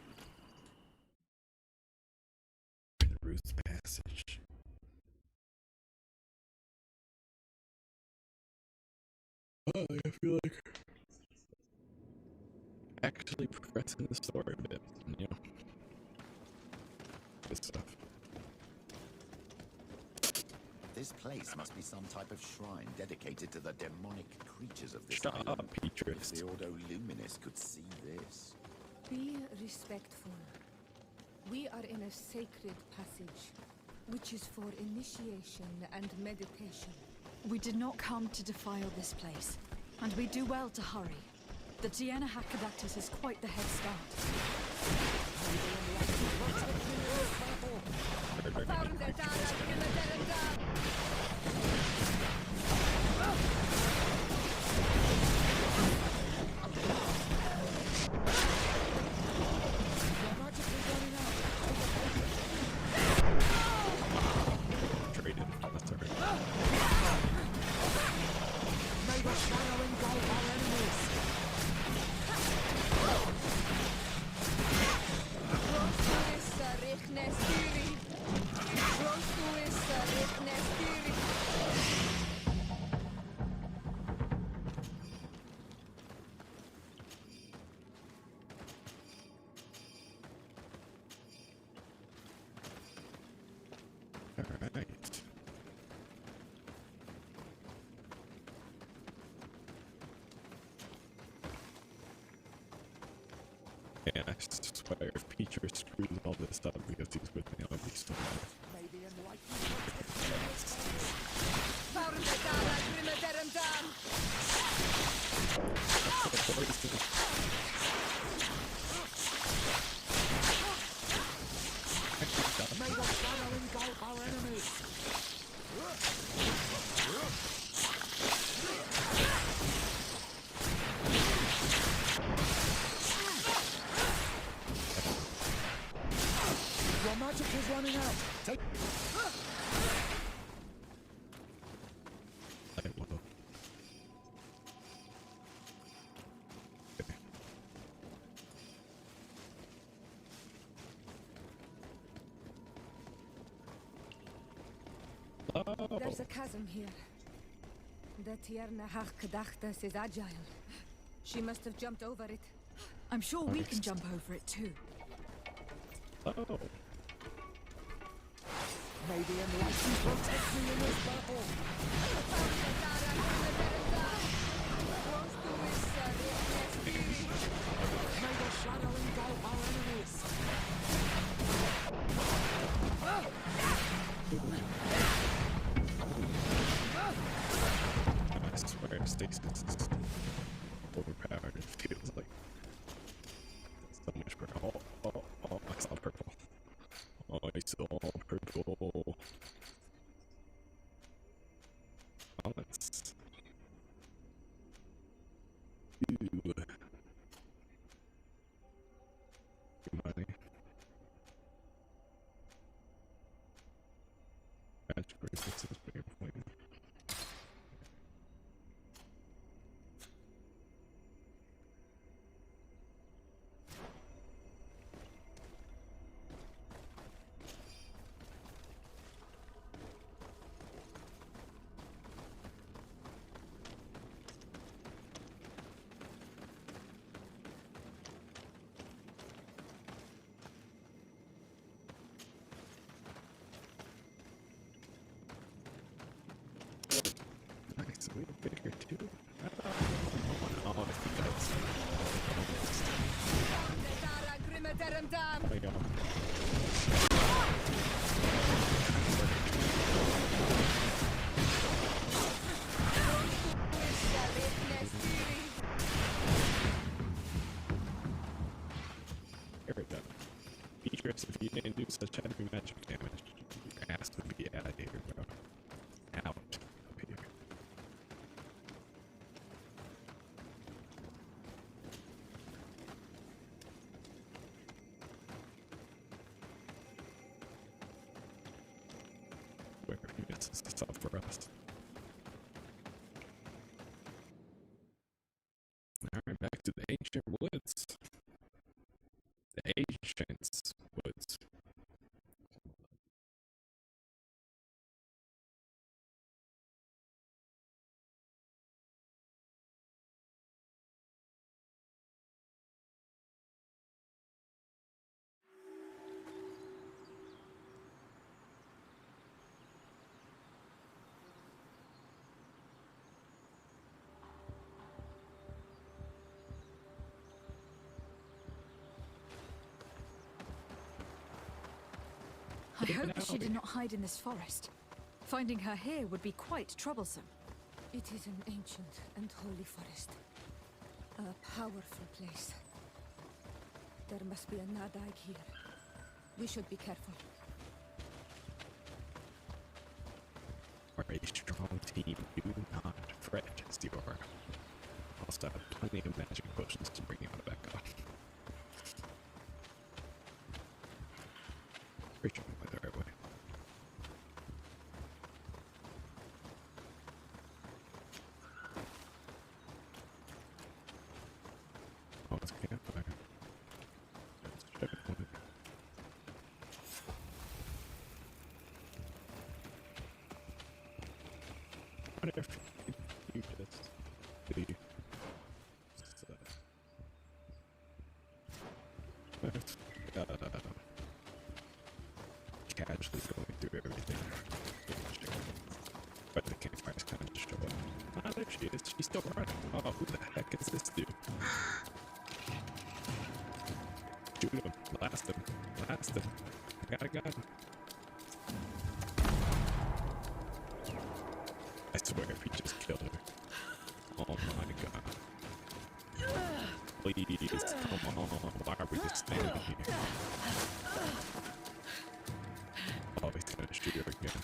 The Ruth's Passage. Oh, I feel like actually progressing the story a bit, you know. Good stuff. This place must be some type of shrine dedicated to the demonic creatures of this Shut island. up, Petrus. If the Ordo Luminis could see this. Be respectful. We are in a sacred passage, which is for initiation and meditation. We did not come to defile this place, and we do well to hurry. The Tierna Hackadactus is quite the head start. Yeah, I swear if Peter screws all this up because he's with me, I'll be so mad. May the shadow engulf our enemies! Your magic is running out! Take... I will. Oh. There's a chasm here. The Tierna Hachkadachtas is agile. She must have jumped over it. I'm sure we can jump over it too. Oh. May the enlightened protect me in this battle! May the shadow engulf our enemies! I swear stasis is overpowered. It feels like so much purple. Oh, I saw purple. Oh, I saw purple. Oh, that's... Ew. Money. Match bracelets is pretty important. Nice, a little bigger too. Oh, I think that's... There we go. Here we go. Beatrice, if you didn't do such heavy magic damage, your ass would be out of here, bro. Out of here. Where messes this up for us? Alright, back to the ancient woods. The ancients woods. I hope she did not hide in this forest. Finding her here would be quite troublesome. It is an ancient and holy forest. A powerful place. There must be a Nadag here. We should be careful. We're a strong team. Do not fret, Stiora. Also have plenty of magic potions to bring you back up. Reaching by the right way. Oh, it's a campfire. That's a checkpoint. What if you just be casually going through everything? But the campfires kind of just show up. Ah, there she is. She's still running. Oh, who the heck is this dude? Shoot him. Blast him. Blast him. I got a gun. I swear if he just killed her. Oh my god. Please, come on. Why are we just standing here? Oh, he's gonna shoot her again.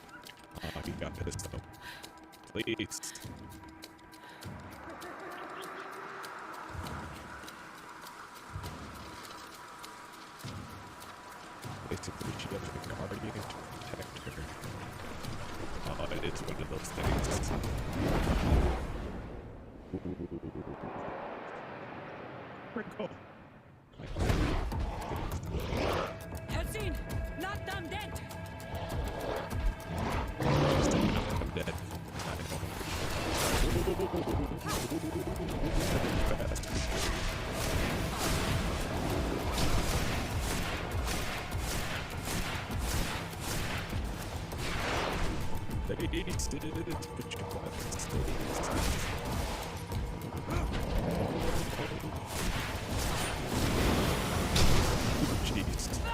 Oh, he got pissed though. Please. Basically, she has a guardian to protect her. Oh, it's one of those things. Wrinkle. Helsin! Knock them dead! I'm dead. Jeez.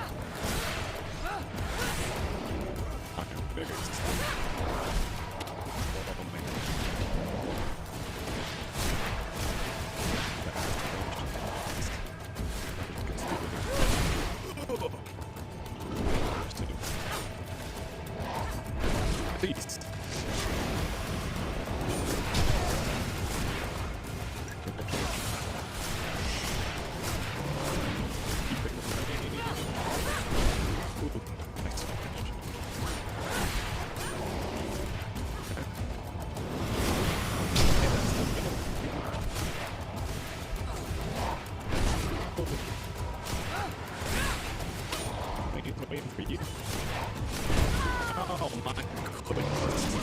Beast. Waiting for you. Oh my goodness.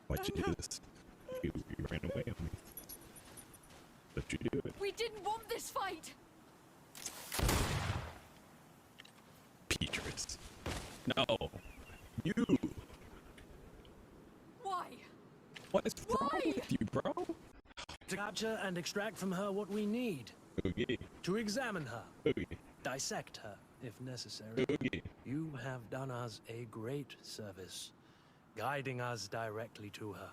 Why'd you do this? You ran away on me. What'd you do it? We didn't want this fight! Petrus. No! You! Why? What is wrong with you, bro? To capture and extract from her what we need. Okay. To examine her. Okay. Dissect her, if necessary. Okay. You have done us a great service, guiding us directly to her.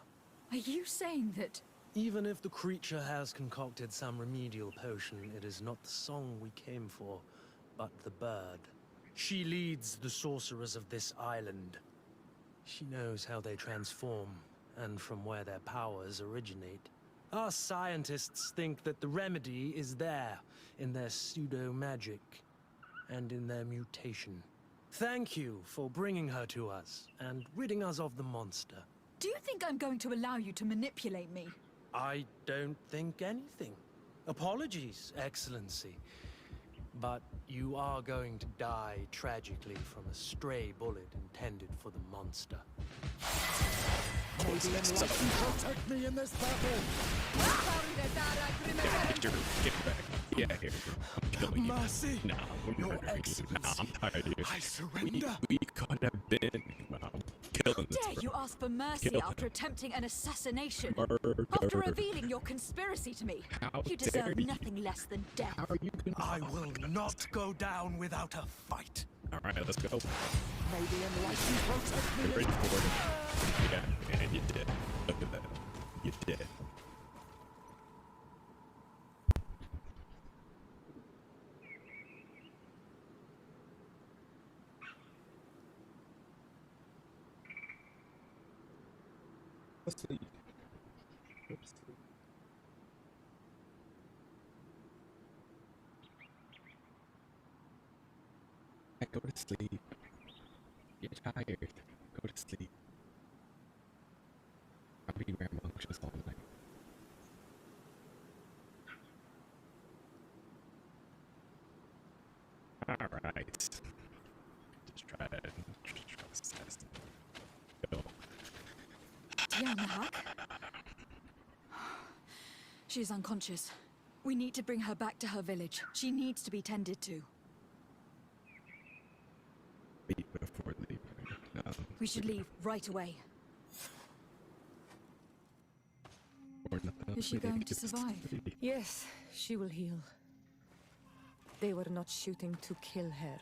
Are you saying that? Even if the creature has concocted some remedial potion, it is not the song we came for, but the bird. She leads the sorcerers of this island. She knows how they transform, and from where their powers originate. Our scientists think that the remedy is there, in their pseudo-magic, and in their mutation. Thank you for bringing her to us, and ridding us of the monster. Do you think I'm going to allow you to manipulate me? I don't think anything. Apologies, Excellency. But you are going to die tragically from a stray bullet intended for the monster. May the enlightened protect me in this battle! Get back. Get out of here. I'm killing you. Mercy! Nah, Your Nah, I'm tired of you. I surrender! We could have been killing this, Dare bro. you ask for mercy Kill after attempting an assassination? Murder. After revealing your conspiracy to me? How You dare deserve you. nothing less than death. How are you gonna... I will not go down without a fight. Alright, let's go. May the enlightened protect me Get in ready for it. Yeah, and you did. Look at that. You did. Go to sleep. Go to sleep. Hey, go to sleep. You're tired. Go to sleep. I'll be rambunctious all night. Alright. Just try to assess. Go. Yamahak? She is unconscious. We need to bring her back to her village. She needs to be tended to. Before leaving. We should leave right away. Is she going to survive? Yes, she will heal. They were not shooting to kill her.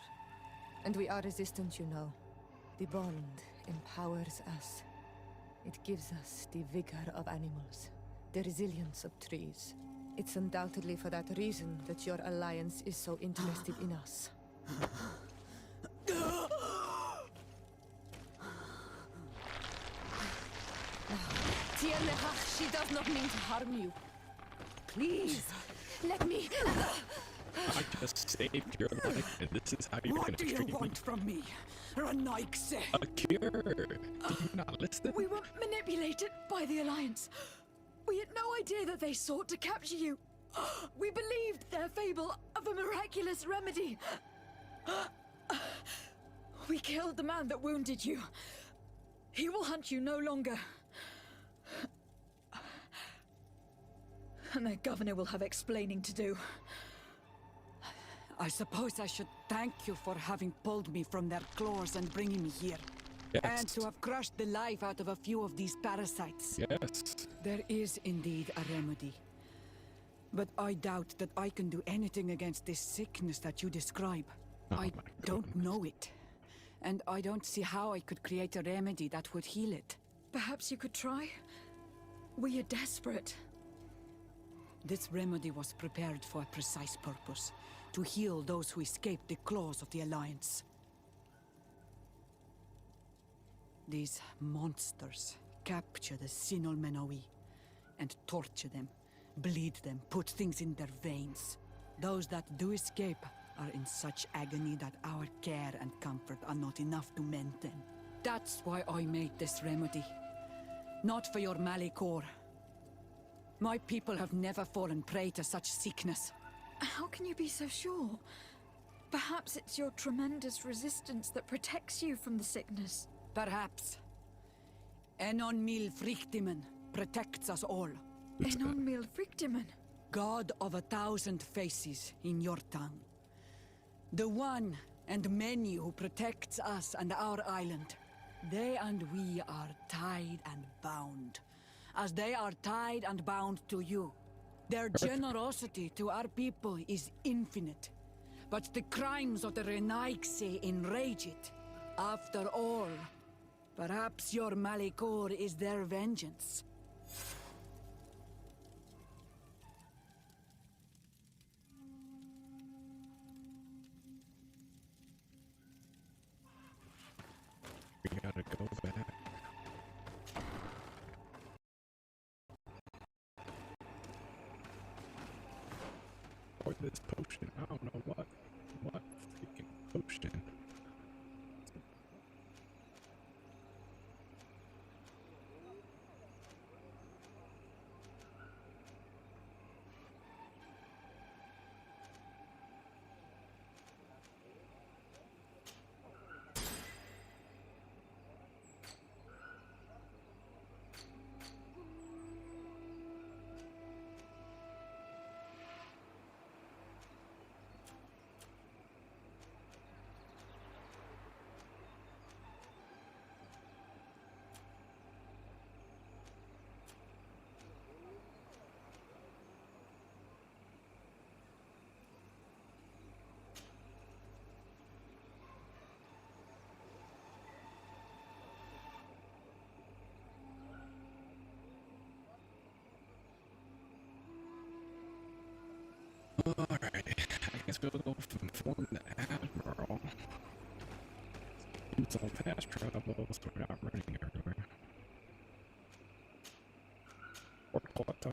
And we are resistant, you know. The bond empowers us. It gives us the vigor of animals, the resilience of trees. It's undoubtedly for that reason that your alliance is so interested in us. Tiernehach, she does not mean to harm you. Please, let me... I just saved your life, and this is how you're What gonna do you treat me? want from me, Renaikse? A cure! Do you not listen? We were manipulated by the Alliance. We had no idea that they sought to capture you. We believed their fable of a miraculous remedy. We killed the man that wounded you. He will hunt you no longer. And their governor will have explaining to do. I suppose I should thank you for having pulled me from their claws and bringing me here. And to have crushed the life out of a few of these parasites. Yes. There is indeed a remedy. But I doubt that I can do anything against this sickness that you describe. I don't know it. And I don't see how I could create a remedy that would heal it. Perhaps you could try? We are desperate. This remedy was prepared for a precise purpose. To heal those who escaped the claws of the Alliance. These monsters capture the Sinol Menoi and torture them, bleed them, put things in their veins. Those that do escape are in such agony that our care and comfort are not enough to mend them. That's why I made this remedy. Not for your Malikor. My people have never fallen prey to such sickness. How can you be so sure? Perhaps it's your tremendous resistance that protects you from the sickness. Perhaps. Enon Mil Frictimen protects us all. Enon Mil Frictimen? God of 1,000 faces in your tongue. The one and many who protects us and our island. They and we are tied and bound, as they are tied and bound to you. Their generosity to our people is infinite, but the crimes of the Renaigse enrage it. After all, perhaps your Malikor is their vengeance. We gotta go back. Or this potion. I don't know what freaking potion. Alright, I guess we'll go from form to admiral. Do some fast travel so we're not running everywhere. Or Plata.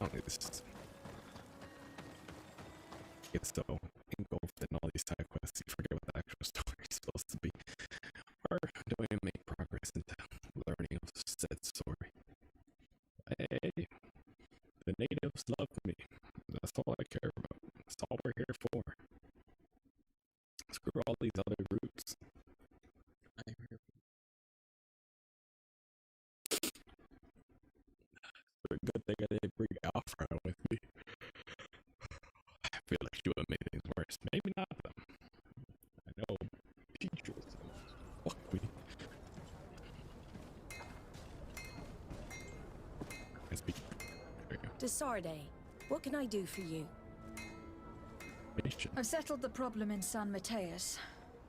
Only this gets so engulfed in all these side quests, you forget what the actual story is supposed to be. Or do we make progress into learning of said story? Hey, the natives love me. That's all I care about. That's all we're here for. Screw all these other groups. I'm here. It's a good thing I didn't bring Alfred with me. I feel like she would have made things worse. Maybe not, but I know teachers fuck me. Desarde, what can I do for you? I've settled the problem in San Mateus.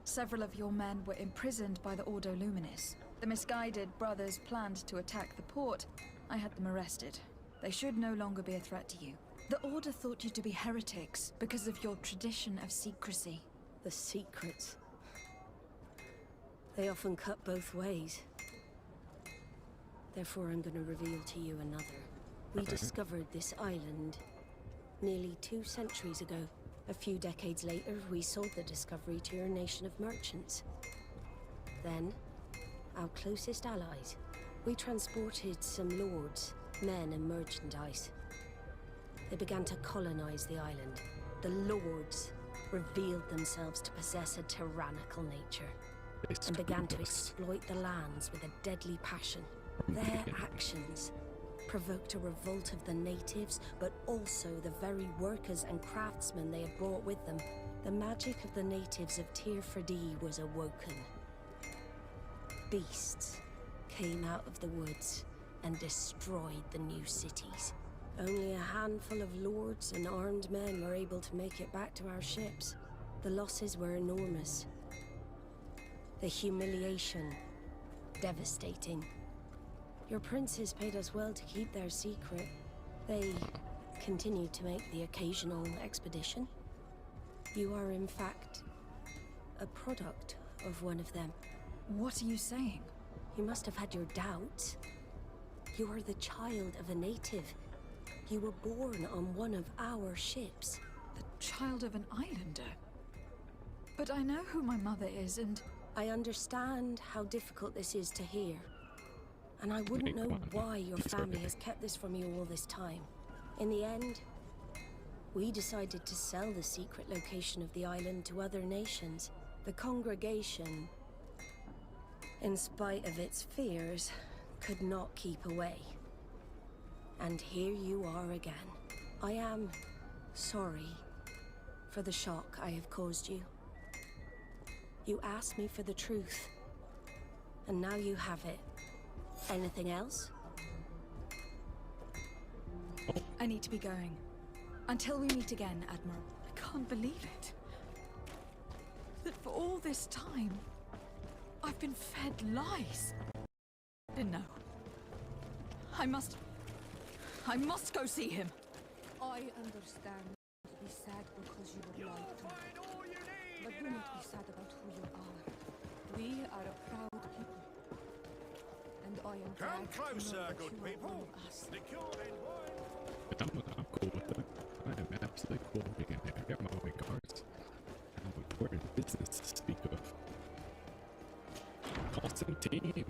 Several of your men were imprisoned by the Ordo Luminis. The misguided brothers planned to attack the port. I had them arrested. They should no longer be a threat to you. The Order thought you to be heretics because of your tradition of secrecy. The secrets. They often cut both ways. Therefore, I'm going to reveal to you another. We discovered this island nearly 2 centuries ago. A few decades later, we sold the discovery to your nation of merchants. Then, our closest allies, we transported some lords, men and merchandise. They began to colonize the island. The lords revealed themselves to possess a tyrannical nature and began to exploit the lands with a deadly passion. Their actions provoked a revolt of the natives, but also the very workers and craftsmen they had brought with them. The magic of the natives of Tir Fredee was awoken. Beasts came out of the woods and destroyed the new cities. Only a handful of lords and armed men were able to make it back to our ships. The losses were enormous. The humiliation, devastating. Your princes paid us well to keep their secret. They continued to make the occasional expedition. You are, in fact, a product of one of them. What are you saying? You must have had your doubts. You are the child of a native. You were born on one of our ships. The child of an islander? But I know who my mother is, and... I understand how difficult this is to hear. And I wouldn't know why your family has kept this from you all this time. In the end, we decided to sell the secret location of the island to other nations. The congregation, in spite of its fears, could not keep away. And here you are again. I am sorry for the shock I have caused you. You asked me for the truth, and now you have it. Anything else? I need to be going. Until we meet again, Admiral. I can't believe it. That for all this time, I've been fed lies. No. I must go see him. I understand to be sad because you were lied to. But do not be sad about who you are. We are a proud people. And I am Come glad to know closer, that good you are people. one of us. The cure and wine. I'm cool with it. I am absolutely cool being there. Get my way cards. I have important business to speak of. Constantine.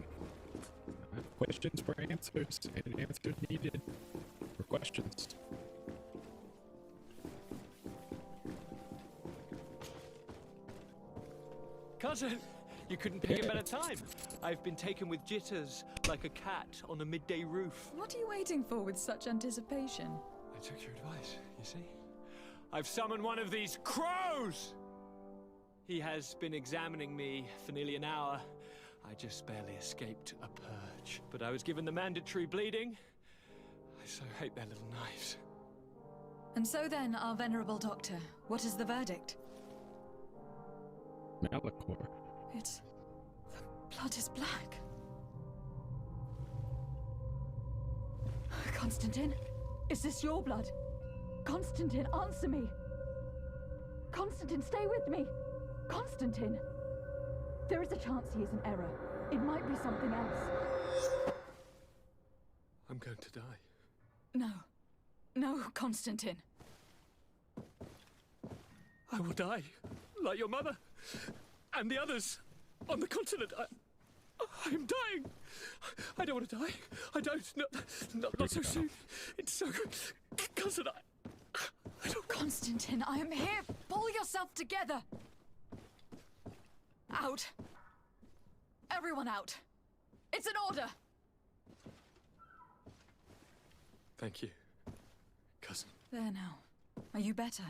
I have questions for answers, and answers needed for questions. Cousin, you couldn't pick a better time. I've been taken with jitters, like a cat on a midday roof. What are you waiting for with such anticipation? I took your advice, you see? I've summoned one of these crows! He has been examining me for nearly an hour. I just barely escaped a purge. But I was given the mandatory bleeding. I so hate their little knives. And so then, our venerable doctor, what is the verdict? Malachor. It's... the blood is black. Constantine, is this your blood? Constantine, answer me! Constantine, stay with me! Constantine! There is a chance he is in error. It might be something else. I'm going to die. No. No, Constantine. I will die, like your mother, and the others on the continent. I'm dying. I don't want to die. I don't. Not so soon. It's so good. Cousin, I don't... Constantine, I am here. Pull yourself together. Out. Everyone out. It's an order. Thank you, cousin. There now. Are you better?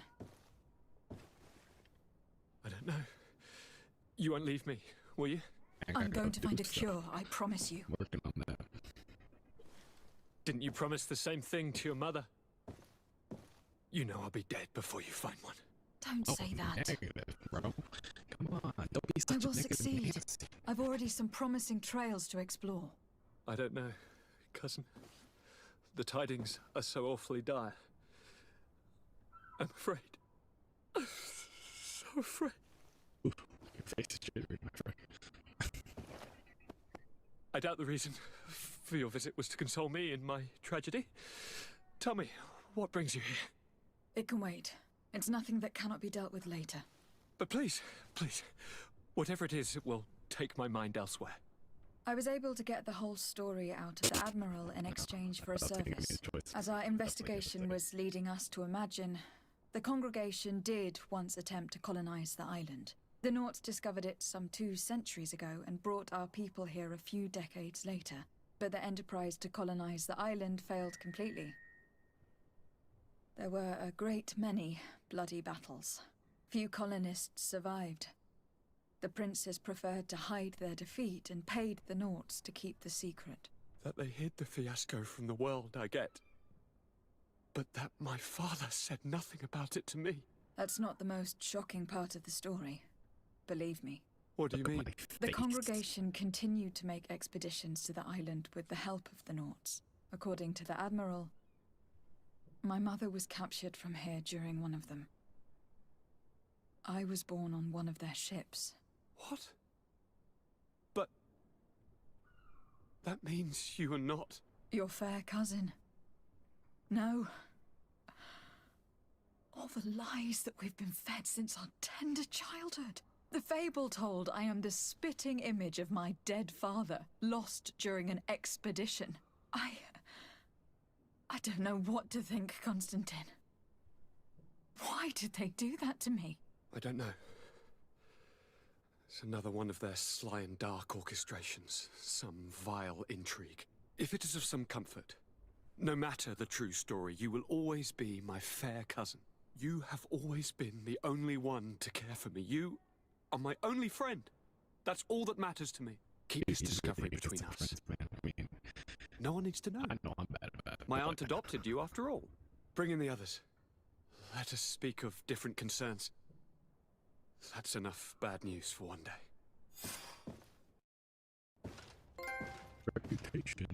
I don't know. You won't leave me, will you? I'm going to find a cure, I promise you. Working on that. Didn't you promise the same thing to your mother? You know I'll be dead before you find one. Don't say that. Negative, bro. Come on, don't be such I will a negative succeed. Nancy. I've already some promising trails to explore. I don't know, cousin. The tidings are so awfully dire. I'm afraid. I'm so afraid. Oof, your face is jittery, my friend. I doubt the reason for your visit was to console me in my tragedy. Tell me, what brings you here? It can wait. It's nothing that cannot be dealt with later. But please, please, whatever it is, it will take my mind elsewhere. I was able to get the whole story out of the Admiral in exchange for a service. As our investigation was leading us to imagine, the congregation did once attempt to colonize the island. The Nauts discovered it some 2 centuries ago and brought our people here a few decades later. but the enterprise to colonize the island failed completely. There were a great many bloody battles. Few colonists survived. The princes preferred to hide their defeat and paid the Nauts to keep the secret. That they hid the fiasco from the world, I get. But that my father said nothing about it to me. That's not the most shocking part of the story. Believe me. What do you mean? The congregation continued to make expeditions to the island with the help of the Nauts. According to the Admiral, my mother was captured from here during one of them. I was born on one of their ships. What? But... that means you are not... Your fair cousin. No. All the lies that we've been fed since our tender childhood. The fable told I am the spitting image of my dead father, lost during an expedition. I don't know what to think, Constantine. Why did they do that to me? I don't know. It's another one of their sly and dark orchestrations. Some vile intrigue. If it is of some comfort, no matter the true story, you will always be my fair cousin. You have always been the only one to care for me. You are my only friend. That's all that matters to me. Keep this discovery between us. No one needs to know. I know I'm bad about it. My aunt adopted you after all. Bring in the others. Let us speak of different concerns. That's enough bad news for one day. Reputation.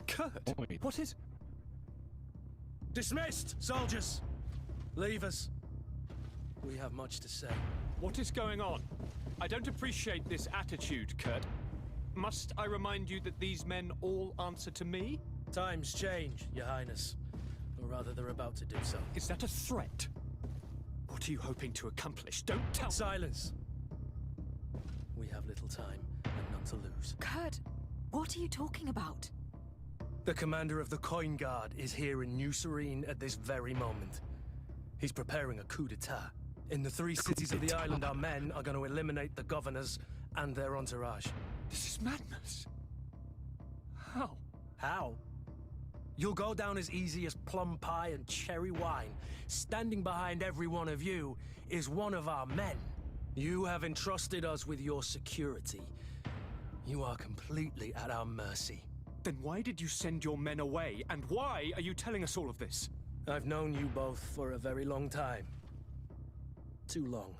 Kurt, Wait. what is... Dismissed, soldiers! Leave us. We have much to say. What is going on? I don't appreciate this attitude, Kurt. Must I remind you that these men all answer to me? Times change, Your Highness. Or rather, they're about to do so. Is that a threat? What are you hoping to accomplish? Don't tell... Silence! We have little time, and none to lose. Kurt, what are you talking about? The commander of the Coin Guard is here in New Serene at this very moment. He's preparing a coup d'etat. In the 3 cities of the island, our men are going to eliminate the governors and their entourage. This is madness. How? How? You'll go down as easy as plum pie and cherry wine. Standing behind every one of you is one of our men. You have entrusted us with your security. You are completely at our mercy. Then why did you send your men away? And why are you telling us all of this? I've known you both for a very long time. Too long.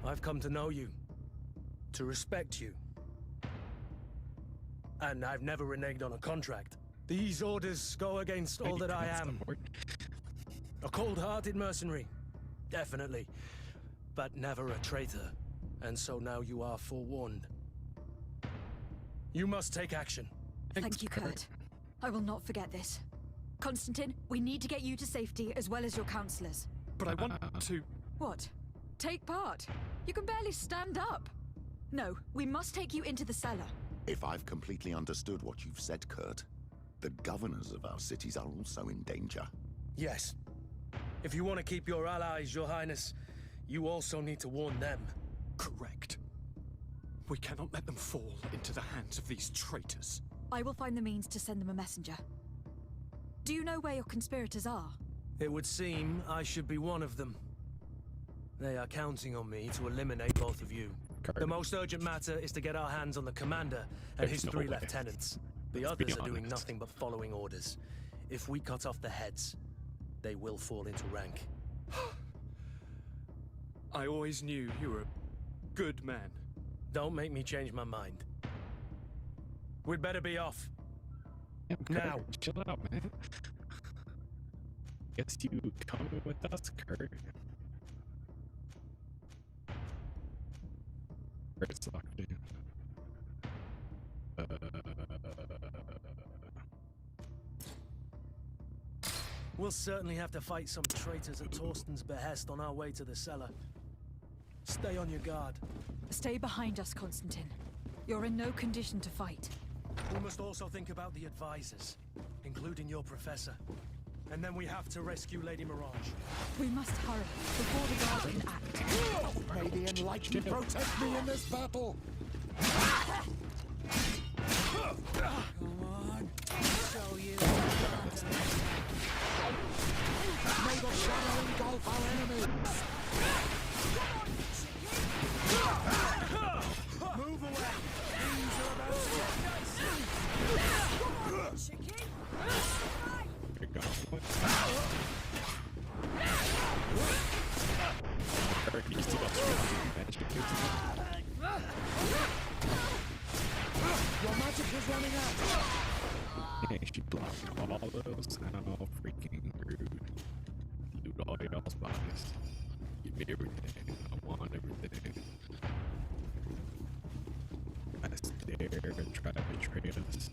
I've come to know you. To respect you. And I've never reneged on a contract. These orders go against all that I am. A cold-hearted mercenary. Definitely. But never a traitor. And so now you are forewarned. You must take action. Thank you, Kurt. I will not forget this. Constantine, we need to get you to safety as well as your counselors. But I want to... What? Take part? You can barely stand up. No, we must take you into the cellar. If I've completely understood what you've said, Kurt, the governors of our cities are also in danger. Yes. If you want to keep your allies, Your Highness, you also need to warn them. Correct. We cannot let them fall into the hands of these traitors. I will find the means to send them a messenger. Do you know where your conspirators are? It would seem I should be one of them. They are counting on me to eliminate both of you. The most urgent matter is to get our hands on the commander and his 3 lieutenants. The others are doing nothing but following orders. If we cut off the heads, they will fall into rank. I always knew you were a good man. Don't make me change my mind. We'd better be off. Yeah, now. Chill out, man. Guess you come with us, Kurt. Kurt's locked in. We'll certainly have to fight some traitors at Torsten's behest on our way to the cellar. Stay on your guard. Stay behind us, Constantine. You're in no condition to fight. We must also think about the advisors, including your professor. And then we have to rescue Lady Mirage. We must hurry before the guard can act. May the enlightened protect me in this battle! Come on, show you. May the shadow engulf our enemies! Move away! Things are about to get dicey! Here we go. You still got magic. Your magic is running out! Hey, she blocked all those. How freaking rude. Loot all y'all's bodies. Give me everything. I want everything. I dare try to betray us.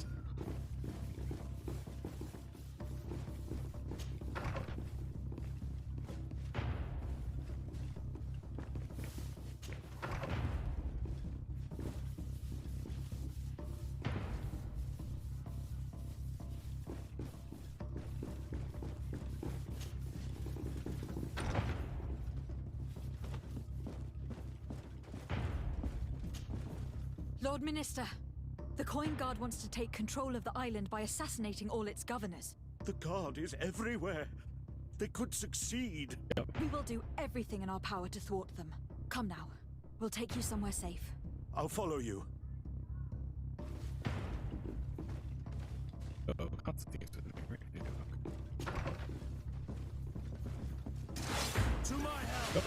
Lord Minister, the Coin Guard wants to take control of the island by assassinating all its governors. The guard is everywhere. They could succeed. We will do everything in our power to thwart them. Come now. We'll take you somewhere safe. I'll follow you. Oh, Constantine's with me, right? To my help!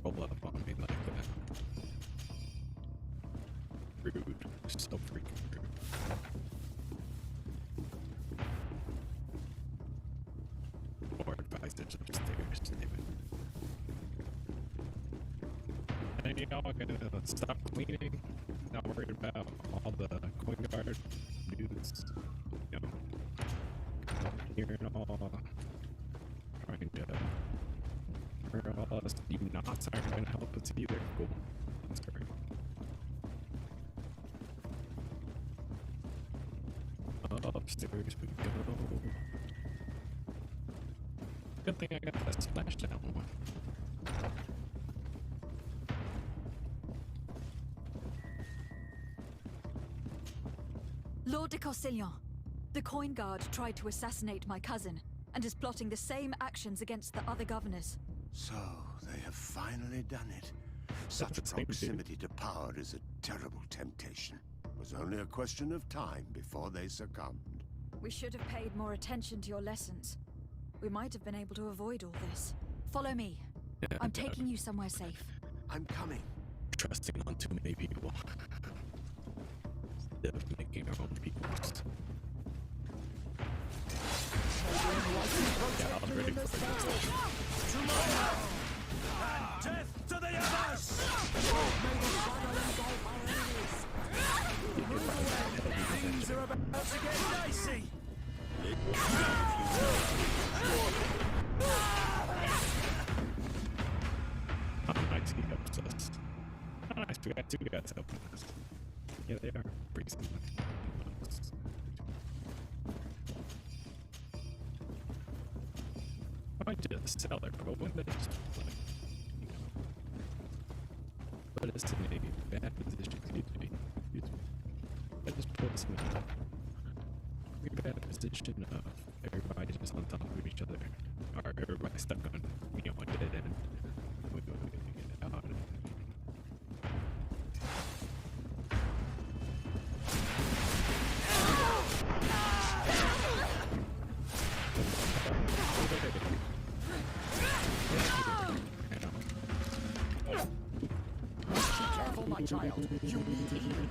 Roll up on me like that. Rude. So freaking rude. Or advisors upstairs, damn it. Hey, y'all gonna stop cleaning? Not worried about all the Coin Guard dudes, you know, here and all, trying to, or all us you knots aren't gonna help us either. Cool. That's great. Upstairs we go. Good thing I got that splashdown one. Lord de Castellon, the Coin Guard tried to assassinate my cousin and is plotting the same actions against the other governors. So, they have finally done it. Such proximity to power is a terrible temptation. It was only a question of time before they succumbed. We should have paid more attention to your lessons. We might have been able to avoid all this. Follow me. I'm taking you somewhere safe. I'm coming. Trusting on too many people. Instead of making our own peoples. Yeah, I was ready for this. Death to the others! Things are about to get dicey! Oh, nice, he helps us. Oh, nice, we got two guys helping us. Yeah, they are breezing. I might just sell it, but when they just, like, you know, put us in a bad position. Excuse me. That just put us in a very bad position of everybody just on top of each other, or everybody stuck on, you know, a dead end. We go get out. Careful, my child. You need healing.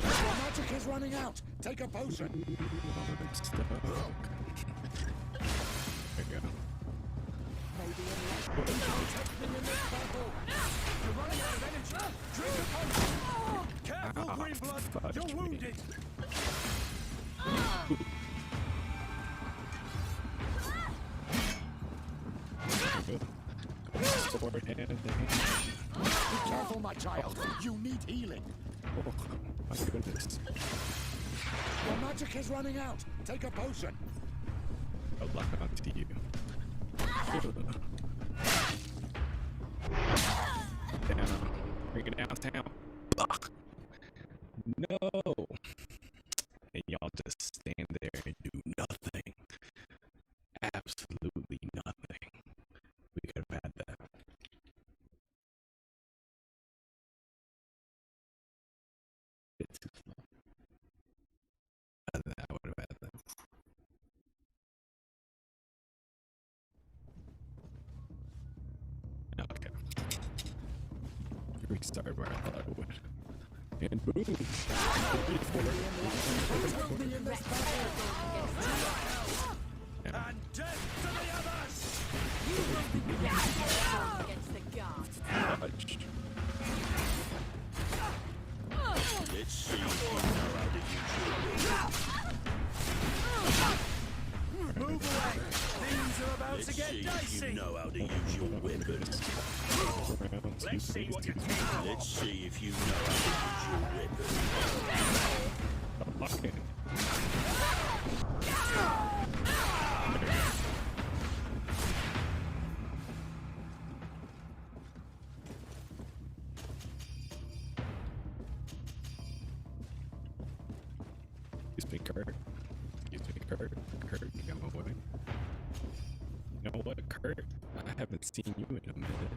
Your magic is running out. Take a potion. There you go. Protect me in this battle. You're running out of energy. Drink a potion. Careful, Greenblood! You're wounded! Be careful, my child. You need healing. Oh, my goodness. Your magic is running out. Take a potion. I'll lock onto you. Down. Bring it downtown. Ugh. No. And y'all just stand there and do nothing. Absolutely nothing. We could have had that. It's too slow. I would have had that. Okay. Restart where I thought it would. And boom! And death to the others! You will be against the gods. Let's see if you know how to use your Move away! Things are about to get dicey! You know how to use your weapons. Let's see what you can. Let's see if you know how to use your weapons. Okay. Excuse me, Kurt. Excuse me, Kurt. Kurt, you know what? You know what, Kurt? I haven't seen you in a minute.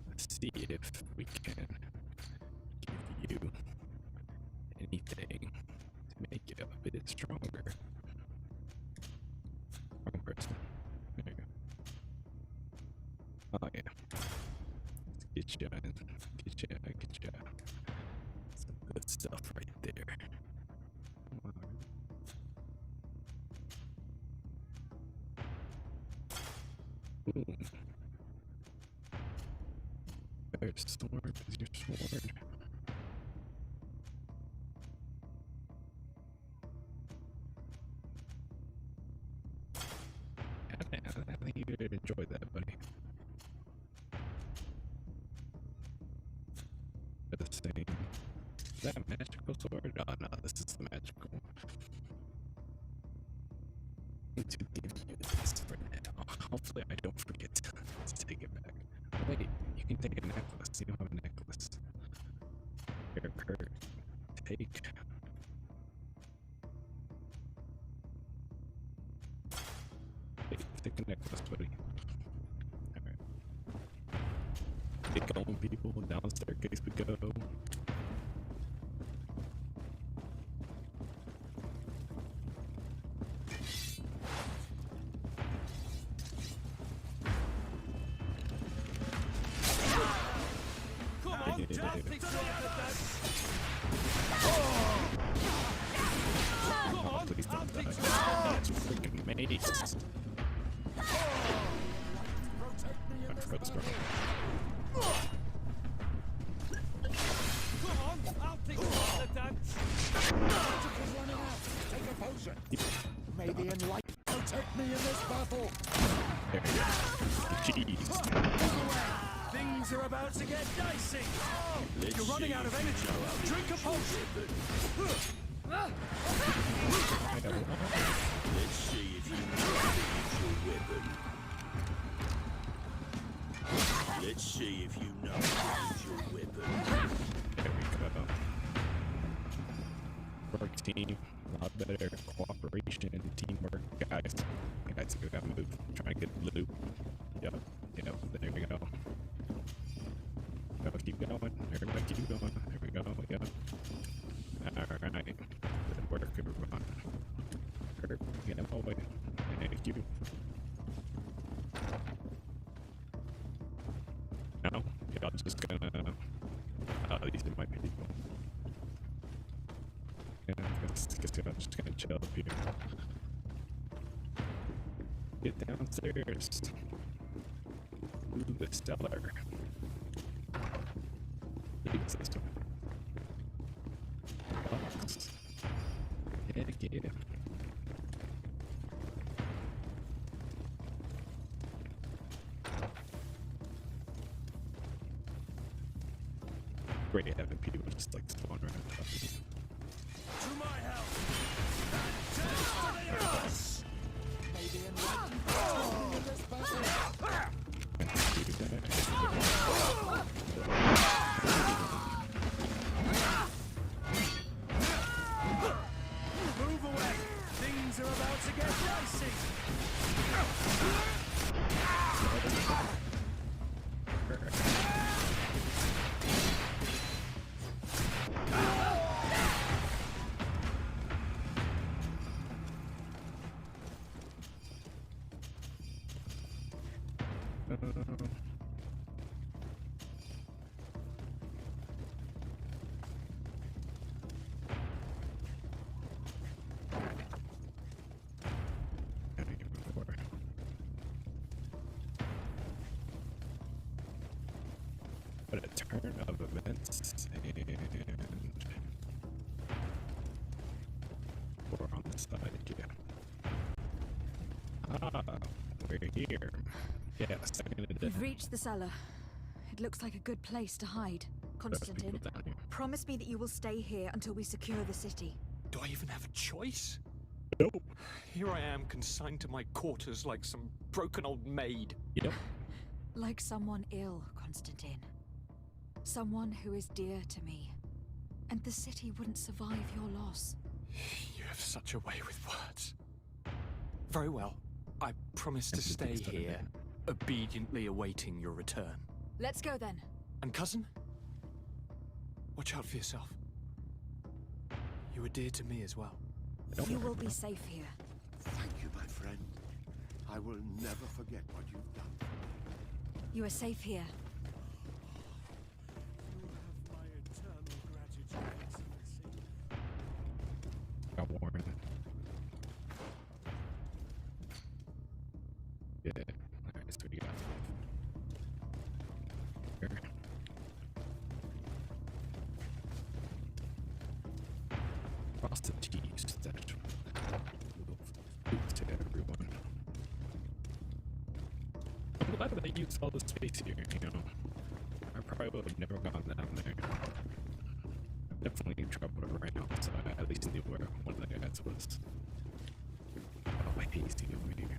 Let's see if we can give you anything to make you a bit stronger. Wrong person. There you go. Oh yeah. Let's get you in. Get you. Some good stuff right there. Ooh. There's sword. Is your sword? I think you would enjoy that, buddy. The same. Is that a magical sword? Oh no, this is the magical one. To give you this for now. Hopefully I don't forget to take it back. Wait, you can take a necklace. You don't have a necklace. Here, Kurt. Take. Take the necklace, buddy. Alright. Get going, people. Down the staircase we go. Please don't die. That's freaking mace. I'm froze, bro. Come on, I'll take the dance! Magic is running out. Take a potion. May the enlightenment protect me in this battle. There you go. Jeez. Things are about to get dicey! You're running out of energy! Drink a potion! Let's see if you know how to use your weapon. Let's see if you know how to use your weapon. There we go. Work team. A lot better cooperation, teamwork. Guys, we gotta move. Trying to get loot. Yep, there we go. Keep going. Everybody keep going. There we go. Yep. Alright. Good work, everyone. Get him away. Thank you. No, y'all just gonna. These are my people. Yeah, I'm just gonna chill up here. Get downstairs. Ooh, the cellar. Maybe it's this one. Heck yeah. Great having people just like spawn around top of you. To my help! And death to the earth! Maybe enlightened in this battle. Move away! Things are about to get dicey! But a turn of events, and we're on this side, yeah. Ah, we're here. Yeah, second of We've reached the cellar. It looks like a good place to hide. Constantine, promise me that you will stay here until we secure the city. Do I even have a choice? Nope. Here I am, consigned to my quarters like some broken old maid. Yep. Like someone ill, Constantine. Someone who is dear to me. And the city wouldn't survive your loss. You have such a way with words. Very well. I promise to stay here, obediently awaiting your return. Let's go then. And cousin? Watch out for yourself. You were dear to me as well. You will be safe here. Thank you, my friend. I will never forget what you've done. You are safe here. Got warned. Yeah. Alright, so we got here. Cross the T's that will food to everyone. I'm glad that they used all the space here, you know. I probably would have never gone down there. Definitely in trouble right now, so I at least knew where one of the guys was. Oh, hasty over here.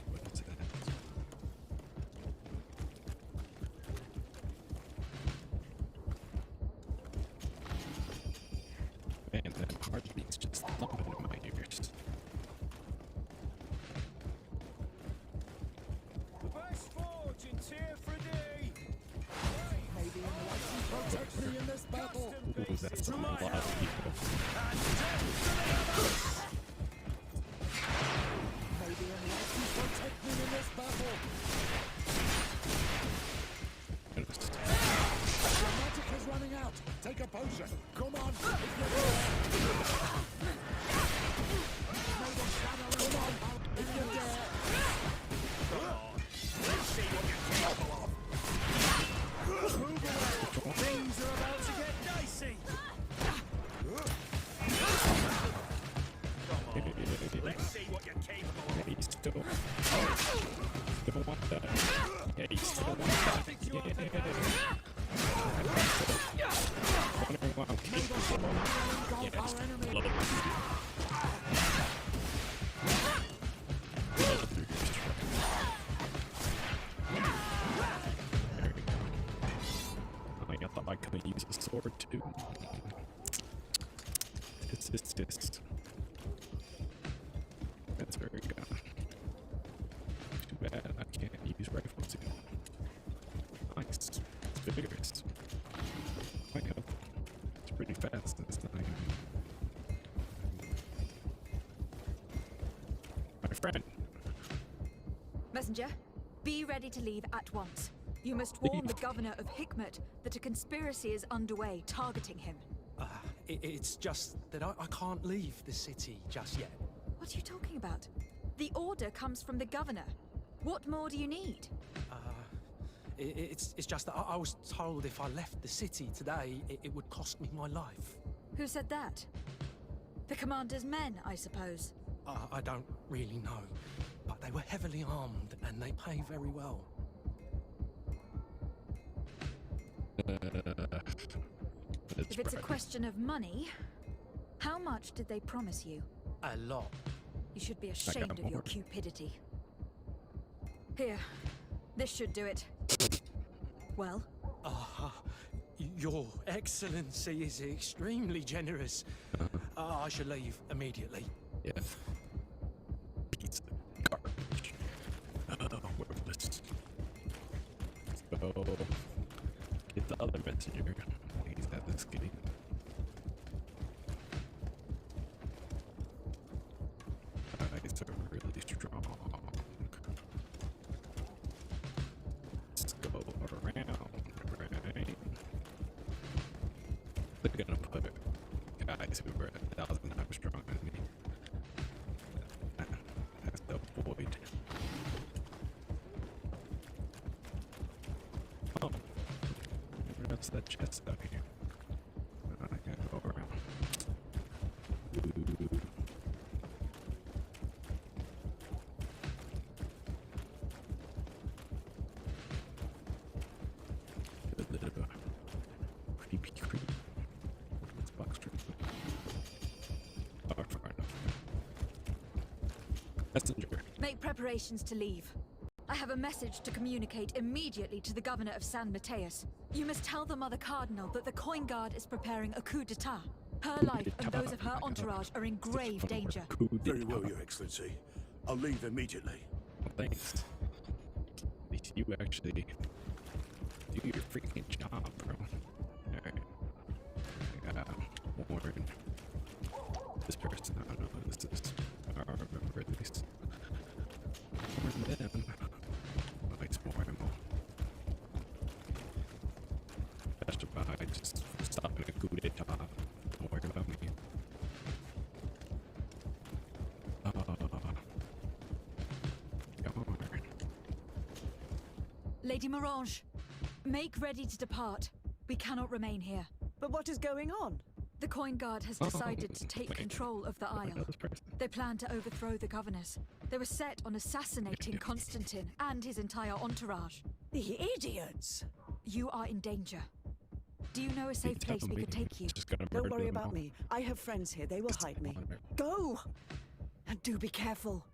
What is that? Man, that heartbeat's just thumping in my ears. The best fortune here for day! Maybe enlightened protect me in this battle! Ooh, that's a lot of people. And death to the others! Maybe enlightened protect me in this battle! Your magic is running out! Take a potion! Come on! If you're there! May the shadow come on! If you're there! Come on! Let's see what you're capable of! Move away! Things are about to get dicey! Let's see what you're capable of! Yeah, still want that. Yeah, you still want that. Yeah. Wondering why I'm capable of. Yeah, just love it. I thought I could use a sword too. This. That's very good. Too bad I can't use rifles too. Nice. It's vigorous. Quite helpful. It's pretty fast this time. My friend. Messenger, be ready to leave at once. You must warn the governor of Hikmet that a conspiracy is underway targeting him. It's just that I can't leave the city just yet. What are you talking about? The order comes from the governor. What more do you need? It's just that I was told if I left the city today, it would cost me my life. Who said that? The commander's men, I suppose. I don't really know, but they were heavily armed and they pay very well. If it's a question of money, how much did they promise you? A lot. You should be ashamed of your cupidity. Here, this should do it. Well? Your Excellency is extremely generous. I should leave immediately. Yes. Piece of garbage. Worthless. So, get the other messenger. He's at this gate. Eyes are really strong. Let's go around, right? They're gonna put guys who are 1,000 times stronger than me. That's the void. Oh, what's that chest up here? I gotta go around. Ooh. A little bit creepy creep. What's box tree? Oh, far enough. Messenger. Make preparations to leave. I have a message to communicate immediately to the governor of San Mateus. You must tell the Mother Cardinal that the Coin Guard is preparing a coup d'etat. Her life and those of her entourage are in grave danger. Very well, Your Excellency. I'll leave immediately. Thanks. At least you actually do your freaking job, bro. Alright. I gotta warn this person. I don't know who this is. I don't remember at least. Warn them. Oh, it's more ammo. Best by just stopping a coup d'etat. Don't worry about me. Lady Morange, make ready to depart. We cannot remain here. But what is going on? The Coin Guard has decided to take control of the Isle. They plan to overthrow the governors. They were set on assassinating Constantine and his entire entourage. The idiots! You are in danger. Do you know a safe place we could take you? Don't worry about me. I have friends here. They will hide me. Go! And do be careful.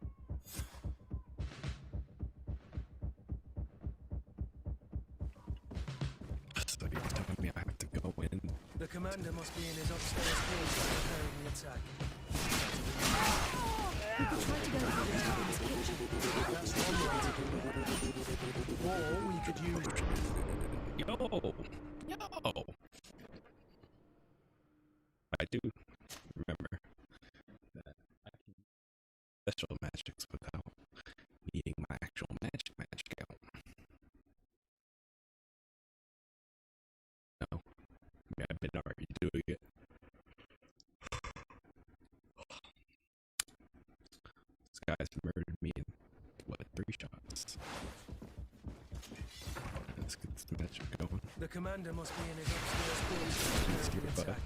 So you're telling me I have to go in? The commander must be in his upstairs quarters preparing the attack. We could try to go through the tavern's kitchen. That's one way to do it. Or we could use... Yo! I do remember that I can special magics without needing my actual magic out. No, I've been already doing it. This guy's murdered me in, what, 3 shots? Let's get this magic going. The commander must be in his upstairs quarters preparing the attack.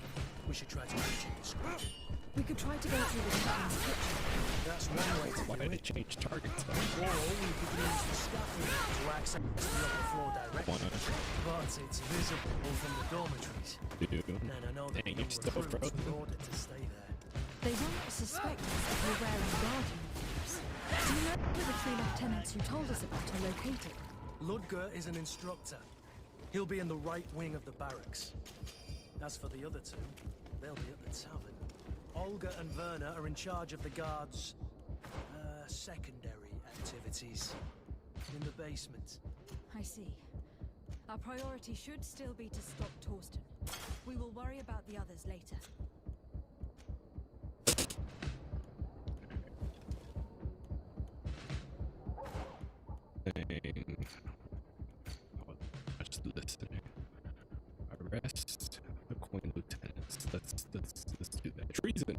We should try to reach him discreetly. We could try to go through the tavern's kitchen. That's one way to Why do did it. it change targets? Or we could use the scaffold to access the upper floor directly. But it's visible from the dormitories. Dude. And I know that Dang, the you're still recruits frozen. were ordered to stay there. They will not suspect us if we're wearing guard uniforms. Do you know where the 3 lieutenants you told us about are located? Ludger is an instructor. He'll be in the right wing of the barracks. As for the other 2, they'll be at the tavern. Olga and Werner are in charge of the guards' secondary activities in the basement. I see. Our priority should still be to stop Torsten. We will worry about the others later. Dang. Just listening. Arrest the Coin Lieutenants. Let's do that. Treason!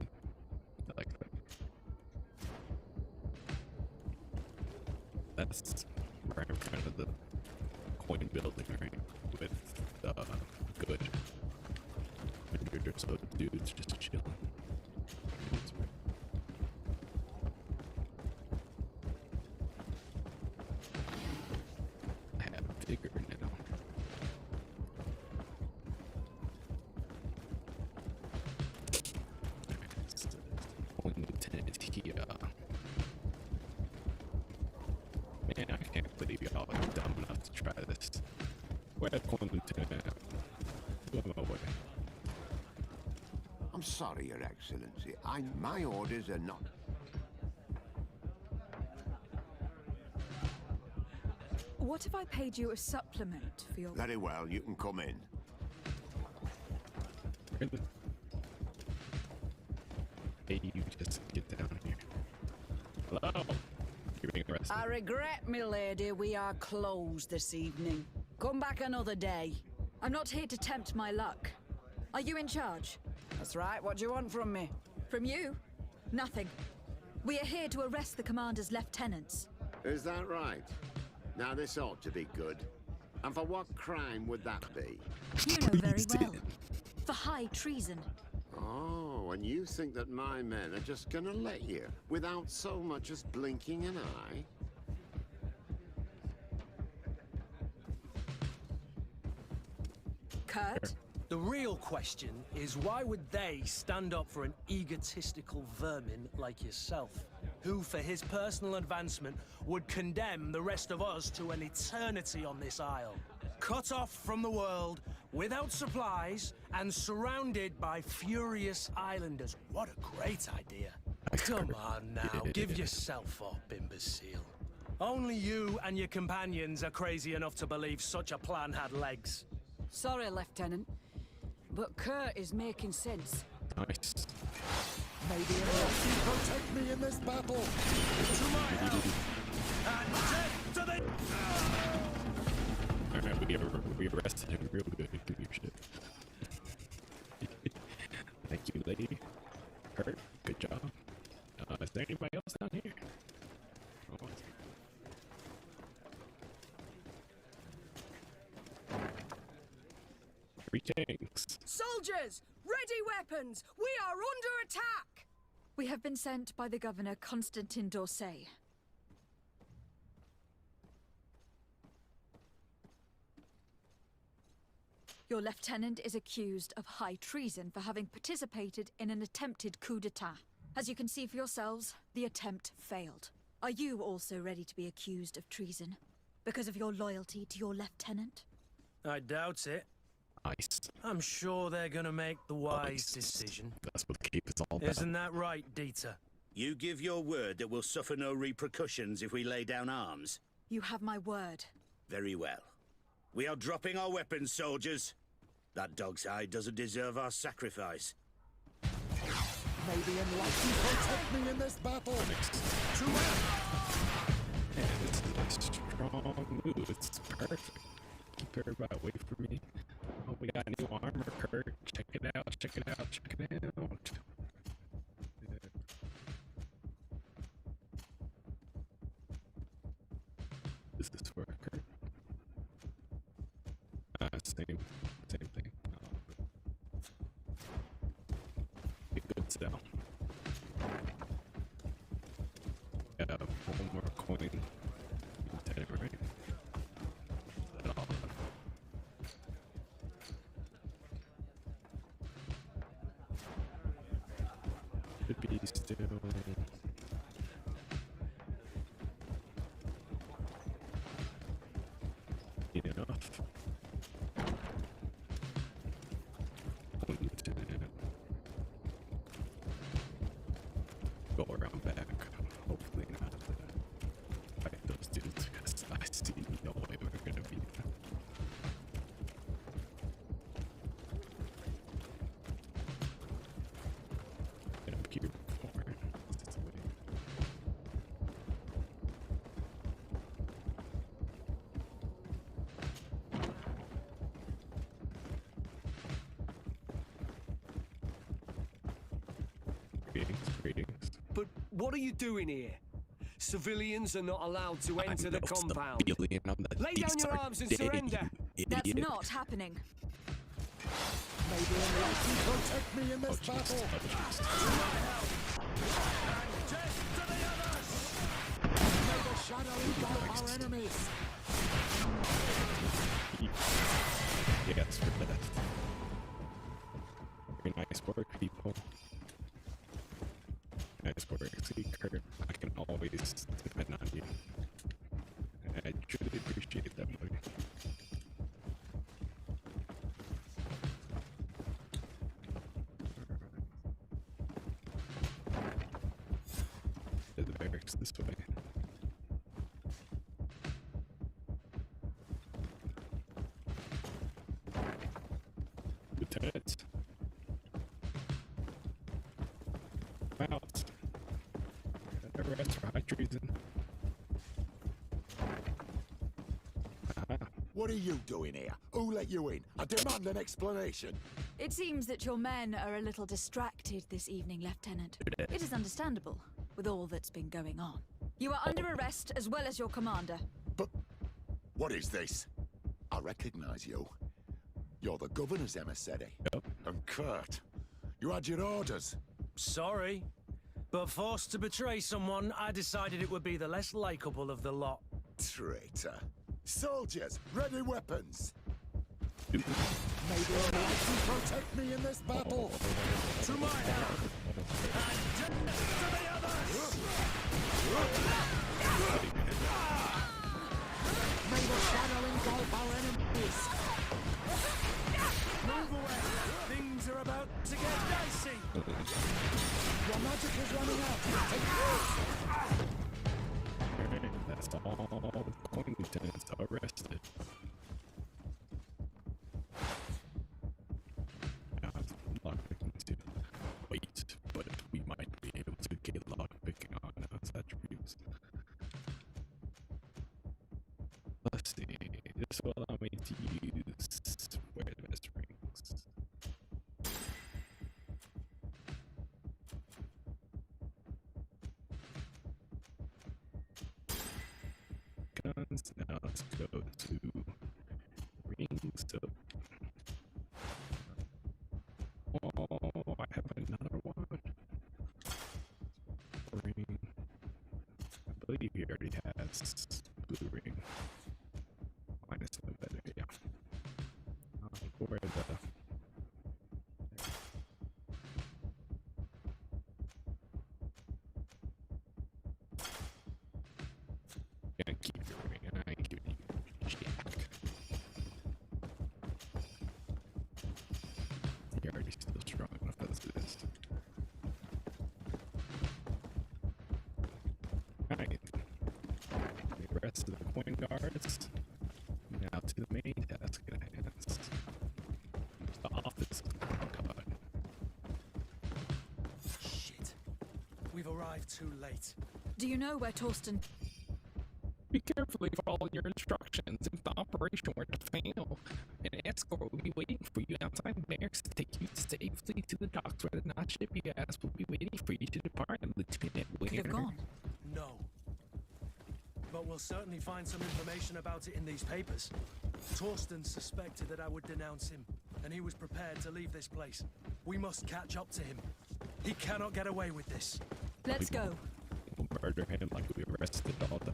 I like that. That's right in front of the coin building, right? With good 100 or so dudes just chilling. I have vigor now. Lieutenant here. Man, I can't believe y'all are dumb enough to try this. Where's Point Lieutenant? Go my way. I'm sorry, Your Excellency. My orders are not... What if I paid you a supplement for your... Very well, you can come in. Really? Hey, you just get down here. Hello? You're being arrested. I regret, milady, we are closed this evening. Come back another day. I'm not here to tempt my luck. Are you in charge? That's right. What do you want from me? From you? Nothing. We are here to arrest the commander's lieutenants. Is that right? Now this ought to be good. And for what crime would that be? You know very well. For high treason. Oh, and you think that my men are just gonna let you, without so much as blinking an eye? Kurt? The real question is why would they stand up for an egotistical vermin like yourself, who for his personal advancement would condemn the rest of us to an eternity on this isle, cut off from the world, without supplies, and surrounded by furious islanders? What a great idea. Come on now, give yourself up, imbecile. Only you and your companions are crazy enough to believe such a plan had legs. Sorry, Lieutenant, but Kurt is making sense. Nice. Maybe unless you protect me in this battle. To my help! And death to the... Alright, we arrested him real good. Give your shit. Thank you, lady. Kurt, good job. Is there anybody else down here? Oh. Greetings. Soldiers! Ready weapons! We are under attack! We have been sent by the governor, Constantin d'Orsay. Your lieutenant is accused of high treason for having participated in an attempted coup d'etat. As you can see for yourselves, the attempt failed. Are you also ready to be accused of treason? Because of your loyalty to your lieutenant? I doubt it. Nice. I'm sure they're gonna make the wise decision. That's what the cape is all about. Isn't that right, Dieter? You give your word that we'll suffer no repercussions if we lay down arms? You have my word. Very well. We are dropping our weapons, soldiers. That dog's hide doesn't deserve our sacrifice. Maybe unless you protect me in this battle. To man, this is a strong move. It's perfect. Keep everybody away from me. Oh, we got new armor, Kurt. Check it out, check it out, check it out. Yeah. Is this for Kurt? Same thing. Be good sell. Yeah, one more coin. Lieutenant, right? Is that all? Should be still. Enough. Go around back. Hopefully not fight those dudes because I see no way we're gonna beat them. Yeah, keep it forward. This way. Greetings. But what are you doing here? Civilians are not allowed to enter the compound. Civilian, I'm the Lay down your arms and Day, surrender. That's idiot. not happening. May the Almighty protect me in this battle. May the shadow engulf our enemies. Yes, for that. Very nice work, people. Nice work, Seeker. I can always depend on you. I truly appreciate that, buddy. To the barracks this way. Lieutenant. Out. Arrest for high treason. What are you doing here? Who let you in? I demand an explanation. It seems that your men are a little distracted this evening, Lieutenant. It is understandable, with all that's been going on. You are under arrest, as well as your commander. But what is this? I recognize you. You're the governor's emissary. Yep. And Kurt, you had your orders. Sorry, but forced to betray someone, I decided it would be the less likable of the lot. Traitor. Soldiers, ready weapons. May the Almighty protect me in this battle. To my help. And death to the others. May the shadow engulf our enemies. Move away. Things are about to get dicey. Your magic is running out. Take this. That's all. Coin lieutenants arrested. Lockpicking too. Wait, but we might be able to get lockpicking on those attributes. Let's see. This will allow me to use where the best rings. Guns. Now let's go to rings. So, oh, I have another one. Ring. I believe he already has blue ring. Minus one better, yeah. For the gonna keep your ring, and I ain't giving you jack. You're already still strong enough as it is. Alright. The rest of the coin guards. Now to the main task at hand. The office. Oh god. Shit. We've arrived too late. Do you know where Torsten... Be carefully follow your instructions. If the operation were to fail, an escort will be waiting for you outside the barracks to take you safely to the docks where the not ship you asked will be waiting for you to depart, Lieutenant Ware. Could have gone. No. But we'll certainly find some information about it in these papers. Torsten suspected that I would denounce him, and he was prepared to leave this place. We must catch up to him. He cannot get away with this. Let's go. We'll murder him like we arrested all the...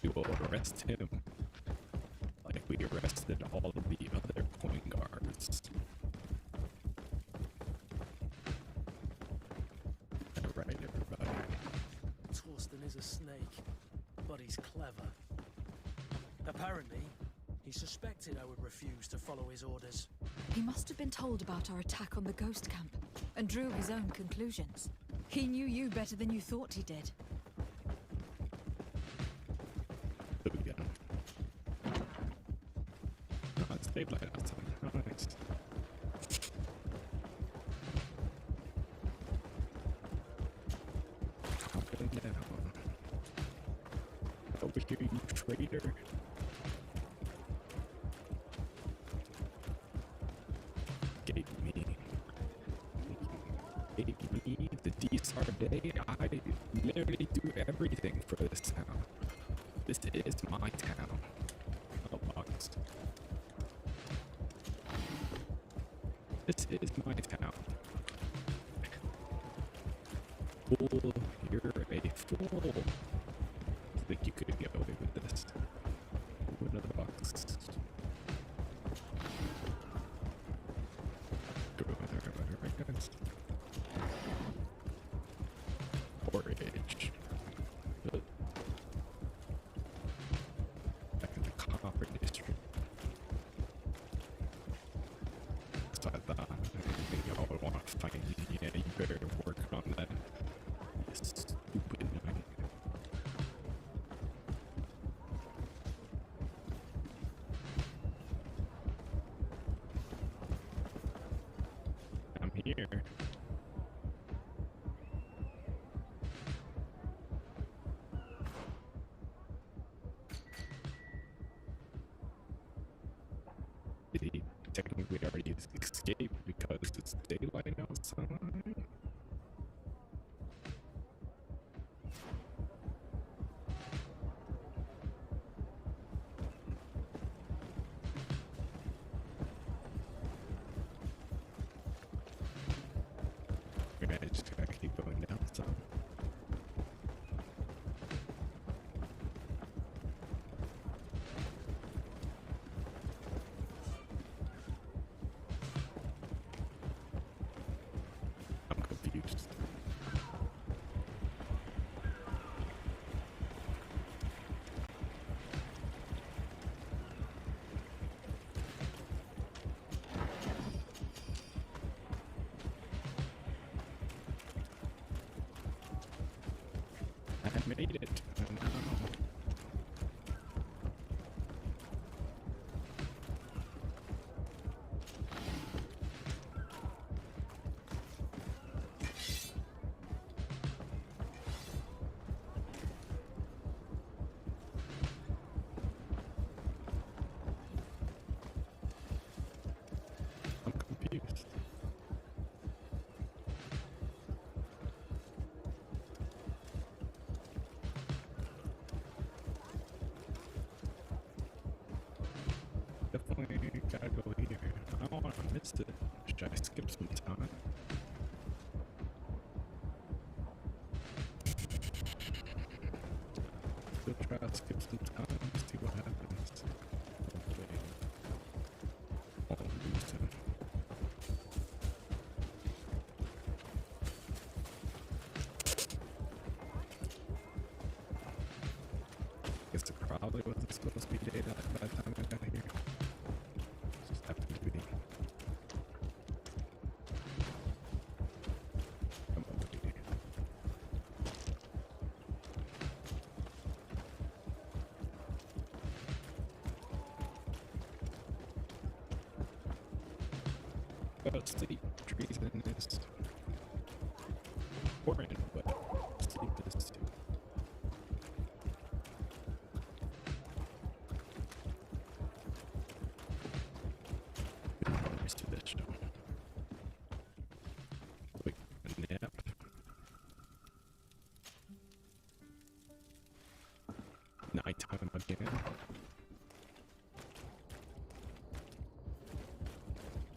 we will arrest him like we arrested all of the other coin guards. Alright, everybody. Torsten is a snake, but he's clever. Apparently, he suspected I would refuse to follow his orders. He must have been told about our attack on the ghost camp and drew his own conclusions. He knew you better than you thought he did. So we got him. Oh, it's daylight outside. Oh, nice. Up and down. Over here, you traitor. Gave me the D-Star Today, I literally do everything for this town. This is my town. Oh, box. This is my town. Fool, you're a fool. I think you could get away with this. Ooh, another box. Go right, guys. Porridge. Good. Back in the copper district. So I thought, y'all would want to fight me. Yeah, you better work on that. You stupid knight. I'm here. They technically already escaped because it's daylight outside. Okay, I just gotta keep going down some. I'm confused. I made it. No. I'm confused. Definitely gotta go here. I don't want to miss it. Should I skip some time? Still try to skip some time and see what happens. Hopefully, won't lose him. Guess it probably wasn't supposed to be daylight by the time I got here. Just happened to be. Come on, baby. Well, sleep treason is important, but sleep is too. Good mornings to this show. Quick nap. Nighttime again.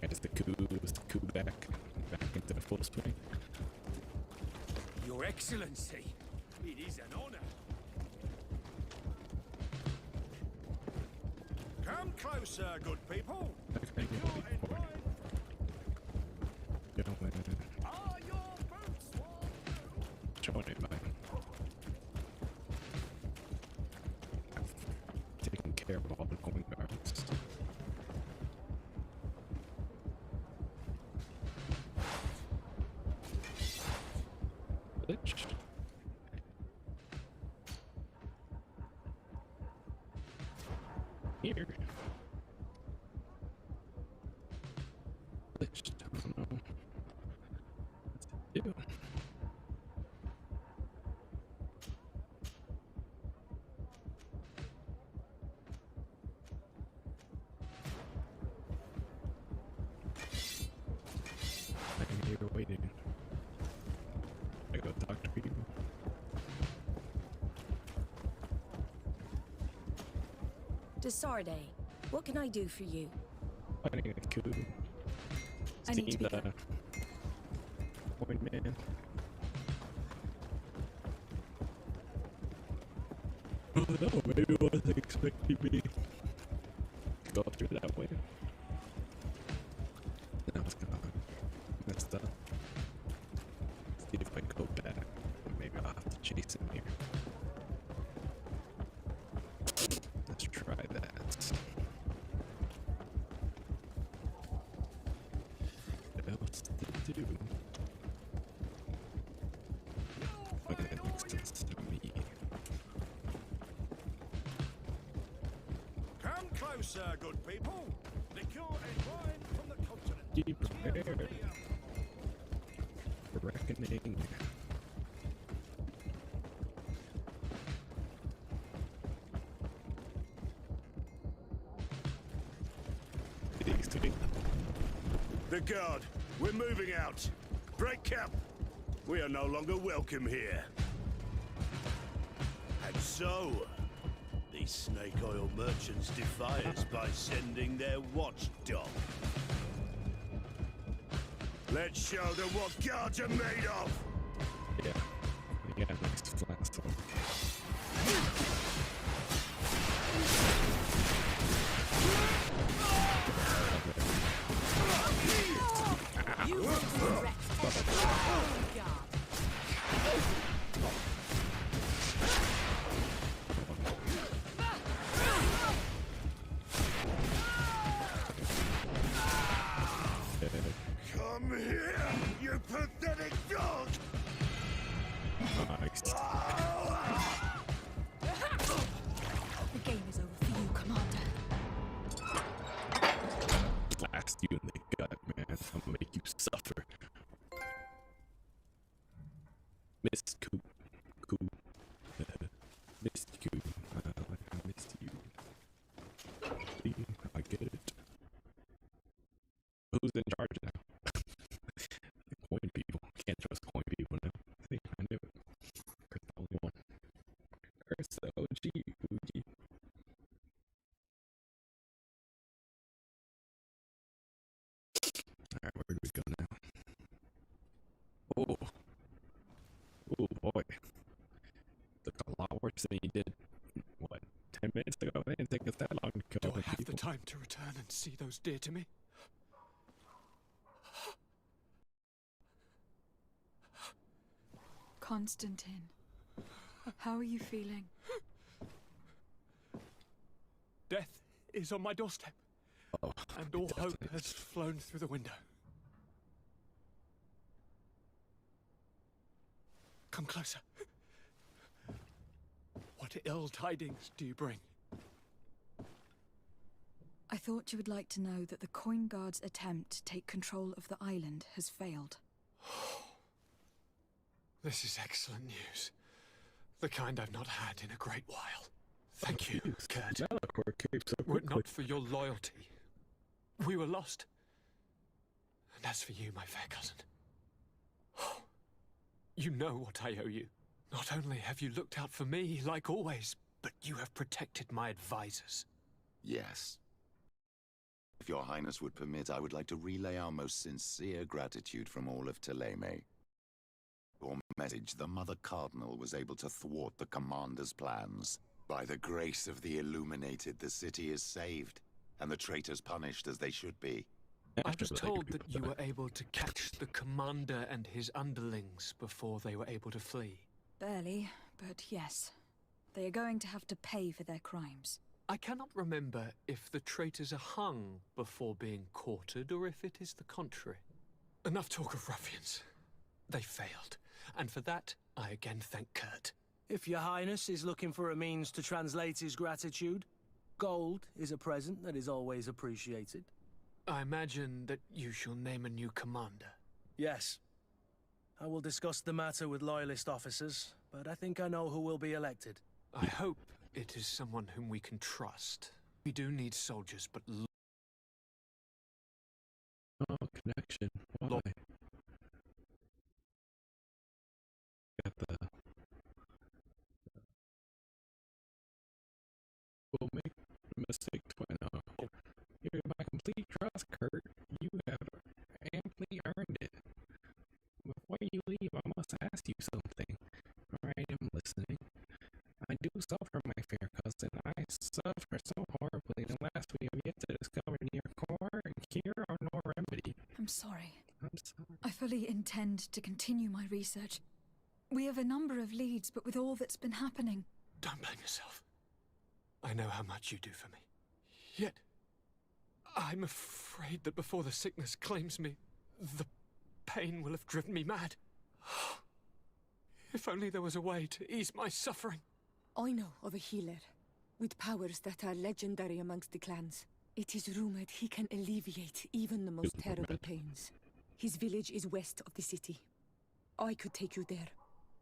As the coup back into the full swing. Your Excellency, it is an honor. Come closer, good people. Okay, Are your boots warm? Join it, man. I've taken care of all the coin guards. Glitch. Here. Glitched. I don't know. What's it do? I'm here waiting. I go talk Desarde, what can I do for you? Finding a coup. I need to be the point man. Oh no, maybe it wasn't expecting me to go through that way. Now it's gonna messed up. See if I go back. Maybe I'll have to chase him here. Let's try that. What else to do? Okay, that makes sense to me. Come closer, good people. Liquor and wine from the continent. Be prepared. Reckoning. The guard, we're moving out. Break camp. We are no longer welcome here. And so, these snake oil merchants defy us by sending their watchdog. Let's show them what guards are made of! Yeah. Yeah, nice flat sword. You will regret everything. Come here, you pathetic dog! Nice. The game is over for you, Commander. Blast you in the gut, man. I'll make you suffer. Missed Coop. Coop. Missed you. I missed you. See, I get it. Who's in charge now? The coin people. Can't trust coin people now. See, I knew it. Curse the only one. Curse the OG. Alright, where do we go now? Oh. Oh boy. Took a lot worse than he did. What, 10 minutes ago? It didn't take us that long to kill Do I other have people. the time to return and see those dear to me? Constantine, how are you feeling? Death is on my doorstep. Oh, and all hope has flown through the window. Come closer. What ill tidings do you bring? I thought you would like to know that the Coin Guard's attempt to take control of the island has failed. This is excellent news. The kind I've not had in a great while. Thank you, Kurt. Were it not for your loyalty, we were lost. And as for you, my fair cousin, you know what I owe you. Not only have you looked out for me, like always, but you have protected my advisors. Yes. If your highness would permit, I would like to relay our most sincere gratitude from all of Teleme. Your message, the Mother Cardinal was able to thwart the commander's plans. By the grace of the Illuminated, the city is saved, and the traitors punished as they should be. I was told that you were able to catch the commander and his underlings before they were able to flee. Barely, but yes. They are going to have to pay for their crimes. I cannot remember if the traitors are hung before being quartered or if it is the contrary. Enough talk of ruffians. They failed, and for that I again thank Kurt. If your highness is looking for a means to translate his gratitude, gold is a present that is always appreciated. I imagine that you shall name a new commander. Yes. I will discuss the matter with loyalist officers, but I think I know who will be elected. I hope it is someone whom we can trust. We do need soldiers, but... Oh, connection. Why? Got the... We'll make Mystic Twin. You have my complete trust, Kurt. You have amply earned it. Before you leave, I must ask you something. Alright, I'm listening. I do suffer, my fair cousin. I suffer so horribly, and last we have yet to discover near cure or no remedy. I'm sorry. I'm sorry. I fully intend to continue my research. We have a number of leads, but with all that's been happening... Don't blame yourself. I know how much you do for me. Yet, I'm afraid that before the sickness claims me, the pain will have driven me mad. If only there was a way to ease my suffering. I know of a healer with powers that are legendary amongst the clans. It is rumored he can alleviate even the most terrible pains. His village is west of the city. I could take you there.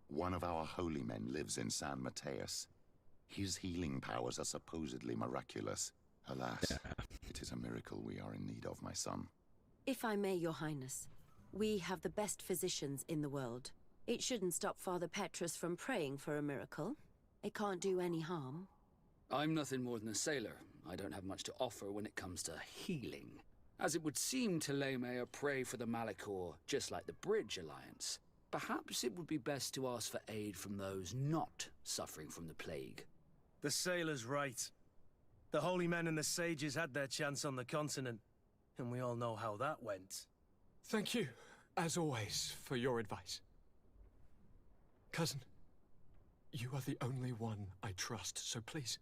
One of our holy men lives in San Mateus. His healing powers are supposedly miraculous. Alas, it is a miracle we are in need of, my son. If I may, Your Highness, we have the best physicians in the world. It shouldn't stop Father Petrus from praying for a miracle. It can't do any harm. I'm nothing more than a sailor. I don't have much to offer when it comes to healing. As it would seem Teleme are prey for the Malachor, just like the Bridge Alliance. Perhaps it would be best to ask for aid from those not suffering from the plague. The sailor's right. The holy men and the sages had their chance on the continent, and we all know how that went. Thank you, as always, for your advice. Cousin, you are the only one I trust, so please,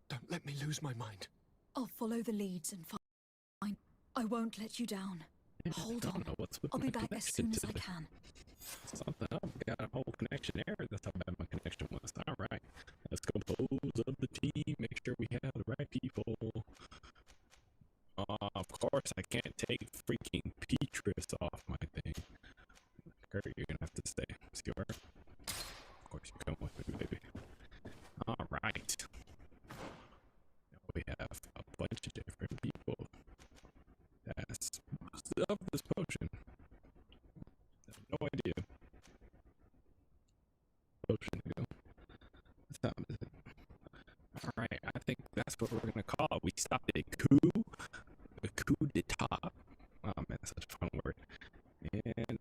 don't let me lose my mind. I'll follow the leads and find... I won't let you down. Hold on. I'll be back as soon as I can. Something up. We got a whole connection error. That's how bad my connection was. Alright. Let's compose of the team. Make sure we have the right people. Of course, I can't take freaking Petrus off my thing. Kurt, you're gonna have to stay. See where? Of course, you come with me, baby. Alright. Now we have a bunch of different people. That's of this potion. No idea. Potion to go. What time is it? Alright, I think that's what we're gonna call it. We stopped a coup. A coup d'etat. Oh man, that's such a fun word. And,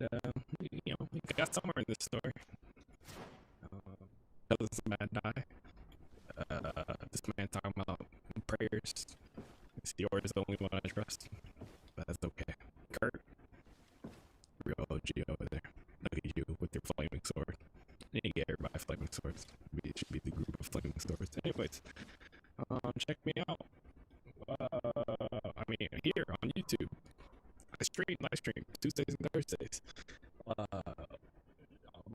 you know, we got somewhere in this story. Does the man die? This man talking about prayers. Sior is the only one I trust. But that's okay. Kurt. Real OG over there. Look at you with your flaming sword. You need to get everybody flaming swords. It should be the group of flaming swords. Anyways, check me out. I mean, here on YouTube. I live stream Tuesdays and Thursdays.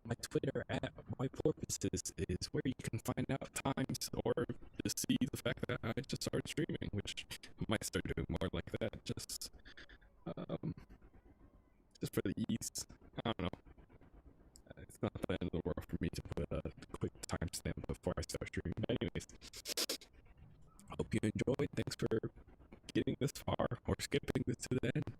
My Twitter at my porpoises is where you can find out times or just see the fact that I just started streaming, which I might start doing more like that. Just for the ease. I don't know. It's not the end of the world for me to put a quick timestamp before I start streaming. Anyways, hope you enjoyed. Thanks for getting this far or skipping this to the end.